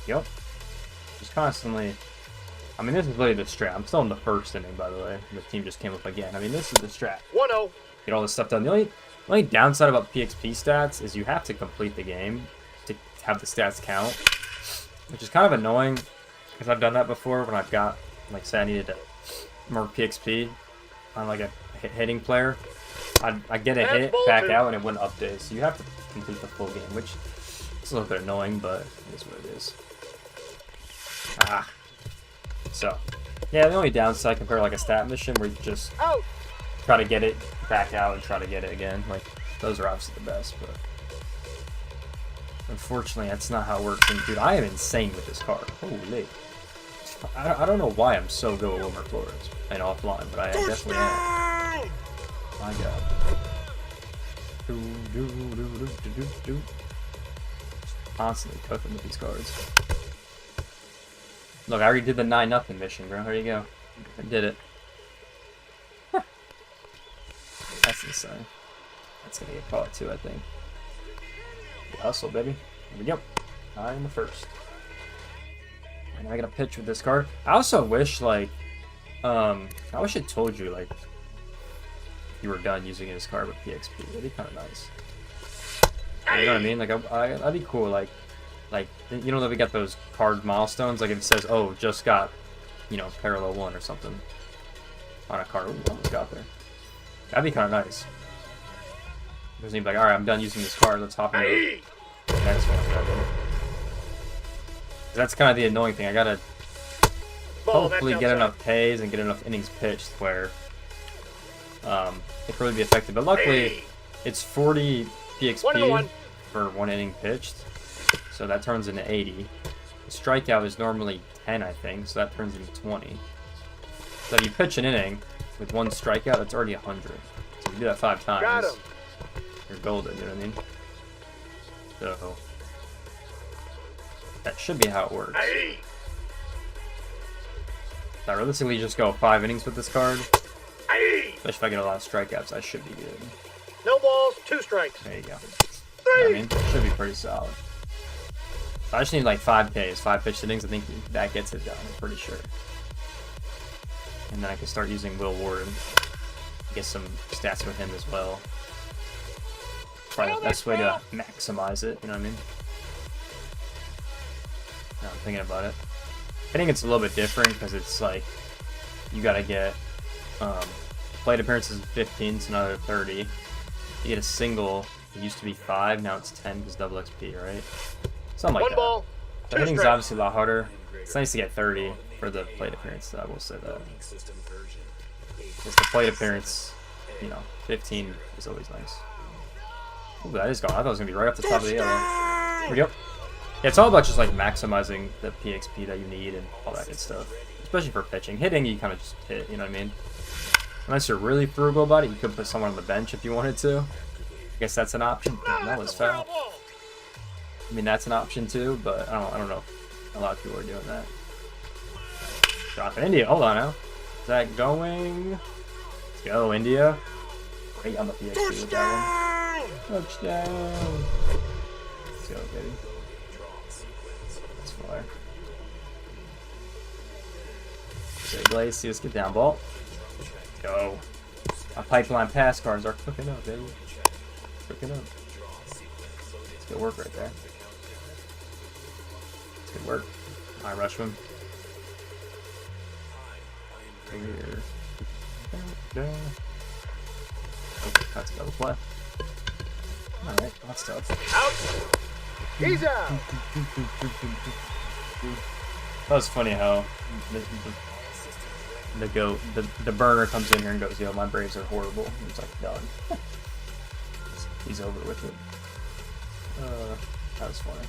B: Yep. Just constantly. I mean, this is really the strat. I'm still in the first inning, by the way. The team just came up again. I mean, this is the strat.
H: 1-0.
B: Get all this stuff done. The only downside about PXP stats is you have to complete the game to have the stats count, which is kind of annoying because I've done that before when I've got, like, say I needed to more PXP on like a hitting player. I'd get a hit, back out, and it wouldn't update. So you have to complete the full game, which is a little bit annoying, but it is what it is. Ah. So, yeah, the only downside compared to like a stat mission where you just try to get it back out and try to get it again. Like, those are obviously the best, but unfortunately, that's not how it works. And dude, I am insane with this card. Holy. I don't know why I'm so good with Wilmer Flores and offline, but I definitely am. My god. Constantly cooking with these cards. Look, I already did the 9-0 mission, bro. There you go. I did it. Huh. That's insane. That's gonna get caught too, I think. Hustle, baby. Here we go. 9 in the first. And I got a pitch with this card. I also wish, like, I wish it told you, like, you were done using this card with PXP. That'd be kind of nice. You know what I mean? Like, that'd be cool. Like, you know that we got those card milestones. Like, if it says, "Oh, just got, you know, parallel 1" or something on a card. Ooh, almost got there. That'd be kind of nice. Because you'd be like, "All right, I'm done using this card. Let's hop into the next one." That's kind of the annoying thing. I gotta hopefully get enough pays and get enough innings pitched where it could really be effective. But luckily, it's 40 PXP for 1 inning pitched, so that turns into 80. The strikeout is normally 10, I think, so that turns into 20. So if you pitch an inning with 1 strikeout, that's already 100. So if you do that 5 times, you're golden, you know what I mean? So that should be how it works. I realistically just go 5 innings with this card. Especially if I get a lot of strikeouts, I should be good.
H: No balls, 2 strikes.
B: There you go. You know what I mean? It should be pretty solid. I just need like 5 Ks, 5 pitch innings. I think that gets it done, I'm pretty sure. And then I can start using Will Warden. Get some stats with him as well. Probably the best way to maximize it, you know what I mean? Now I'm thinking about it. I think it's a little bit different because it's like you gotta get plate appearances 15, so now they're 30. You get a single, it used to be 5, now it's 10 because double XP, right? Something like
H: 1
B: that.
H: ball,
B: So I think it's obviously a lot harder. It's nice to get 30 for the plate appearance, I will say that. Just the plate appearance, you know, 15 is always nice. Ooh, that is gone. I thought it was going to be right off the top of the yellow. There we go. Yeah, it's all about just like maximizing the PXP that you need and all that good stuff. Especially for pitching. Hitting, you kind of just hit, you know what I mean? Unless you're really frugal about it, you could put someone on the bench if you wanted to. I guess that's an option. Damn, that was foul. I mean, that's an option too, but I don't know if a lot of people are doing that. Dropping India. Hold on now. Is that going? Let's go, India. Great on the PXP with that one. Touchdown. Let's go, baby. That's fire. Okay, Blaze, see us get down, ball. Let's go. Our pipeline pass cards are cooking up, baby. Cooking up. It's good work right there. It's good work. I rush him. Here. Okay, that's a double play. Alright, that's tough.
H: Out. He's out.
B: That was funny how the burner comes in here and goes, yo, my Braves are horrible. And he's like, done. He's over with it. That was funny.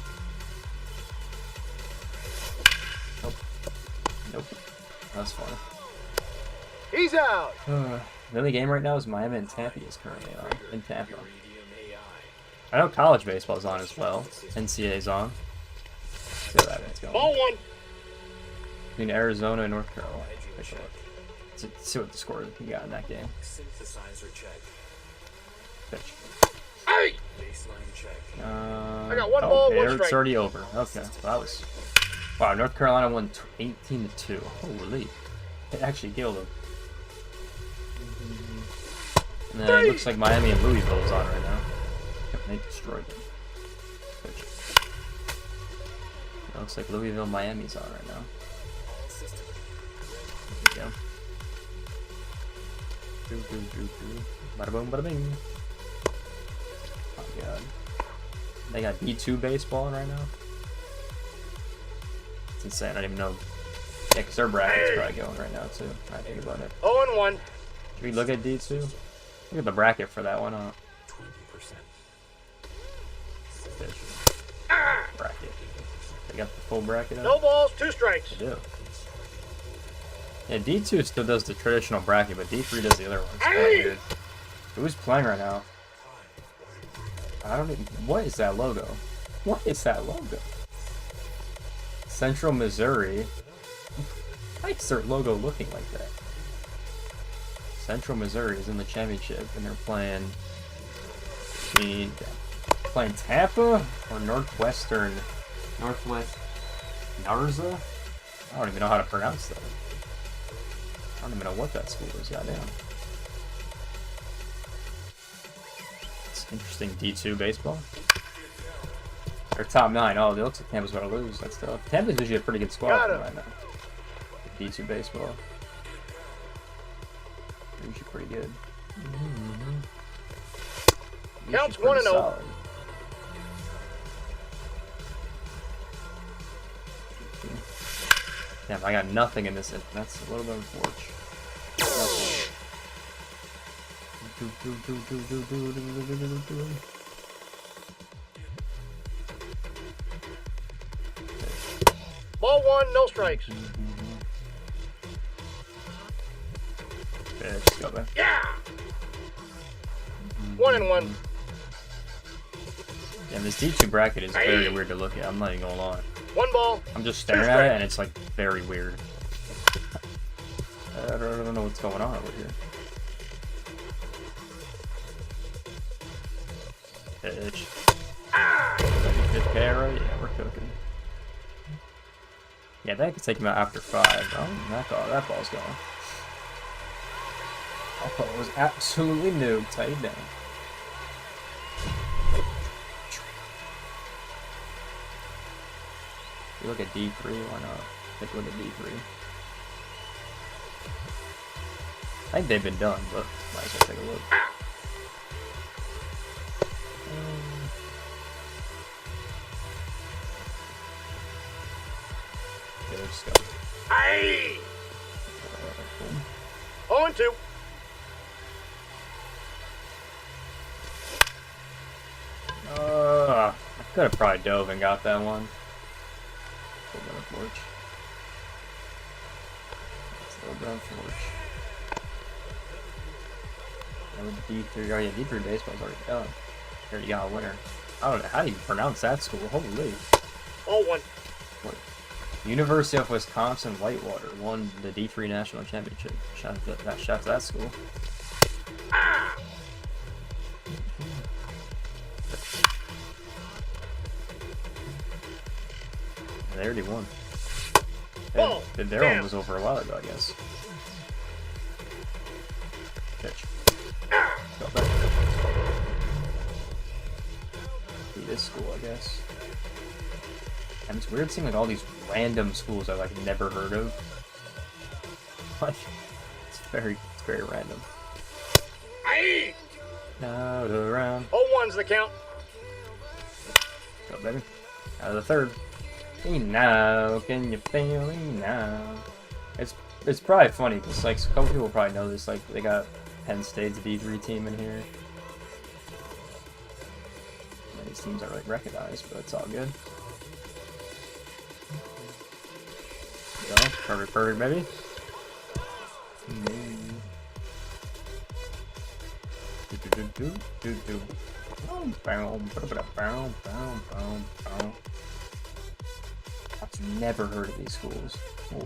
B: Nope. Nope. That's funny.
H: He's out.
B: The only game right now is Miami and Tampa is currently on. In Tampa. I know college baseball is on as well. NCAA's on. See how that one's going.
H: Ball one.
B: Between Arizona and North Carolina. Take a look. Let's see what the score we got in that game. Pitch.
H: Hey! I got one ball, one strike.
B: It's already over. Okay, so that was... Wow, North Carolina won 18-2. Holy. It actually killed them. And then it looks like Miami and Louisville is on right now. Yep, they destroyed them. Pitch. It looks like Louisville, Miami's on right now. There we go. Bada boom, bada bing. Oh my god. They got D2 baseball right now. It's insane. I don't even know. Yeah, because their bracket's probably going right now too. I think about it.
H: 0-1.
B: Should we look at D2? Look at the bracket for that one. 20%. Bracket. They got the full bracket up?
H: No balls, 2 strikes.
B: They do. Yeah, D2 still does the traditional bracket, but D3 does the other one. It's kind of weird. Who's playing right now? I don't even... What is that logo? What is that logo? Central Missouri. Why is their logo looking like that? Central Missouri is in the championship, and they're playing Tampa or Northwest Narza? I don't even know how to pronounce that. I don't even know what that school is. Goddamn. It's interesting. D2 baseball. They're top 9. Oh, it looks like Tampa's going to lose. That's tough. Tampa's usually a pretty good squad right now. D2 baseball. They're usually pretty good.
H: Counts 1-0.
B: Damn, I got nothing in this. That's a little bit unfortunate.
H: Ball one, no strikes.
B: Okay, just go back.
H: Yeah. 1-1.
B: Damn, this D2 bracket is very weird to look at. I'm not even gonna lie.
H: 1 ball.
B: I'm just staring at it, and it's like very weird. I don't know what's going on over here. Pitch. Good carry. Yeah, we're cooking. Yeah, that could take him out after 5. Oh, that ball's gone. That ball was absolutely nuked. Tied down. You look at D3, why not? Take a look at D3. I think they've been done, but might as well take a look. Okay, let's go.
H: Aye. 0-2.
B: I could have probably dove and got that one. A little bit unfortunate. It's a little bit unfortunate. with D3. Oh yeah, D3 baseball's already done. There you got a winner. I don't know how do you pronounce that school. Holy.
I: All one.
B: What? University of Wisconsin Whitewater won the D3 national championship. Shout out to that school. They already won. Their one was over a while ago, I guess. Pitch. Go back. Beat this school, I guess. And it's weird seeing like all these random schools I like never heard of. Like, it's very random.
I: Aye.
B: Out around.
I: All one's the count.
B: Go, baby. Out of the third. Hey now, can you feel me now? It's probably funny because like a couple people probably know this. Like they got Penn State's D3 team in here. And these teams are like recognized, but it's all good. Go, perfect, baby. I've never heard of these schools. Holy.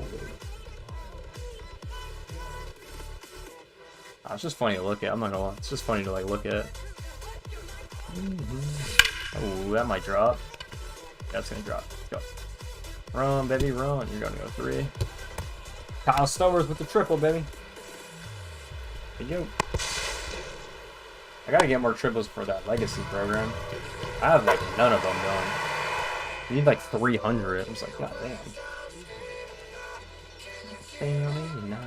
B: Oh, it's just funny to look at. I'm not gonna lie. It's just funny to like look at. Oh, that might drop. That's gonna drop. Go. Run, baby, run. You're gonna go 3. Kyle Stowers with the triple, baby. There you go. I gotta get more triples for that legacy program. I have like none of them done. You need like 300. I was like, god damn.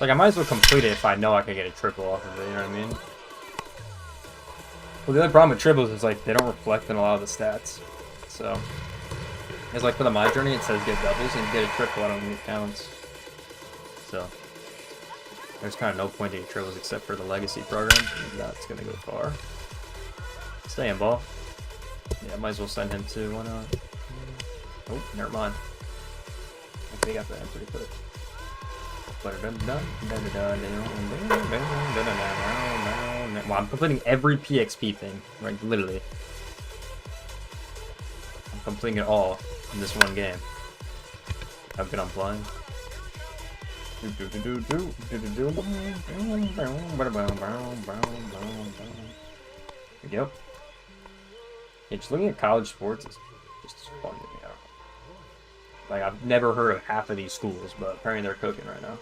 B: Like I might as well complete it if I know I can get a triple off of it, you know what I mean? Well, the other problem with triples is like they don't reflect in a lot of the stats. So it's like for the My Journey it says get doubles and you get a triple, I don't think it counts. So there's kind of no point to get triples except for the legacy program. That's gonna go far. Stay in ball. Yeah, might as well send him to why not? Oh, never mind. I think I got that pretty quick. Well, I'm completing every PXP thing, like literally. I'm completing it all in this one game. I've been on playing. Yep. Yeah, just looking at college sports is just fun to me. I don't know. Like, I've never heard of half of these schools, but apparently they're cooking right now.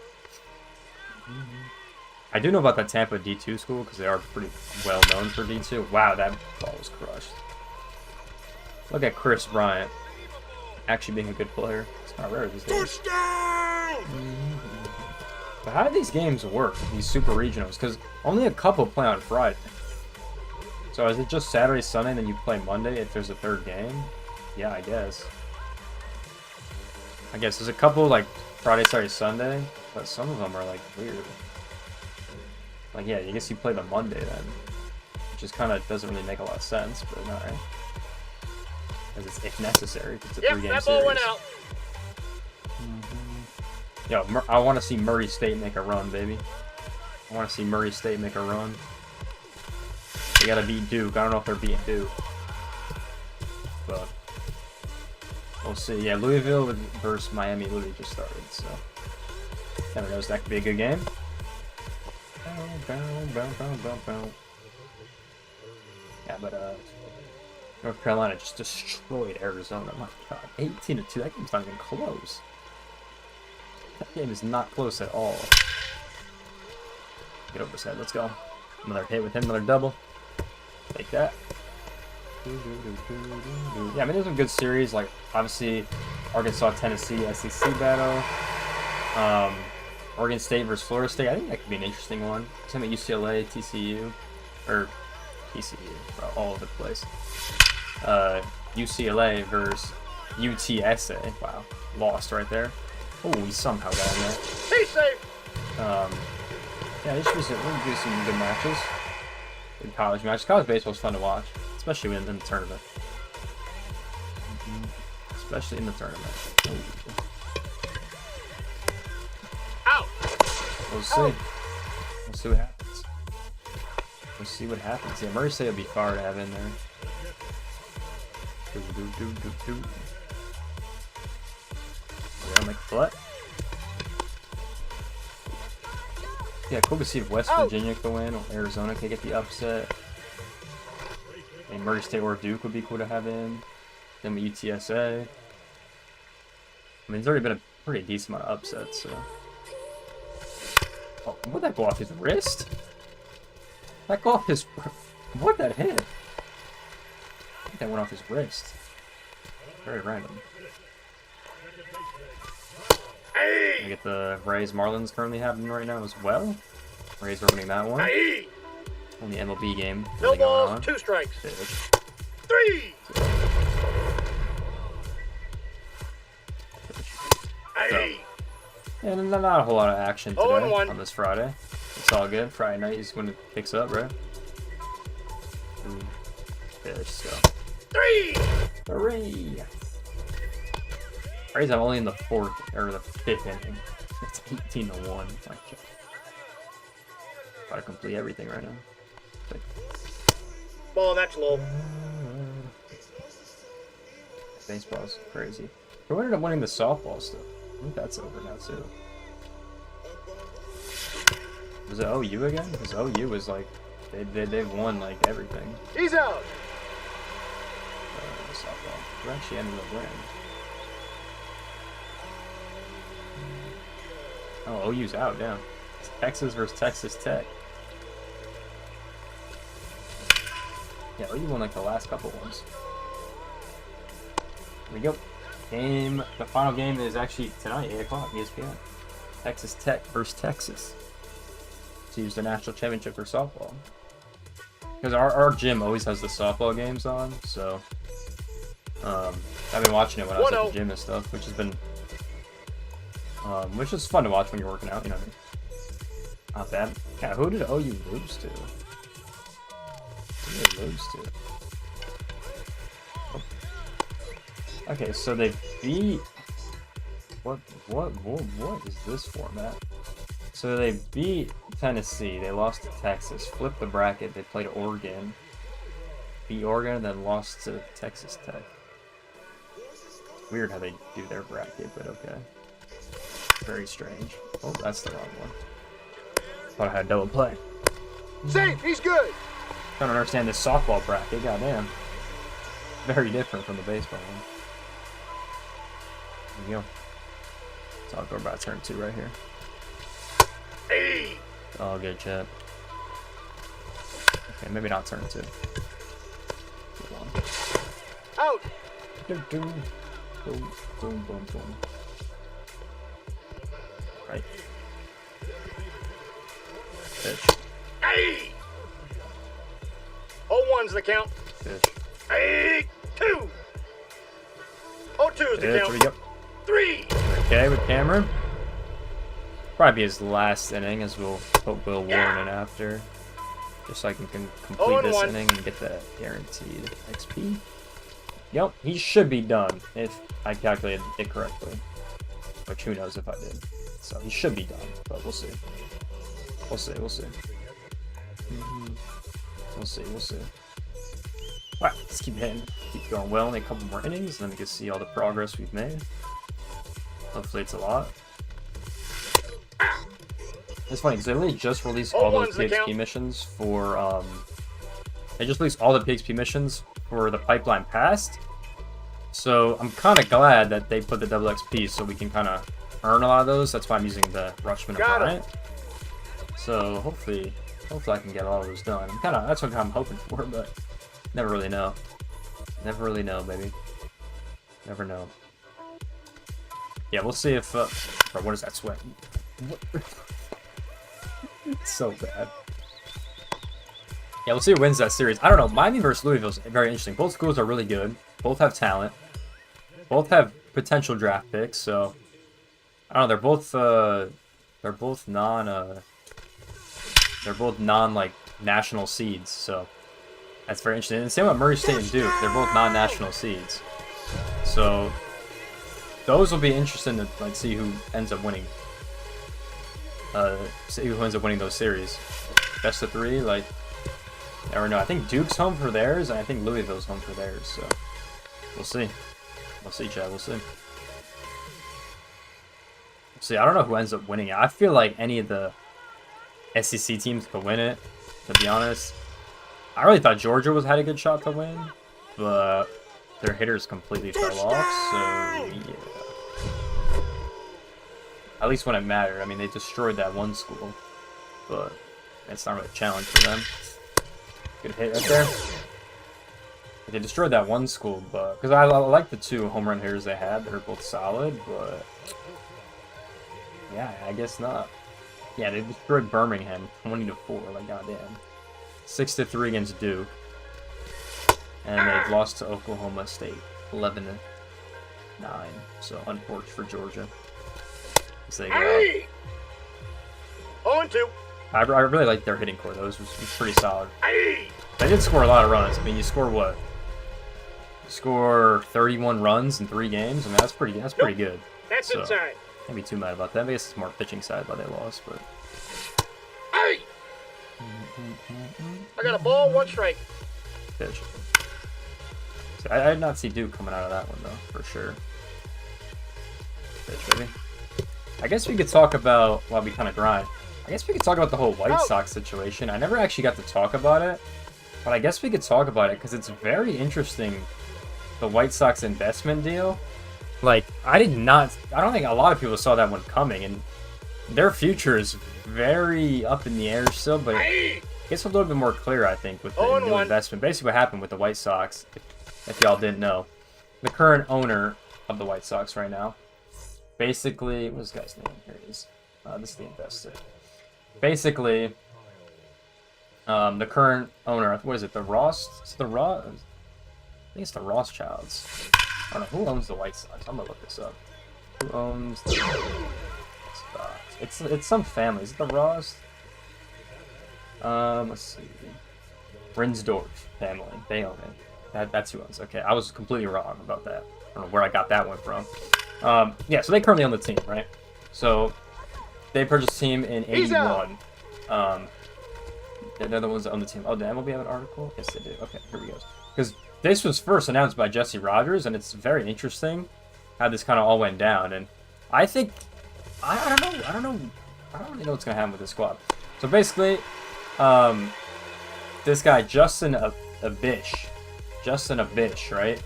B: I do know about that Tampa D2 school because they are pretty well known for D2. Wow, that ball was crushed. Look at Chris Bryant actually being a good player. It's not rare these days. But how do these games work, these super regionals? Because only a couple play on Friday. So is it just Saturday, Sunday, and then you play Monday if there's a third game? Yeah, I guess. There's a couple like Friday, Saturday, Sunday, but some of them are like weird. Like yeah, I guess you play the Monday then, which is kind of doesn't really make a lot of sense, but alright. Because it's if necessary, if it's a 3-game
I: that
B: series.
I: ball went out.
B: Yo, I want to see Murray State make a run, baby. I want to see Murray State make a run. They gotta beat Duke. I don't know if they're beating Duke, but we'll see. Yeah, Louisville versus Miami literally just started, so never knows. That could be a good game. Yeah, but North Carolina just destroyed Arizona. My God, 18-2. That game's not even close. That game is not close at all. Get over his head. Let's go. Another hit with him. Another double. Take that. Yeah, I mean, there's a good series. Like, obviously, Arkansas, Tennessee, SEC battle. Oregon State versus Florida State. I think that could be an interesting one. Same at UCLA, TCU. Or TCU. All over the place. UCLA versus UTSA. Wow. Lost right there. Oh, we somehow got in there.
I: Stay safe.
B: Yeah, there should be some good matches. Good college matches. College baseball is fun to watch, especially in the tournament. Especially in the tournament.
I: Out.
B: We'll see. We'll see what happens. We'll see what happens. Yeah, Murray State will be far to have in there. Yeah, make a play. Yeah, cool to see if West Virginia can win or Arizona can get the upset. And Murray State or Duke would be cool to have in. Then UTSA. I mean, there's already been a pretty decent amount of upsets, so. Oh, would that go off his wrist? That go off his. What that hit? I think that went off his wrist. Very random. I get the Rays Marlins currently happening right now as well. Rays are winning that one. On the MLB game.
I: No
B: going
I: balls,
B: on.
I: 2 strikes.
B: Pitch.
I: 3.
B: So, and not a whole lot of action today
I: 0-1.
B: on this Friday. It's all good. Friday night is when it picks up, right? Pitch, let's go.
I: 3.
B: Hooray! Rays, I'm only in the 4th or the 5th inning. It's 18-1. My God. Gotta complete everything right now.
I: Ball, that's low.
B: Baseball's crazy. Who ended up winning the softball stuff? I think that's over now too. Was it OU again? Because OU was like they've won like everything.
I: He's out.
B: Softball. Who actually ended up winning? Oh, OU's out. Damn. It's Texas versus Texas Tech. Yeah, OU won like the last couple ones. Here we go. The final game is actually tonight, 8 o'clock, ESPN. Texas Tech versus Texas. To use the national championship for softball. Because our gym always has the softball games on, so I've been watching it when I was at the gym and stuff, which has been which is fun to watch when you're working out, you know what I mean? Not bad. Yeah, who did OU lose to? Who did they lose to? Okay, so they beat. What is this format? So they beat Tennessee. They lost to Texas. Flipped the bracket. They played Oregon. Beat Oregon, and then lost to Texas Tech. Weird how they do their bracket, but okay. Very strange. Oh, that's the wrong one. Thought I had double play.
I: Safe. He's good.
B: Trying to understand this softball bracket. Goddamn. Very different from the baseball one. There we go. So I'll go about turn 2 right here.
I: Hey.
B: All good, chat. Okay, maybe not turn 2.
I: Out.
B: Boom, boom, boom, boom, boom, boom. Right. Pitch.
I: Hey. 0-1's the count.
B: Pitch.
I: Hey. 2. 0-2 is the
B: Pitch.
I: count.
B: We go.
I: 3.
B: Okay, with Cameron. Probably be his last inning, as we'll hope Will Warren in after. Just so I can complete this
I: 0-1.
B: inning and get that guaranteed XP. Yep, he should be done if I calculated it correctly. Which who knows if I did. So he should be done, but we'll see. We'll see. We'll see. We'll see. Alright, let's keep hitting. Keep going well in a couple more innings, and then we can see all the progress we've made. Hopefully it's a lot. It's funny because they really just released all those PXP missions for they just released all the PXP missions for the Pipeline Past. So I'm kind of glad that they put the double XP so we can kind of earn a lot of those. That's why I'm using the Rushman and Bryant. So hopefully I can get all of those done. That's what I'm hoping for, but never really know. Never really know, baby. Never know. Yeah, we'll see if bro, what is that sweat? What? It's so bad. Yeah, we'll see who wins that series. I don't know. Miami versus Louisville is very interesting. Both schools are really good. Both have talent. Both have potential draft picks. So I don't know. They're both non like national seeds. So that's very interesting. And same with Murray State and Duke. They're both non-national seeds. So those will be interesting to like see who ends up winning. See who ends up winning those series. Best of 3, like Or no, I think Duke's home for theirs, and I think Louisville's home for theirs. So we'll see. We'll see, Chad. We'll see. See, I don't know who ends up winning it. I feel like any of the SEC teams could win it, to be honest. I really thought Georgia had a good shot to win, but their hitters completely fell off, so yeah. At least when it mattered. I mean, they destroyed that one school, but it's not really a challenge for them. Good hit right there. They destroyed that one school, but because I like the 2 home run hitters they had. They're both solid, but yeah, I guess not. Yeah, they destroyed Birmingham 20-4. Like goddamn, 6-3 against Duke, and they've lost to Oklahoma State 11-9. So unfortunate for Georgia. So they go out.
I: 0-2.
B: I really like their hitting core though. It was pretty solid. They did score a lot of runs. I mean, you score what? You score 31 runs in 3 games. I mean, that's pretty good.
I: That's
B: so,
I: inside.
B: Can't be too mad about that. I guess it's more pitching side why they lost, but
I: Hey! I got a ball, 1 strike.
B: pitch. So I did not see Duke coming out of that one though, for sure. Pitch, baby. I guess we could talk about while we kind of grind. I guess we could talk about the whole White Sox situation. I never actually got to talk about it, but I guess we could talk about it because it's very interesting. The White Sox investment deal. Like, I don't think a lot of people saw that one coming, and their future is very up in the air still, but it gets a little bit more clear, I think, with the new investment. Basically what happened with the White Sox, if y'all didn't know. The current owner of the White Sox right now, basically, what's this guy's name? Here it is. This is the investor. Basically, the current owner, what is it, the Ross? Is it the Ross? I think it's the Rothschilds. I don't know, who owns the White Sox? I'm gonna look this up. Who owns the Sox? It's some family. Is it the Ross? Let's see. Rinsdorf family. They own it. That's who owns it. Okay, I was completely wrong about that. I don't know where I got that one from. Yeah, so they currently own the team, right? So they purchased the team in 81. They're the ones that own the team. Oh, did MLB have an article? Yes, they do. Okay, here we go. Because this was first announced by Jesse Rogers, and it's very interesting how this kind of all went down. And I think, I don't really know what's gonna happen with this squad. So basically, this guy Justin Abish, right?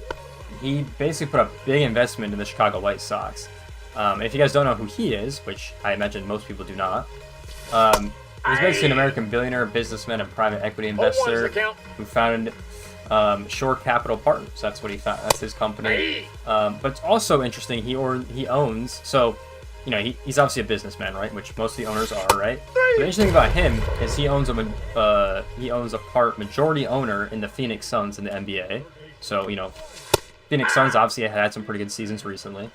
B: He basically put a big investment in the Chicago White Sox. If you guys don't know who he is, which I imagine most people do not, he's basically an American billionaire, businessman, and private equity investor who founded Shore Capital Partners. That's what he found. That's his company. But it's also interesting. He owns. So, you know, he's obviously a businessman, right? Which most of the owners are, right? But the interesting thing about him is he owns a majority owner in the Phoenix Suns in the NBA. So, you know, Phoenix Suns obviously had some pretty good seasons recently,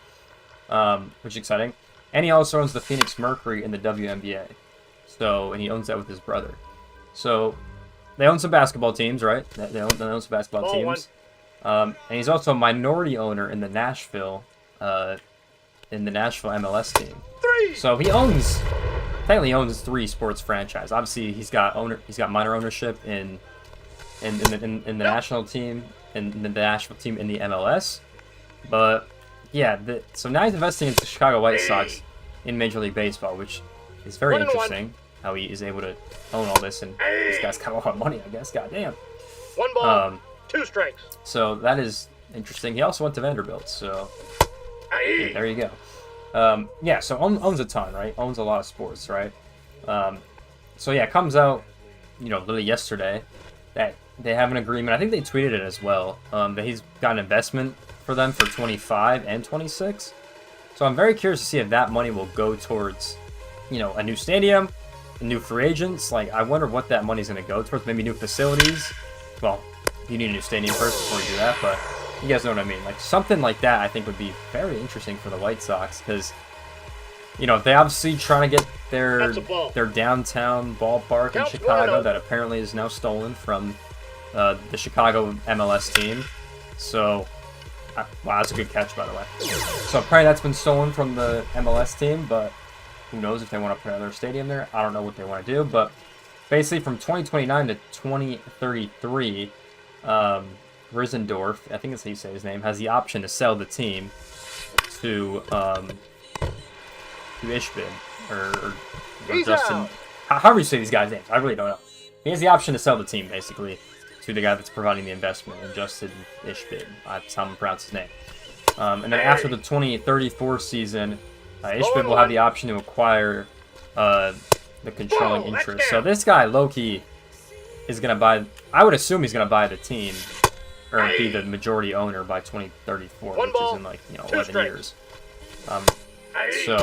B: which is exciting. And he also owns the Phoenix Mercury in the WNBA. So, and he owns that with his brother. So, they own some basketball teams, right? They own some basketball teams. And he's also a minority owner in the Nashville MLS team. So he technically owns 3 sports franchises. Obviously, he's got minor ownership in the national team, in the Nashville team in the MLS. But yeah, so now he's investing into the Chicago White Sox in Major League Baseball, which is very interesting. How he is able to own all this, and this guy's got a lot of money, I guess. Goddamn.
I: 1 ball, 2 strikes.
B: So that is interesting. He also went to Vanderbilt, so yeah, there you go. Yeah, so owns a ton, right? Owns a lot of sports, right? So yeah, it comes out, you know, literally yesterday that they have an agreement. I think they tweeted it as well. That he's got an investment for them for 25 and 26. So I'm very curious to see if that money will go towards, you know, a new stadium, new free agents. Like, I wonder what that money's going to go towards. Maybe new facilities. Well, you need a new stadium first before you do that, but you guys know what I mean. Like, something like that I think would be very interesting for the White Sox, because, you know, they obviously trying to get their downtown ballpark in Chicago that apparently is now stolen from the Chicago MLS team. So, wow, that's a good catch, by the way. So apparently that's been stolen from the MLS team, but who knows if they want to put another stadium there. I don't know what they want to do, but basically from 2029 to 2033, Risendorf, I think that's how you say his name, has the option to sell the team to Ishbin or Justin. However you say these guys' names, I really don't know. He has the option to sell the team, basically, to the guy that's providing the investment, and Justin Ishbin. That's how I'm pronounce his name. And then after the 2034 season, Ishbin will have the option to acquire the controlling interest. So this guy, Loki, is going to buy... I would assume he's going to buy the team, or be the majority owner by 2034, which is in, like, 11 years. So,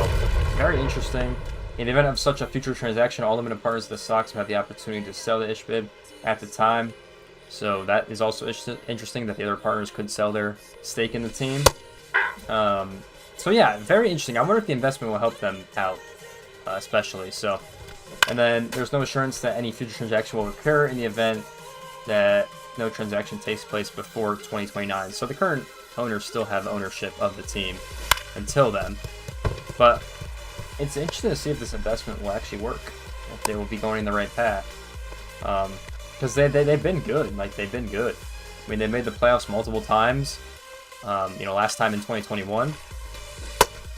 B: very interesting. In the event of such a future transaction, all limited partners of the Sox will have the opportunity to sell the Ishbin at the time. So that is also interesting that the other partners could sell their stake in the team. So yeah, very interesting. I wonder if the investment will help them out, especially. So, and then there's no assurance that any future transaction will occur in the event that no transaction takes place before 2029. So the current owners still have ownership of the team until then. But it's interesting to see if this investment will actually work, if they will be going the right path. Because they've been good. Like, they've been good. I mean, they made the playoffs multiple times. Last time in 2021.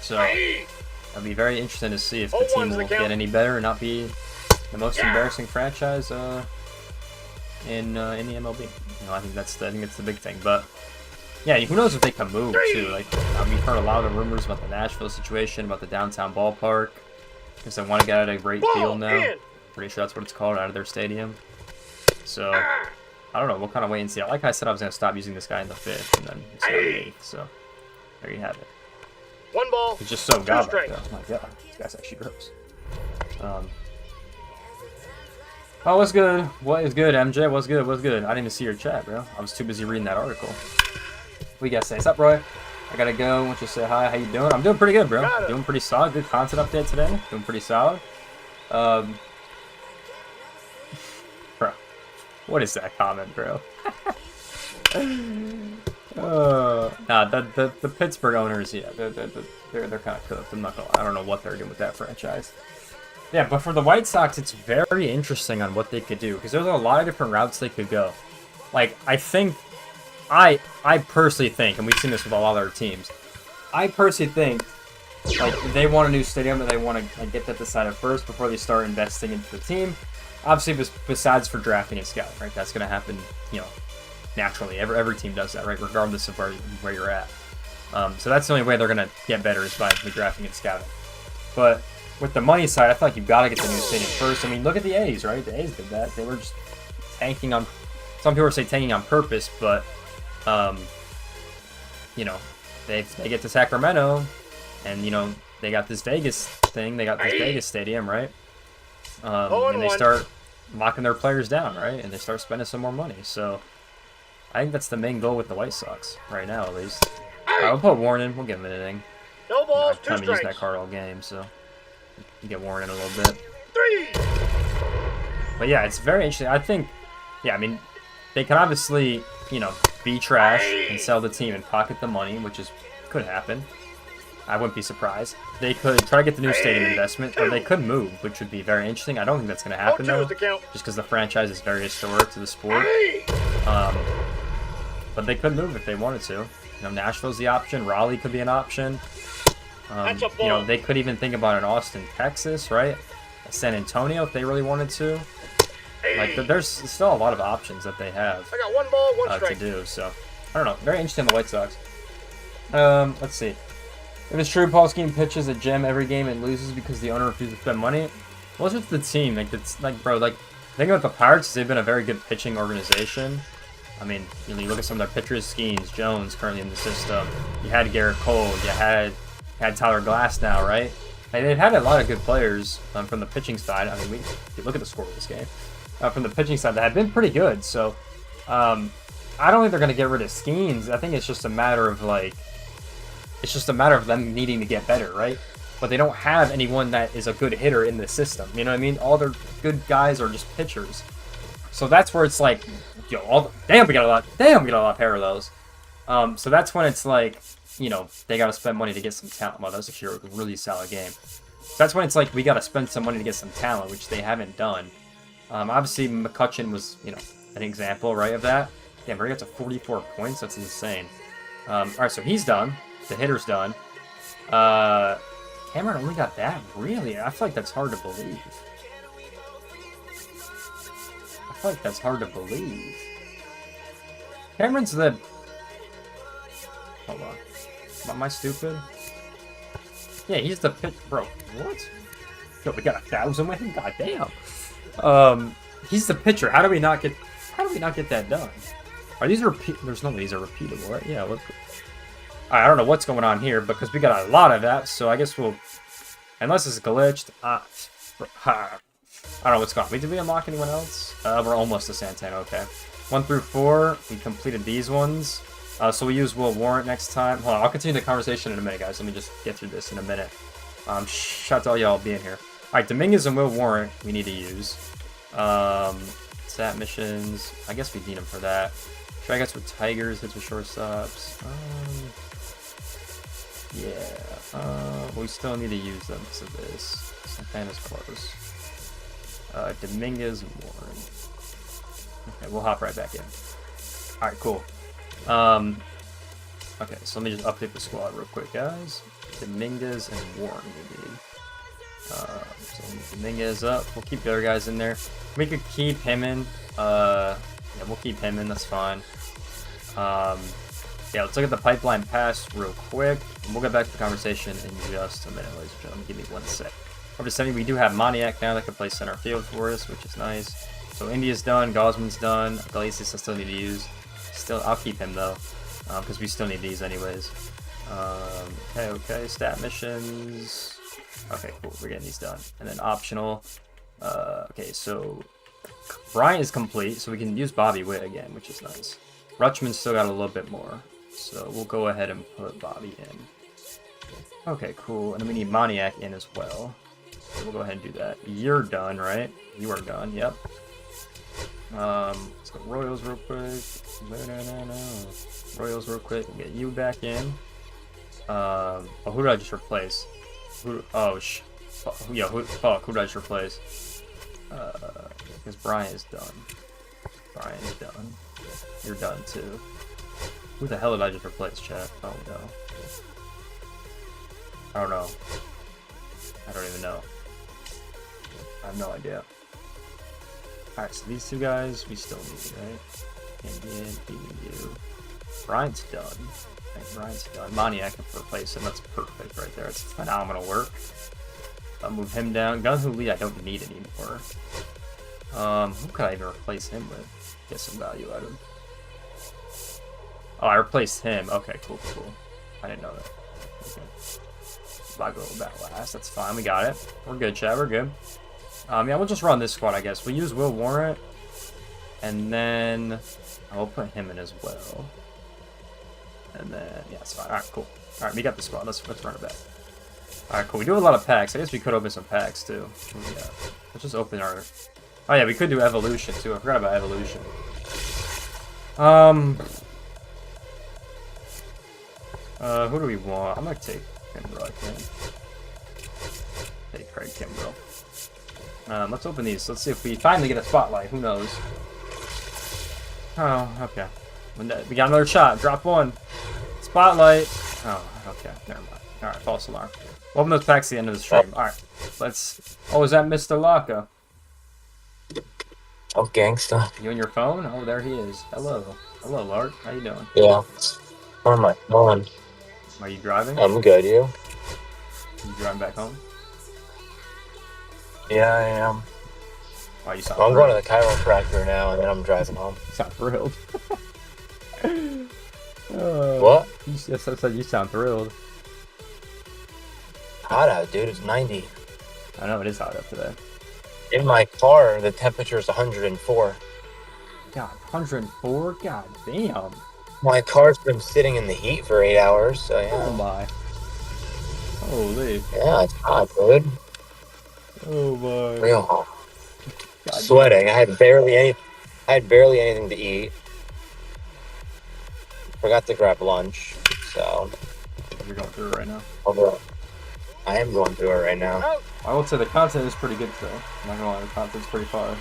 B: So it'll be very interesting to see if the team will get any better and not be the most embarrassing franchise in the MLB. I think that's the big thing. But yeah, who knows if they can move too? Like, we've heard a lot of the rumors about the Nashville situation, about the downtown ballpark, because they want to get out of a great field now. Pretty sure that's what it's called, out of their stadium. So I don't know. We'll kind of wait and see. Like I said, I was gonna stop using this guy in the 5th, and then it's now the 8th. So there you have it.
I: One ball.
B: It's just so godlike, though. Oh my god, this guy's actually gross. Oh, what's good? What is good, MJ? What's good? What's good? I didn't even see your chat, bro. I was too busy reading that article. What you gotta say? What's up, Roy? I gotta go. I want you to say hi. How you doing? I'm doing pretty good, bro. I'm doing pretty solid. Good content update today. Doing pretty solid. Bro, what is that comment, bro? Nah, the Pittsburgh owners, yeah, they're kind of cooked. I'm not gonna lie. I don't know what they're doing with that franchise. Yeah, but for the White Sox, it's very interesting on what they could do, because there's a lot of different routes they could go. Like, I personally think, and we've seen this with a lot of other teams, I personally think, like, they want a new stadium, and they want to get that decided first before they start investing into the team. Obviously, besides for drafting and scouting, right? That's going to happen, naturally. Every team does that, right? Regardless of where you're at. So that's the only way they're going to get better, is by drafting and scouting. But with the money side, I feel like you've got to get the new stadium first. I mean, look at the A's, right? The A's did that. They were just tanking on... Some people say tanking on purpose, but, they get to Sacramento, and, they got this Vegas thing. They got this Vegas stadium, right? And they start locking their players down, right? And they start spending some more money. So I think that's the main goal with the White Sox, right now, at least. I'll put Warren in. We'll give him an inning.
I: No balls,
B: I've
I: 2
B: kind of used
I: strikes.
B: that card all game, so you get Warren in a little bit.
I: 3.
B: But yeah, it's very interesting. I think, yeah, I mean, they can obviously, be trash and sell the team and pocket the money, which could happen. I wouldn't be surprised. They could try to get the new stadium investment, or they could move, which would be very interesting. I don't think that's going to happen, though, just because the franchise is very historic to the sport. But they could move if they wanted to. Nashville's the option. Raleigh could be an option. They could even think about an Austin, Texas, right? San Antonio, if they really wanted to. Like, there's still a lot of options that they have
I: I got 1 ball, 1
B: to
I: strike.
B: do. So, I don't know. Very interesting, the White Sox. Let's see. If it's true, Paul Skeene pitches a gem every game and loses because the owner refuses to spend money, what's with the team? Bro, the thing about the Pirates is they've been a very good pitching organization. I mean, you look at some of their pitchers, Skeens, Jones currently in the system. You had Garrett Cole. You had Tyler Glass now, right? Like, they've had a lot of good players from the pitching side. I mean, if you look at the score of this game. From the pitching side, that have been pretty good. So, I don't think they're going to get rid of Skeens. I think it's just a matter of, them needing to get better, right? But they don't have anyone that is a good hitter in the system. You know what I mean? All their good guys are just pitchers. So that's where it's like, damn, we got a lot of parallels. So that's when it's like, they got to spend money to get some talent. Well, that was actually a really solid game. So that's when it's like, we got to spend some money to get some talent, which they haven't done. Obviously, McCutcheon was, an example, right, of that. Damn, we got to 44 points. That's insane. All right, so he's done. The hitter's done. Cameron only got that? Really? I feel like that's hard to believe. Cameron's the... Hold on. Am I stupid? Yeah, he's the pitch... Bro, what? Yo, we got 1,000 with him? God damn. He's the pitcher. How do we not get that done? Are these There's no way these are repeatable, right? Yeah, look. I don't know what's going on here, because we got a lot of that, so I guess we'll... Unless it's glitched. I don't know what's going on. Did we unlock anyone else? We're almost to Santana, okay. 1 through 4, we completed these ones. So we use Will Warrant next time. Hold on, I'll continue the conversation in a minute, guys. Let me just get through this in a minute. Shout out to all y'all being here. Alright, Dominguez and Will Warrant we need to use. Stat missions. I guess we need them for that. Try guys with Tigers, hits with shortstops. We still need to use them because of this. Santana's close. Dominguez and Warren. Okay, we'll hop right back in. Alright, cool. Okay, so let me just update the squad real quick, guys. Dominguez and Warren we need. So Dominguez up. We'll keep the other guys in there. We could keep him in. Yeah, we'll keep him in. That's fine. Yeah, let's look at the pipeline pass real quick. And we'll get back to the conversation in just a minute, ladies and gentlemen. Give me 1 sec. Over to 70, we do have Moniak now that can play center field for us, which is nice. So India's done. Gosman's done. Galicius I still need to use. I'll keep him though, because we still need these anyways. Okay. Stat missions. Okay, cool. We're getting these done. And then optional. Okay, so Bryant is complete, so we can use Bobby Witt again, which is nice. Rutschman's still got a little bit more, so we'll go ahead and put Bobby in. Okay, cool. And then we need Moniak in as well. So we'll go ahead and do that. You're done, right? You are done, yep. Let's go Royals real quick. Royals real quick. We'll get you back in. Who did I just replace? Who did I just replace? Because Brian is done. Brian's done. You're done too. Who the hell did I just replace, chat? Oh no. I don't know. I don't even know. I have no idea. Alright, so these two guys we still need, right? Indian, you. Brian's done. Okay, Brian's done. Moniak can replace him. That's perfect right there. It's phenomenal work. I'll move him down. Gunhu Lee I don't need anymore. Who could I even replace him with? Get some value out of him. Oh, I replaced him. Okay, cool. I didn't know that. Okay. I'll go back last. That's fine. We got it. We're good, chat. We're good. Yeah, we'll just run this squad, I guess. We'll use Will Warrant. And then I'll put him in as well. And then, yeah, it's fine. Alright, cool. Alright, we got the squad. Let's run it back. Alright, cool. We do a lot of packs. I guess we could open some packs, too. Yeah. Let's just open our... Oh, yeah, we could do Evolution, too. I forgot about Evolution. Who do we want? I'm gonna take Kimbrough, I think. Take Craig Kimbrough. Let's open these. Let's see if we finally get a spotlight. Who knows? Oh, okay. We got another shot. Drop one. Spotlight. Oh, okay. Never mind. Alright, false alarm. We'll open those packs at the end of the stream. Alright. Let's... Oh, is that Mr. Laka?
J: Oh, gangsta.
B: You on your phone? Oh, there he is. Hello. Hello, Lark. How you doing?
J: Yeah. On my phone.
B: Are you driving?
J: I'm good, you?
B: You driving back home?
J: Yeah, I am.
B: Oh, you sound
J: I'm
B: thrilled.
J: going to the chiropractor now, and then I'm driving home.
B: You sound thrilled.
J: What?
B: You just said you sound thrilled.
J: Hot out, dude. It's 90.
B: I know it is hot up today.
J: In my car, the temperature is 104.
B: God, 104? God damn.
J: My car's been sitting in the heat for 8 hours, so yeah.
B: Oh my. Holy.
J: Yeah, it's hot, dude.
B: Oh my.
J: Real hot.
B: God
J: Sweating. I had barely anything to eat. Forgot to grab lunch, so.
B: You're going through it right now.
J: I am going through it right now.
B: I would say the content is pretty good today. I'm not gonna lie, the content's pretty fire.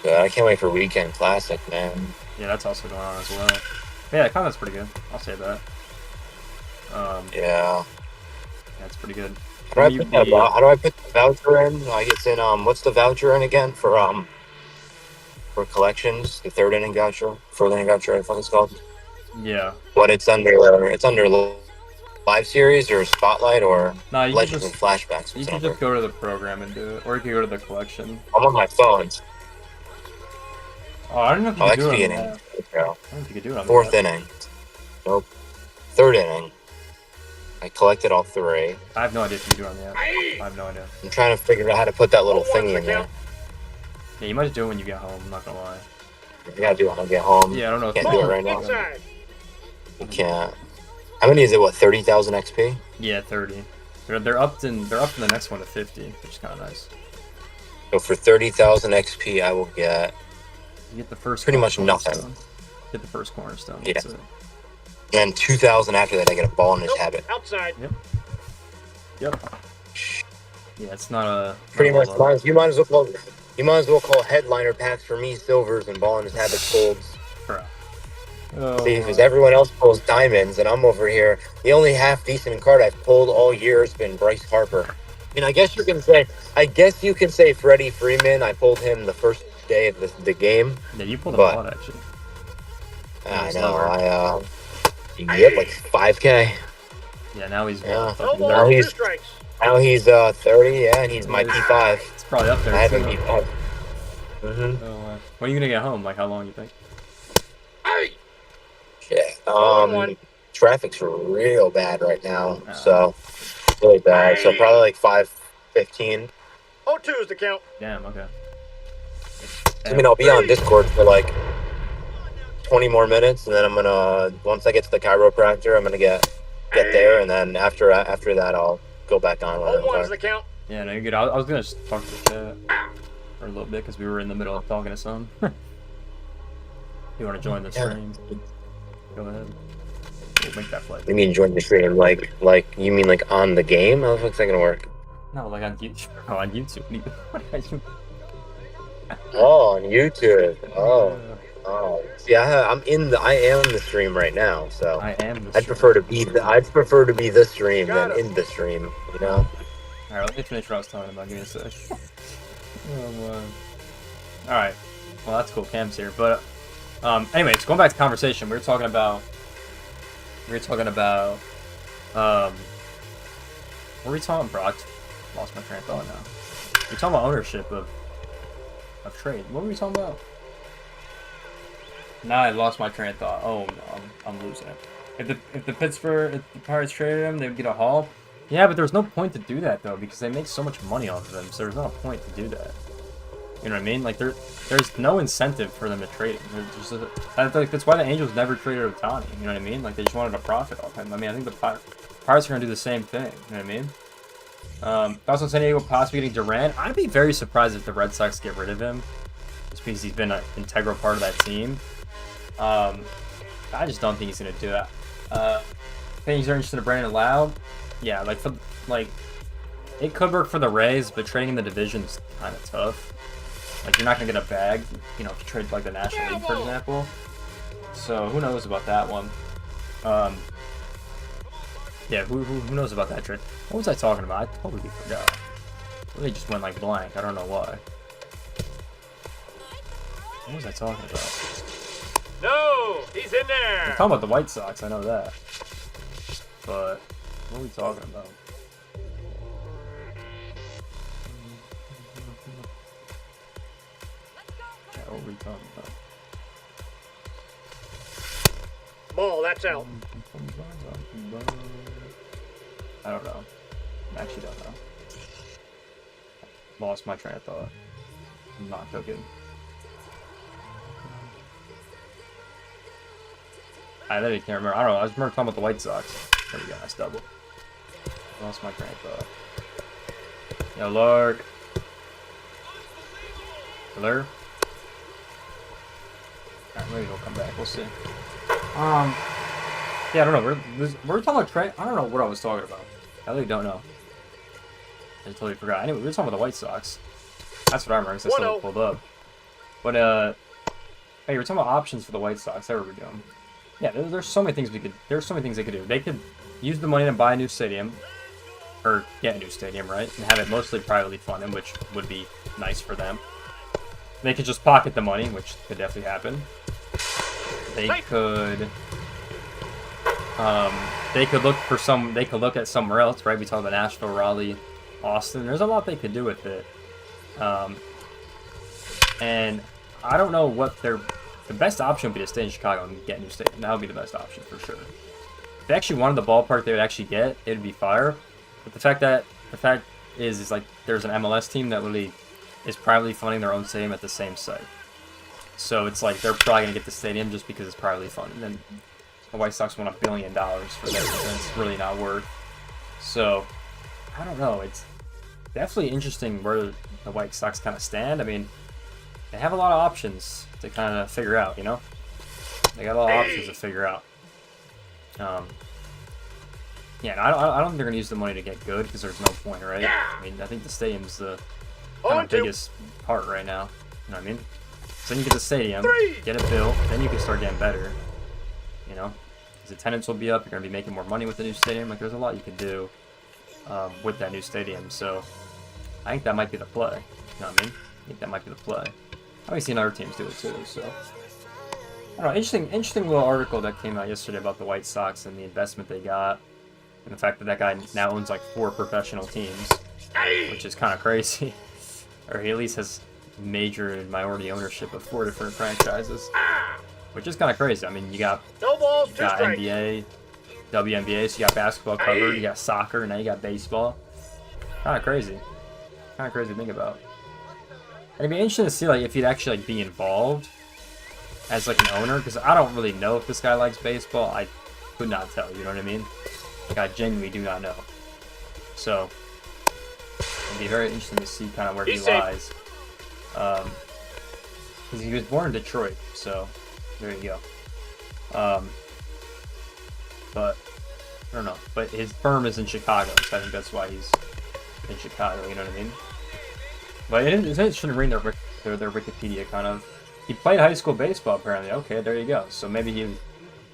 J: good. I can't wait for Weekend Classic, man.
B: Yeah, that's also going on as well. Yeah, content's pretty good. I'll say that.
J: Yeah.
B: That's pretty good.
J: How do I put the voucher in? Like it's in what's the voucher in again for collections? The third inning voucher, fourth inning voucher, I think it's called.
B: Yeah.
J: What it's under live series or spotlight or
B: Nah, you
J: legends
B: can
J: and
B: just
J: flashbacks.
B: you can just go to the program and do it, or you can go to the collection.
J: I'm on my phone.
B: Oh, I don't know if you can do
J: XP
B: it on
J: inning.
B: that. I don't know if you can do it on
J: Fourth
B: that.
J: inning. Nope. Third inning. I collected all three.
B: I have no idea if you can do it on the app. I have no idea.
J: I'm trying to figure out how to put that little thingy in there.
B: Yeah, you might just do it when you get home. I'm not gonna lie.
J: I gotta do it when I get home.
B: Yeah, I don't know if
J: Can't
B: you
J: do
B: can.
J: it right now.
I: Inside.
J: You can't. How many is it? What, 30,000 XP?
B: Yeah, 30. They're up in the next one to 50, which is kind of nice.
J: So for 30,000 XP, I will get
B: You get the first
J: pretty much nothing.
B: cornerstone. Get the first cornerstone.
J: Yeah.
B: That's it.
J: And 2,000 after that, I get a ball in his
I: Nope.
J: habit.
I: Outside.
B: Yep. Yeah, it's not a
J: Pretty
B: not a
J: much.
B: whole lot.
J: You might as well call headliner packs for me silvers and ball in his habit golds.
B: Bro. Oh,
J: See, because everyone else pulls diamonds, and I'm over here. The only half decent card I've pulled all year has been Bryce Harper. I mean, I guess you can say Freddie Freeman. I pulled him the first day of the game.
B: yeah, you pulled a
J: but-
B: lot actually.
J: I
B: He's
J: know.
B: lower.
J: Yep, like 5K.
B: Yeah, now he's
J: Yeah.
B: fucking
I: No
J: Now
I: balls, 2
J: he's-
I: strikes.
J: Now he's 30, yeah, and he's my P5.
B: It's probably up there
J: I have
B: too.
J: him P5. Mm-hmm.
B: Oh, when are you gonna get home? Like how long you think?
I: Hey.
J: Yeah. Traffic's real bad right now,
B: Oh.
J: so really bad. So probably like 5:15.
I: 0-2 is the count.
B: Damn. Okay.
J: I mean, I'll be on Discord for like 20 more minutes, and then I'm gonna once I get to the chiropractor, I'm gonna get there, and then after that, I'll go back on.
I: 0-1 is the count.
B: Yeah, no, you're good. I was gonna just talk to the chat for a little bit because we were in the middle of talking to some. You want to join the stream? Go ahead. We'll make that play.
J: You mean join the stream? Like you mean like on the game? How the fuck's that gonna work?
B: No, like on YouTube. Oh, on YouTube. What are you-
J: Oh, on YouTube. Oh. See, I am in the stream right now, so
B: I am.
J: I'd prefer to be the stream than in the stream. You know.
B: All right, let me finish what I was talking about. Give me a sec. Oh man. All right. Well, that's cool. Cam's here, but anyways, going back to conversation, we were talking about. What were we talking about? I lost my train of thought now. We're talking about ownership of trade. What were we talking about? Now I lost my train of thought. Oh no, I'm losing it. If the Pirates traded him, they would get a haul. Yeah, but there's no point to do that though because they make so much money off of him. So there's no point to do that. You know what I mean? Like there's no incentive for them to trade him. That's why the Angels never traded Ohtani. You know what I mean? Like they just wanted to profit off him. I mean, I think the Pirates are gonna do the same thing. You know what I mean? Also, San Diego possibly getting Durant. I'd be very surprised if the Red Sox get rid of him, just because he's been an integral part of that team. I just don't think he's gonna do that. Things are interested in Brandon Lau. Yeah, like it could work for the Rays, but trading in the division's kind of tough. Like you're not gonna get a bag, you know, if you trade like the National League, for example. So who knows about that one? Yeah, who knows about that trade? What was I talking about? I totally forgot. Really just went like blank. I don't know why. What was I talking about?
I: No, he's in there.
B: I'm talking about the White Sox. I know that. But what are we talking about? Yeah, what were we talking about?
I: Ball, that's out.
B: I don't know. I actually don't know. Lost my train of thought. I'm not cooking. I literally can't remember. I don't know. I just remember talking about the White Sox. There we go. Nice double. Lost my train of thought. Yo, Lark. Hello? Alright, maybe he'll come back. We'll see. Yeah, I don't know. We're talking about trade. I don't know what I was talking about. I really don't know. I totally forgot. Anyway, we were talking about the White Sox. That's what I remember because I still pulled up. But hey, we're talking about options for the White Sox. There we go. Yeah, there's so many things there's so many things they could do. They could use the money to buy a new stadium, or get a new stadium, right? And have it mostly privately funded, which would be nice for them. They could just pocket the money, which could definitely happen. They could look for they could look at somewhere else, right? We talked about Nashville, Raleigh, Austin. There's a lot they could do with it. And I don't know what the best option would be to stay in Chicago and get a new stadium. That would be the best option for sure. If they actually wanted the ballpark they would actually get, it would be fire. But the fact is like there's an MLS team that literally is privately funding their own stadium at the same site. So it's like they're probably gonna get the stadium just because it's privately funded. And the White Sox want $1 billion for that, and it's really not worth. So I don't know. It's definitely interesting where the White Sox kind of stand. I mean, they have a lot of options to kind of figure out, you know? They got a lot of options to figure out. Yeah, I don't think they're going to use the money to get good because there's no point, right? I mean, I think the stadium's the kind of biggest part right now. You know what I mean? So then you get the stadium, get it built, then you can start getting better. You know? Because attendance will be up, you're going to be making more money with the new stadium. Like, there's a lot you can do with that new stadium. So I think that might be the play. You know what I mean? I think that might be the play. I've seen other teams do it too, so. I don't know, interesting little article that came out yesterday about the White Sox and the investment they got. And the fact that that guy now owns like 4 professional teams, which is kind of crazy. Or he at least has major and minority ownership of 4 different franchises, which is kind of crazy. I mean, you got NBA, WNBA, so you got basketball covered, you got soccer, and now you got baseball. Kind of crazy. Kind of crazy to think about. And it'd be interesting to see like if he'd actually like be involved as like an owner, because I don't really know if this guy likes baseball. I could not tell. You know what I mean? Like, I genuinely do not know. So it'd be very interesting to see kind of where he lies. Because he was born in Detroit, so there you go. But I don't know. But his firm is in Chicago, so I think that's why he's in Chicago. You know what I mean? But it's interesting to read their Wikipedia kind of. He played high school baseball apparently. Okay, there you go. So maybe he'd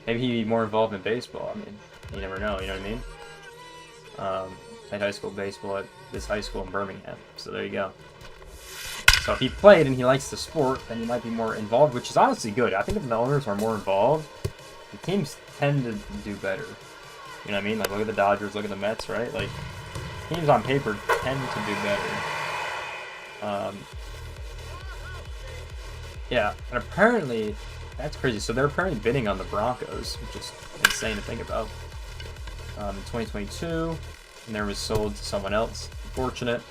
B: be more involved in baseball. I mean, you never know. You know what I mean? Played high school baseball at this high school in Birmingham. So there you go. So if he played and he likes the sport, then he might be more involved, which is honestly good. I think if the owners are more involved, the teams tend to do better. You know what I mean? Like, look at the Dodgers, look at the Mets, right? Like, teams on paper tend to do better. Yeah, and apparently, that's crazy. So they're apparently bidding on the Broncos, which is insane to think about. In 2022, and there was sold to someone else. Unfortunate.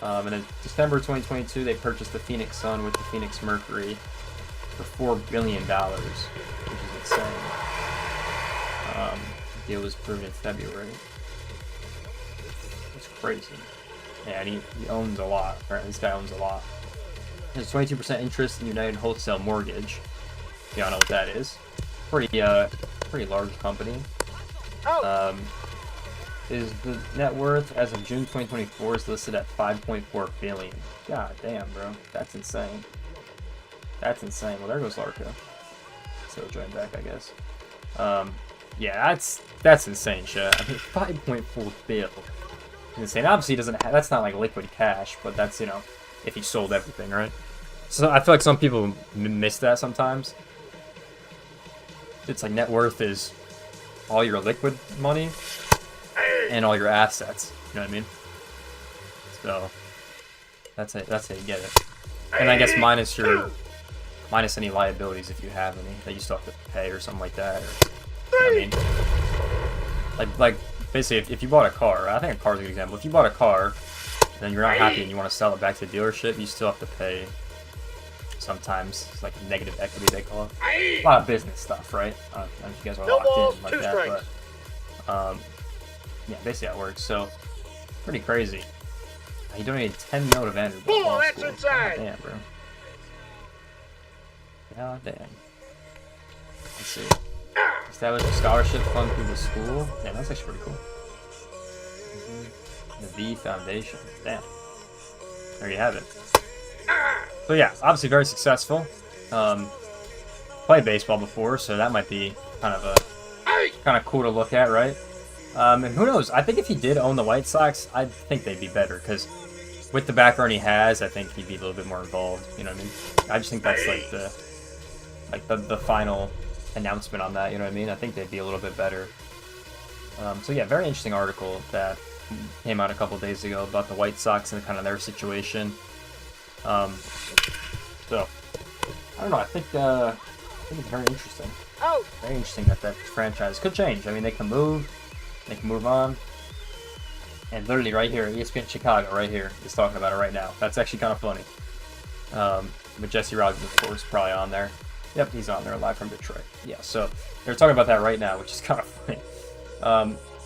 B: And in December 2022, they purchased the Phoenix Sun with the Phoenix Mercury for $4 billion, which is insane. The deal was approved in February. It's crazy. Yeah, and he owns a lot. Apparently, this guy owns a lot. He has 22% interest in United Wholesale Mortgage. If y'all know what that is. Pretty large company. Is the net worth as of June 2024 is listed at $5.4 billion. God damn, bro. That's insane. That's insane. Well, there goes Larka. So join back, I guess. Yeah, that's insane shit. I mean, 5.4 billion. Insane. Obviously, he doesn't. That's not like liquid cash, but that's, you know, if he sold everything, right? So I feel like some people miss that sometimes. It's like net worth is all your liquid money and all your assets. You know what I mean? So that's how you get it. And I guess minus any liabilities if you have any that you still have to pay or something like that. Or, you know what I mean? Like basically, if you bought a car, I think a car is a good example. If you bought a car, then you're not happy and you want to sell it back to the dealership, you still have to pay. Sometimes it's like negative equity, they call it. A lot of business stuff, right? I don't know if you guys are locked in like that, but yeah, basically how it works. So pretty crazy. He donated 10 mil to Vanderbilt.
I: Oh, that's inside.
B: God damn, bro. God damn. Let's see. Establish a scholarship fund through the school. Damn, that's actually pretty cool. The V Foundation. Damn. There you have it. So yeah, obviously very successful. Played baseball before, so that might be kind of cool to look at, right? And who knows? I think if he did own the White Sox, I think they'd be better because with the background he has, I think he'd be a little bit more involved. You know what I mean? I just think that's like the final announcement on that. You know what I mean? I think they'd be a little bit better. So yeah, very interesting article that came out a couple days ago about the White Sox and kind of their situation. So I don't know. I think it's very interesting.
I: Out.
B: Very interesting that franchise could change. I mean, they can move on. And literally right here, ESPN Chicago, right here, is talking about it right now. That's actually kind of funny. But Jesse Rogers, of course, probably on there. Yep, he's on there live from Detroit. Yeah, so they're talking about that right now, which is kind of funny.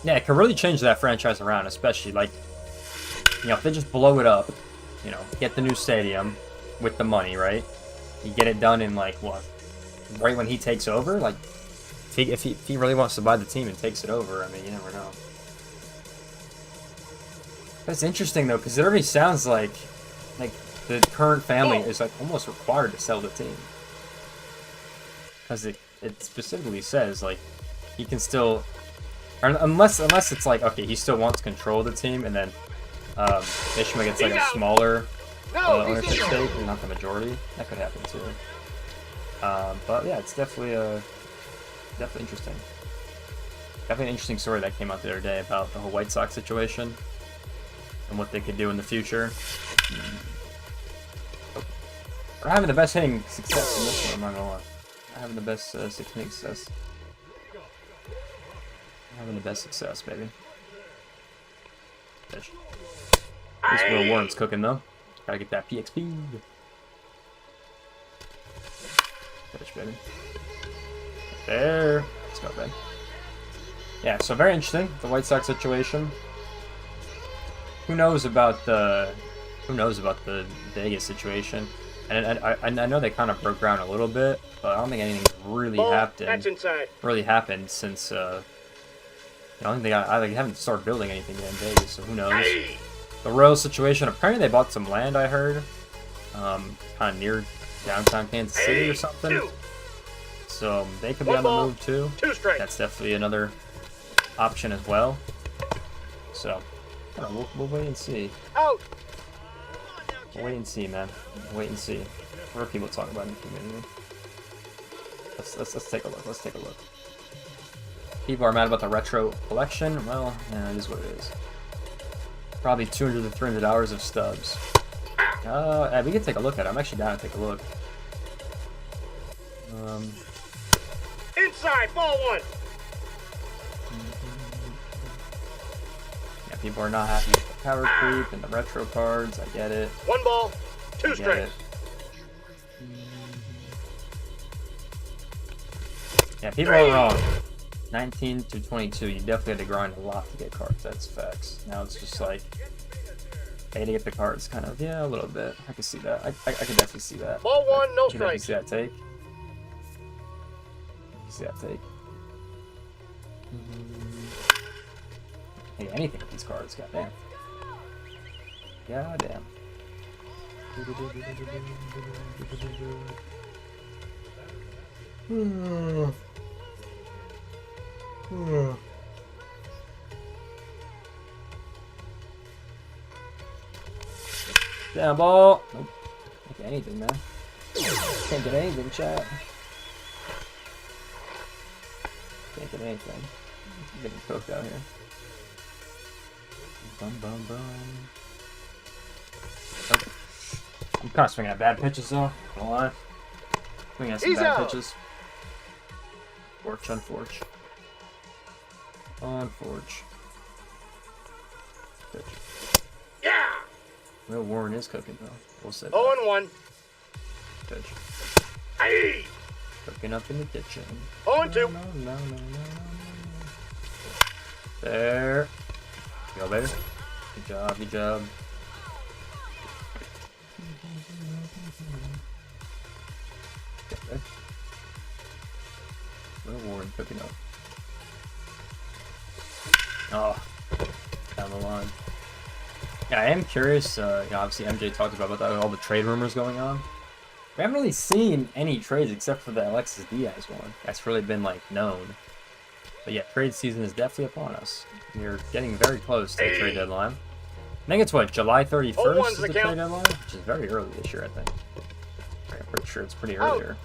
B: Yeah, it can really change that franchise around, especially like, if they just blow it up, get the new stadium with the money, right? You get it done in like what? Right when he takes over? Like, if he really wants to buy the team and takes it over, I mean, you never know. That's interesting though, because it already sounds like the current family is like almost required to sell the team, because it specifically says like he can still, unless it's like okay, he still wants control of the team, and then Ishmael gets like a smaller ownership stake and not the majority. That could happen too. But yeah, it's definitely interesting. Definitely an interesting story that came out the other day about the whole White Sox situation and what they could do in the future. We're having the best hitting success in this one, I'm not gonna lie. We're having the best six hitting success. We're having the best success, baby. Fish. This Will Warren's cooking though. Gotta get that PXP. Fish, baby. There. Let's go, babe. Yeah, so very interesting, the White Sox situation. Who knows about the Vegas situation? And I know they kind of broke ground a little bit, but I don't think anything's really
I: That's inside.
B: happened since I don't think they haven't started building anything yet in Vegas, so who knows? The Royals situation, apparently they bought some land, I heard, kind of near downtown Kansas City or something. So they could be on the move too. That's definitely another option as well. So we'll wait and see.
I: Out.
B: We'll wait and see, man. Wait and see. What are people talking about in the community? Let's take a look. Let's take a look. People are mad about the retro collection. Well, yeah, it is what it is. Probably 200 to 300 hours of stubs. We can take a look at it. I'm actually down to take a look.
I: Inside, ball one.
B: Yeah, people are not happy with the power creep and the retro cards. I get it.
I: 1 ball, 2 strikes.
B: Yeah, people are wrong. 19 to 22, you definitely had to grind a lot to get cards. That's facts. Now it's just like, hey, to get the cards, kind of. Yeah, a little bit. I can see that. I can definitely see that.
I: Ball one, no
B: strike. You
I: strikes.
B: see that take? You see that take? Hey, anything with these cards, goddamn. Goddamn. Down ball. Nope. Can't get anything, man. Can't get anything, chat. Can't get anything. I'm getting cooked out here. Bum bum bum. Okay. I'm kind of swinging at bad pitches though. Don't lie. Swinging at some bad pitches. Forge, unforge. Unforge. Pitch.
I: Yeah.
B: Will Warren is cooking though. We'll say
I: 0-1.
B: Pitch.
I: Aye.
B: Cooking up in the kitchen.
I: 0-2.
B: No. There. Go, baby. Good job, good job. Okay. Will Warren cooking up. Oh, down the line. Yeah, I am curious. Obviously, MJ talked about all the trade rumors going on. We haven't really seen any trades except for the Alexis Diaz one. That's really been like known. But yeah, trade season is definitely upon us. We're getting very close to the trade deadline. I think it's what, July 31st is the trade deadline, which is very early this year, I think. I'm pretty sure it's pretty early here.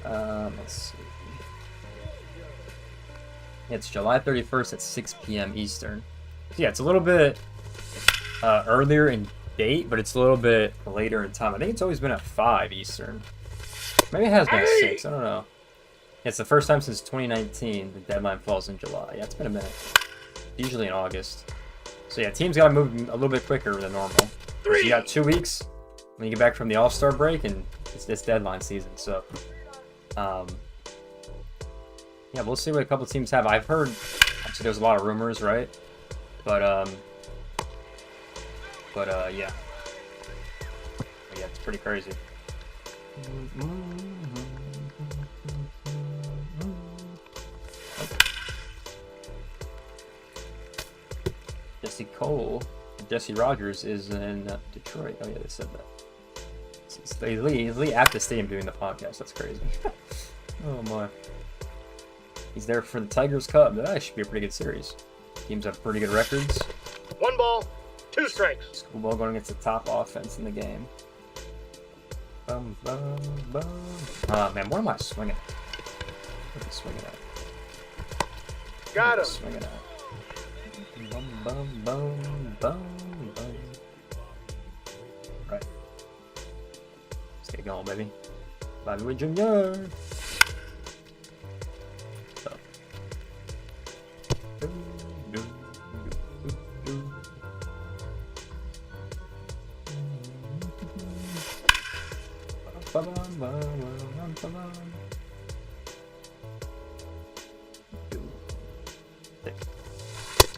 B: Let's see. It's July 31st at 6 p.m. Eastern. So yeah, it's a little bit earlier in date, but it's a little bit later in time. I think it's always been at 5 Eastern. Maybe it has been 6. I don't know. It's the first time since 2019 the deadline falls in July. Yeah, it's been a minute. Usually in August. So yeah, teams got to move a little bit quicker than normal. So you got 2 weeks when you get back from the All-Star break, and it's this deadline season. So, yeah, we'll see what a couple teams have. I've heard, obviously, there's a lot of rumors, right? But yeah. But yeah, it's pretty crazy. Jesse Rogers is in Detroit. Oh yeah, they said that. He's at the stadium doing the podcast. That's crazy. Oh my. He's there for the Tigers Cup. That should be a pretty good series. Teams have pretty good records.
I: 1 ball, 2 strikes.
B: Schoolball going against the top offense in the game. Bum, bum, bum. Ah, man, what am I swinging at? What am I swinging at?
I: Got him.
B: Swinging at. Bum, bum, bum, bum, bum. Right. Let's get going, baby. Bobby Wood Jr. So.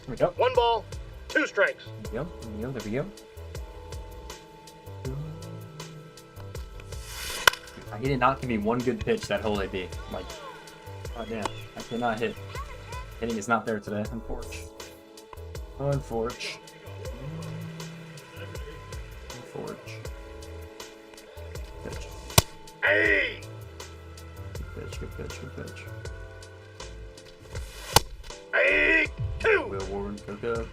B: There we go.
I: 1 ball, 2 strikes.
B: There we go. He did not give me one good pitch that whole AB. Like, oh damn, I cannot hit. Hitting is not there today, unfortunately. Pitch.
I: Hey!
B: Good pitch.
I: Hey! 2!
B: Will Warren, go.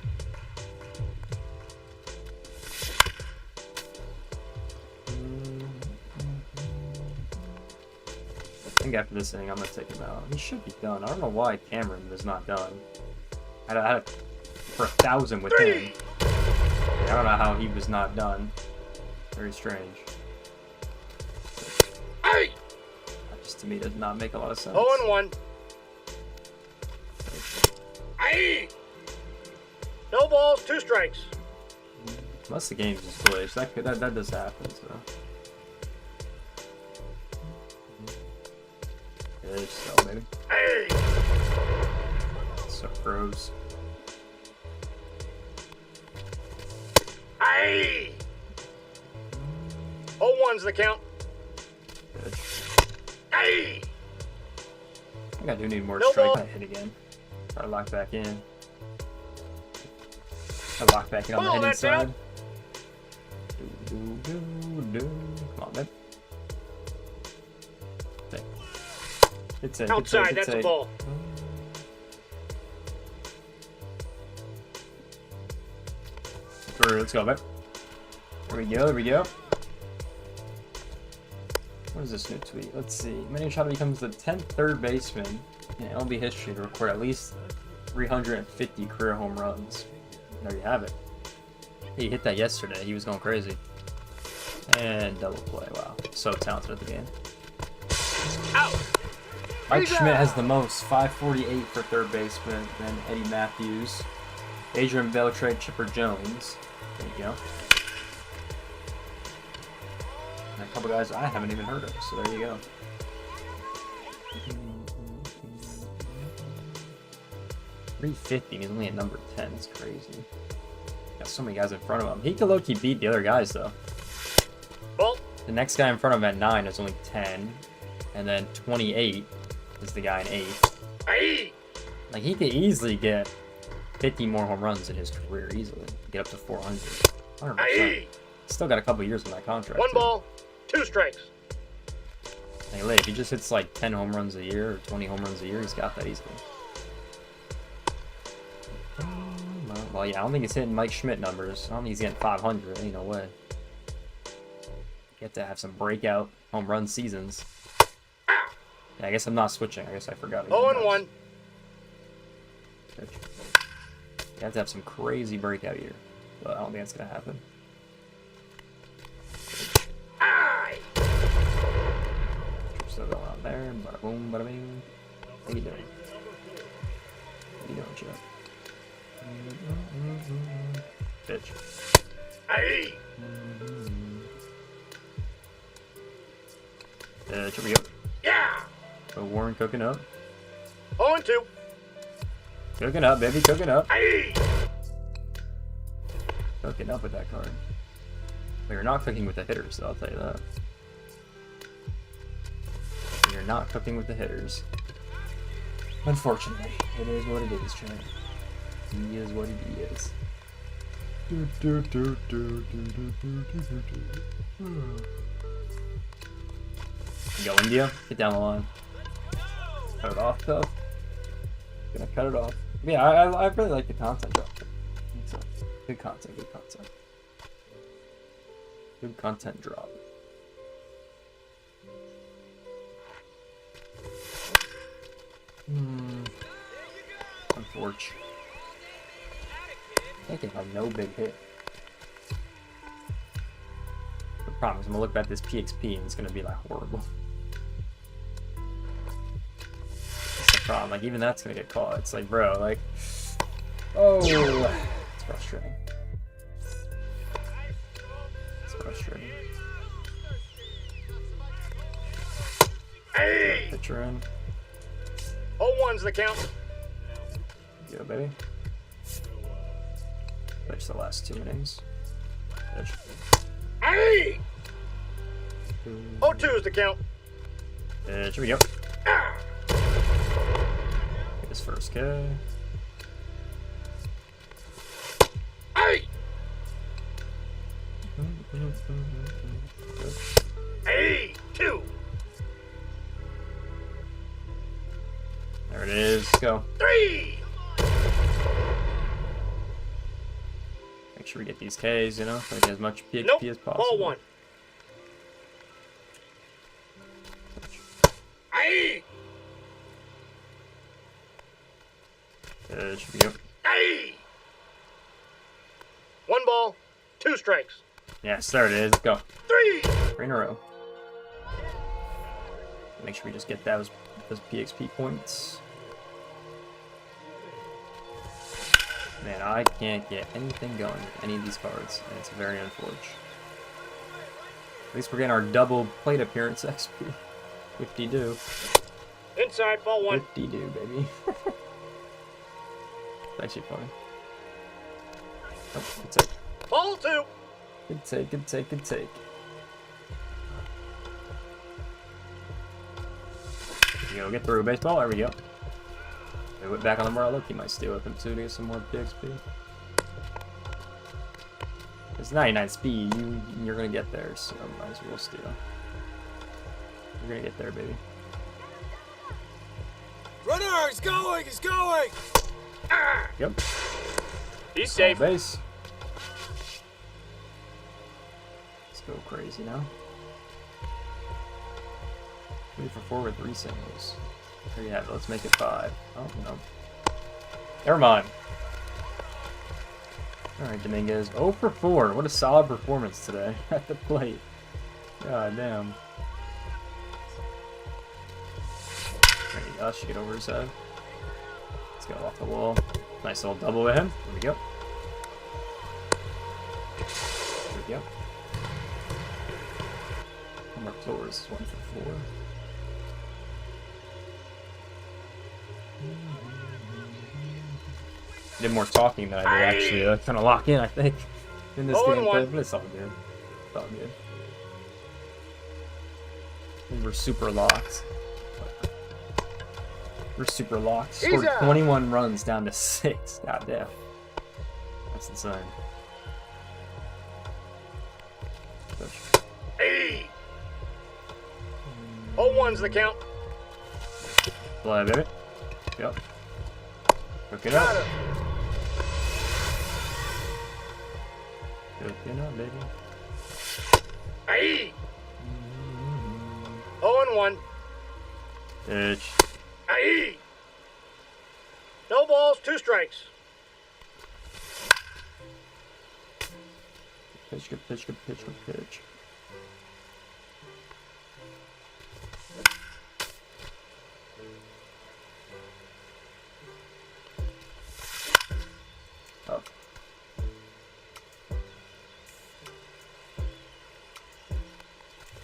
B: I think after this inning, I'm gonna take him out. He should be done. I don't know why Cameron is not done. I had it for 1,000 with him. I don't know how he was not done. Very strange.
I: Hey!
B: That just to me does not make a lot of sense.
I: 0-1. Hey! No balls, 2 strikes.
B: Unless the game's just glitched. That does happen, so. So maybe.
I: Hey!
B: So gross.
I: Hey! 0-1's the count.
B: Good.
I: Hey!
B: I think I do need more
I: No
B: strike.
I: ball.
B: I hit again. Try to lock back in. I lock back in on the
I: Ball,
B: hitting
I: that's out.
B: side. Come on, man. It's a
I: Outside, that's a ball.
B: Let's go, man. There we go. What is this new tweet? Let's see. Manny Machado becomes the 10th third baseman in MLB history to record at least 350 career home runs. There you have it. He hit that yesterday. He was going crazy. And double play. Wow. So talented at the game.
I: Out!
B: Mike Schmidt has the most, 548 for third baseman, then Eddie Matthews, Adrian Beltre, Chipper Jones. There you go. And a couple guys I haven't even heard of, so there you go. .350, he's only at number 10. It's crazy. Got so many guys in front of him. He could low-key beat the other guys, though.
I: Ball.
B: The next guy in front of him at 9 is only 10, and then 28 is the guy in 8th.
I: Aye.
B: Like, he could easily get 50 more home runs in his career, easily. Get up to 400. 100%.
I: Aye.
B: Still got a couple years on that contract.
I: One
B: too.
I: ball, 2 strikes.
B: Hey, Lay, if he just hits like 10 home runs a year or 20 home runs a year, he's got that easily. Well, yeah, I don't think he's hitting Mike Schmidt numbers. I don't think he's getting 500. Ain't no way. You have to have some breakout home run seasons. Yeah, I guess I'm not switching. I guess I forgot.
I: 0-1.
B: You have to have some crazy breakout year. But I don't think that's going to happen.
I: Aye.
B: Still going on there. Bada boom, bada bing. How you doing? How you doing, Chuck? Bitch.
I: Aye.
B: Here we go.
I: Yeah.
B: So Warren cooking up.
I: 0-2.
B: Cooking up, baby, cooking up.
I: Aye.
B: Cooking up with that card. But you're not cooking with the hitters, so I'll tell you that. You're not cooking with the hitters. Unfortunately, it is what it is, Chad. He is what he is. Go India, get down the line. Cut it off, tough. Gonna cut it off. Yeah, I really like the content drop. So, good content, good content. Good content drop. Unfortunate. I think I have no big hit. The problem is I'm gonna look back at this PXP and it's gonna be like horrible. That's the problem. Like even that's gonna get caught. It's like, bro, like, oh, it's frustrating. It's frustrating.
I: Hey.
B: Pitcher in.
I: 0-1's the count.
B: Go, baby. Pitch the last 2 innings. Pitch.
I: Hey. 0-2's the count.
B: Pitch. Here we go.
I: Ah.
B: Get his first K.
I: Hey. Hey. 2.
B: There it is. Let's go.
I: 3.
B: Make sure we get these Ks, you know, so we get as much PXP
I: Nope.
B: as possible.
I: Ball 1. Hey.
B: Pitch. Here we go.
I: Hey. 1 ball, 2 strikes.
B: Yes, there it is. Let's go.
I: 3.
B: 3 in a row. Make sure we just get those PXP points. Man, I can't get anything going with any of these cards, and it's very unfortunate. At least we're getting our double plate appearance XP. 50 do.
I: Inside, ball 1.
B: 50 do, baby. It's actually funny. Oh, good take.
I: Ball 2.
B: Good take, good take, good take. You go get through baseball. There we go. We went back on the Morello. He might steal with him too to get some more PXP. It's 99 speed. You're gonna get there, so might as well steal. You're gonna get there, baby.
H: Runner, he's going, he's going!
I: Ah.
B: Yep.
I: He's safe.
B: Base. Let's go crazy now. 3 for 4 with 3 singles. There you have it. Let's make it 5. Oh, no. Never mind. Alright, Dominguez. 0 for 4. What a solid performance today at the plate. God damn. There you go. Should get over his head. Let's go off the wall. Nice little double with him. There we go. There we go. One more floors. 1 for 4. Did more talking than I did actually. Kind of lock in, I think, in this gameplay, but it's all good. It's all good. We were super locked. We're super locked. Scored 21 runs down to 6. God damn. That's insane.
I: Hey! 0-1's the count.
B: Play, baby. Yep. Hook it
I: Got
B: up.
I: him.
B: Hook it up, baby.
I: Hey! 0-1.
B: Pitch.
I: Hey! No balls, 2 strikes.
B: Pitch, good pitch, good pitch, good pitch. Up.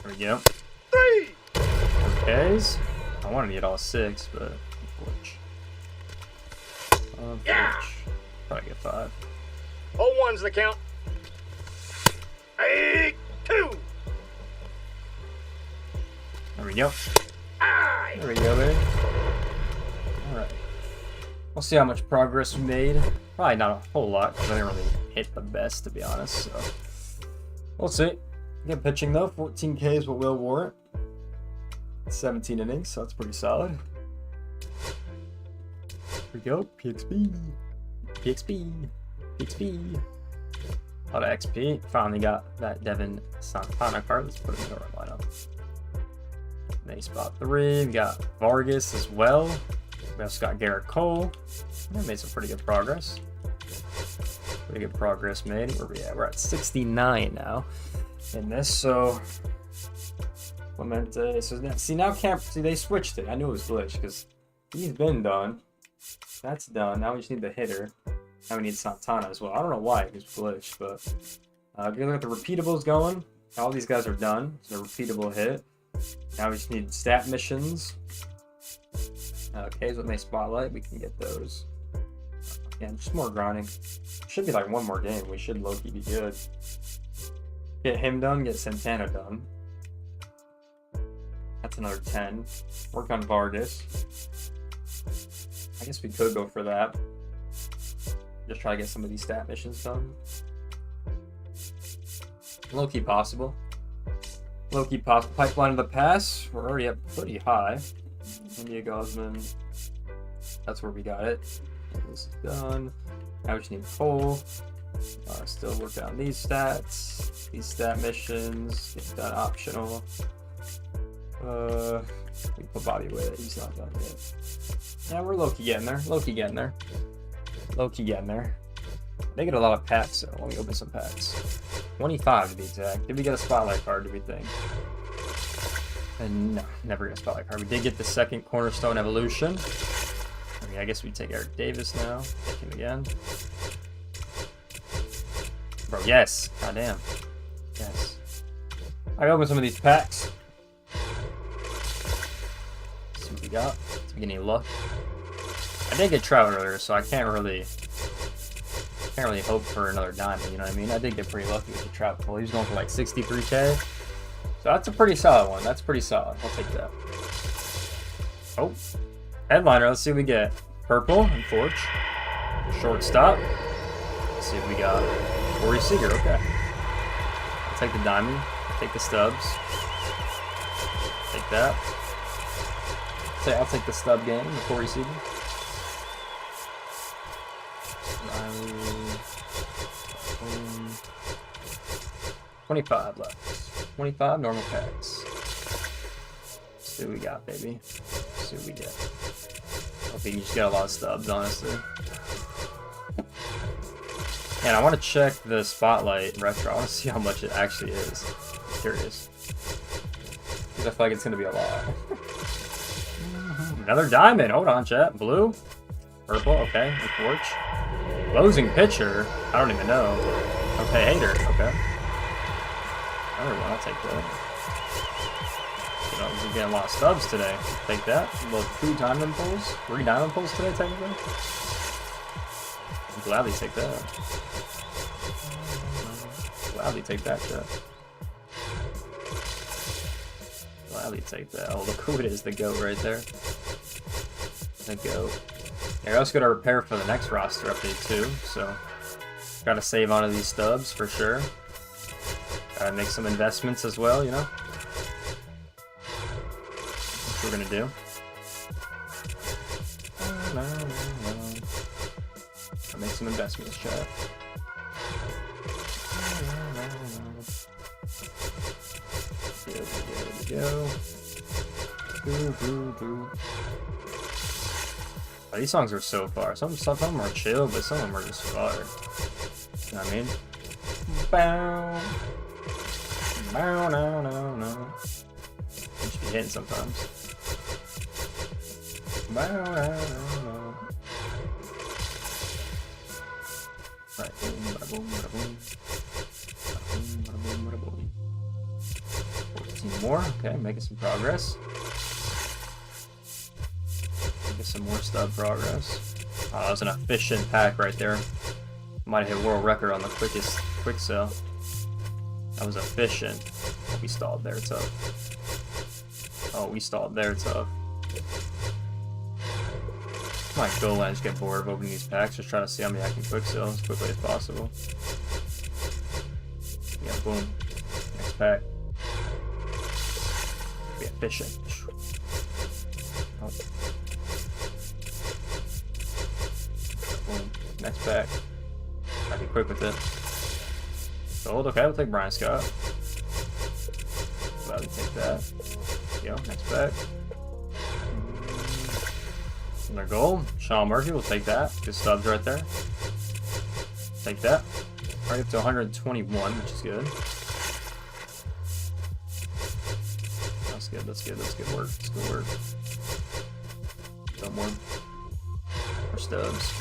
B: There we go.
I: 3!
B: Okays. I wanted to get all 6, but unfortunately.
I: Yeah.
B: Probably get 5.
I: 0-1's the count. Hey! 2!
B: There we go.
I: Aye!
B: There we go, baby. Alright. We'll see how much progress we made. Probably not a whole lot, because I didn't really hit the best, to be honest. So we'll see. Good pitching, though. 14 Ks what Will warrant. 17 innings, so that's pretty solid. Here we go. PXP. PXP. PXP. A lot of XP. Finally got that Devin Santana card. Let's put him in our lineup. Then spot 3. We got Vargas as well. We also got Garrett Cole. We made some pretty good progress. Pretty good progress made. Where we at? We're at 69 now in this. So Clemente. So now, see, they switched it. I knew it was glitched because he's been done. That's done. Now we just need the hitter. Now we need Santana as well. I don't know why it was glitched, but if you look at the repeatables going, all these guys are done. It's a repeatable hit. Now we just need stat missions. Okay, so with my spotlight, we can get those. Yeah, just more grinding. Should be like one more game. We should low-key be good. Get him done, get Santana done. That's another 10. Work on Vargas. I guess we could go for that. Just try to get some of these stat missions done. Low-key possible. Low-key pipeline of the pass. We're already up pretty high. India Gosman. That's where we got it. This is done. Now we just need Cole. Still work on these stats. These stat missions. Get that optional. We put Bobby away. He's not done yet. Yeah, we're low-key getting there. Low-key getting there. Low-key getting there. They get a lot of packs, so let me open some packs. 25 to be exact. Did we get a spotlight card, do we think? And no, never get a spotlight card. We did get the second Cornerstone Evolution. I mean, I guess we take Eric Davis now. Take him again. Bro, yes. Goddamn. Yes. I open some of these packs. See what we got. Let's get any luck. I did get Trout earlier, so I can't really hope for another diamond, you know what I mean? I did get pretty lucky with the Trout pull. He was going for like 63K. So that's a pretty solid one. That's pretty solid. I'll take that. Oh. Headliner. Let's see what we get. Purple and Forge. Shortstop. Let's see what we got. Corey Seager. Okay. I'll take the diamond. Take the stubs. Take that. I'll take the stub game. The Corey Seager. 25 left. 25 normal packs. Let's see what we got, baby. Let's see what we get. I think you just get a lot of stubs, honestly. And I want to check the Spotlight Retro. I want to see how much it actually is. I'm curious. Because I feel like it's going to be a lot. Another diamond. Hold on, chat. Blue. Purple. Okay. Torch. Closing pitcher. I don't even know. Okay, hater. Okay. Another one. I'll take that. You know, we're getting a lot of stubs today. Take that. Well, 2 diamond pulls. 3 diamond pulls today, technically. I'll gladly take that. Gladly take that, chat. Gladly take that. Oh, look who it is. The GOAT right there. There we go. Yeah, we also got to repair for the next roster update too, so gotta save onto these stubs for sure. Gotta make some investments as well, you know. That's what we're gonna do. Gotta make some investments, chat. There we go. Oh, these songs are so far. Some of them are chill, but some of them are just fire. You know what I mean? Bow. Bow, no, no, no. You should be hitting sometimes. Bow, no, no, no. Right, boom, bada boom, bada boom. Bada boom, bada boom, bada boom. 14 more. Okay, making some progress. Get some more stub progress. Oh, that was an efficient pack right there. Might have hit world record on the quickest quick sell. That was efficient. Oh, we stalled there, tough. Oh, we stalled there, tough. My goal line is get bored of opening these packs. Just trying to see how many I can quick sell as quickly as possible. Yeah, boom. Next pack. Be efficient. Oh. Boom. Next pack. Gotta be quick with it. Sold. Okay, we'll take Brian Scott. Gladly take that. Yo, next pack. Another goal. Sean Murphy, we'll take that. Good stubs right there. Take that. Right up to 121, which is good. That's good, that's good, that's good work. That's good work. No more. More stubs.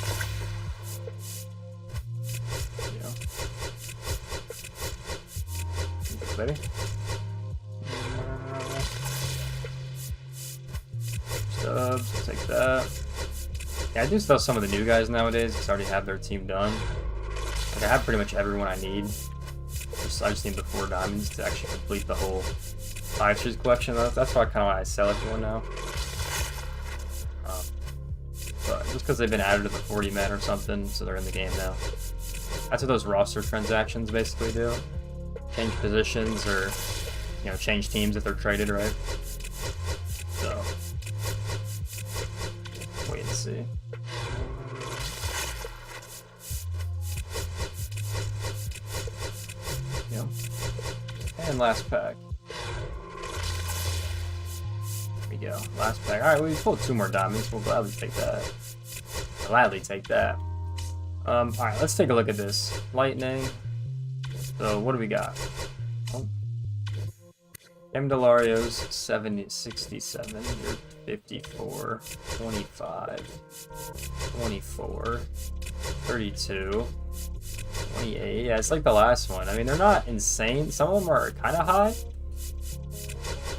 B: Yeah. Okay, baby. Stubs, I'll take that. Yeah, I do still some of the new guys nowadays because I already have their team done. Like, I have pretty much everyone I need. I just need the 4 diamonds to actually complete the whole 5 Series collection. That's why kind of why I sell everyone now. But just because they've been added to the 40 men or something, so they're in the game now. That's what those roster transactions basically do. Change positions or, you know, change teams if they're traded, right? So, wait and see. Yep. And last pack. There we go. Last pack. Alright, we pulled 2 more diamonds. We'll gladly take that. Gladly take that. Alright, let's take a look at this. Lightning. So, what do we got? Oh. Delario's 70, 67. You're 54. 25. 24. 32. 28. Yeah, it's like the last one. I mean, they're not insane. Some of them are kind of high.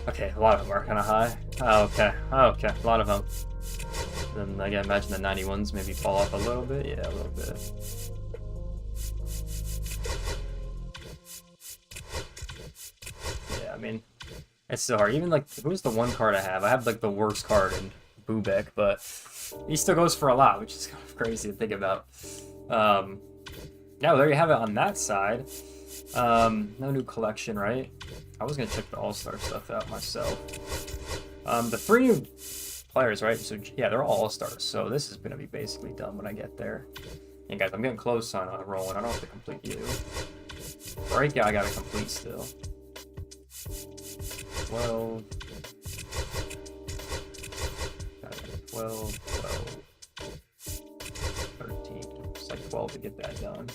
B: Okay, a lot of them are kind of high. Oh, okay. Oh, okay, a lot of them. Then again, imagine the 91s maybe fall off a little bit. Yeah, a little bit. Yeah, I mean, it's still hard. Even like, who's the one card I have? I have like the worst card in Bubek, but he still goes for a lot, which is kind of crazy to think about. Yeah, well, there you have it on that side. No new collection, right? I was gonna check the All-Star stuff out myself. The 3 new players, right? So yeah, they're all All-Stars. So this is gonna be basically done when I get there. And guys, I'm getting close on rolling. I don't have to complete you. Right, yeah, I gotta complete still. 12. 12, 12. 13. It's like 12 to get that done.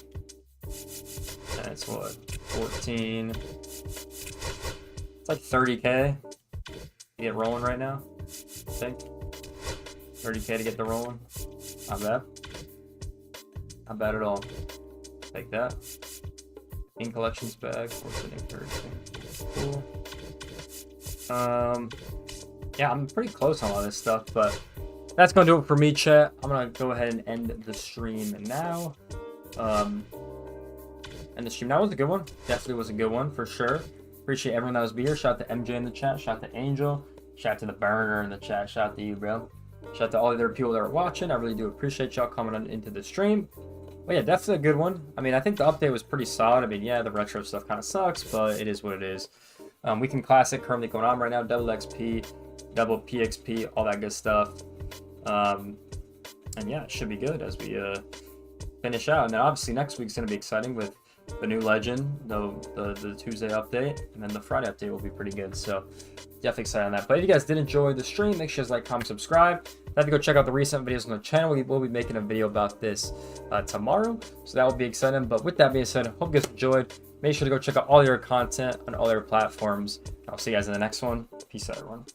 B: That's what? 14. It's like 30k to get rolling right now, I think. 30k to get the rolling. Not bad. Not bad at all. Take that. In collections bag. What's it encouraging? Cool. Yeah, I'm pretty close on all this stuff, but that's gonna do it for me, chat. I'm gonna go ahead and end the stream now. And the stream, that was a good one. Definitely was a good one for sure. Appreciate everyone that was here. Shout out to MJ in the chat. Shout out to Angel. Shout out to the Burner in the chat. Shout out to you, bro. Shout out to all the other people that are watching. I really do appreciate y'all coming on into the stream. But yeah, definitely a good one. I mean, I think the update was pretty solid. I mean, yeah, the retro stuff kind of sucks, but it is what it is. Weekend Classic currently going on right now. Double XP, double PXP, all that good stuff. And yeah, it should be good as we finish out. And then obviously next week's going to be exciting with the new legend, the Tuesday update, and then the Friday update will be pretty good. So definitely excited on that. But if you guys did enjoy the stream, make sure you guys like, comment, subscribe. Have to go check out the recent videos on the channel. We'll be making a video about this tomorrow, so that will be exciting. But with that being said, hope you guys enjoyed. Make sure to go check out all your content on all your platforms. I'll see you guys in the next one. Peace out, everyone.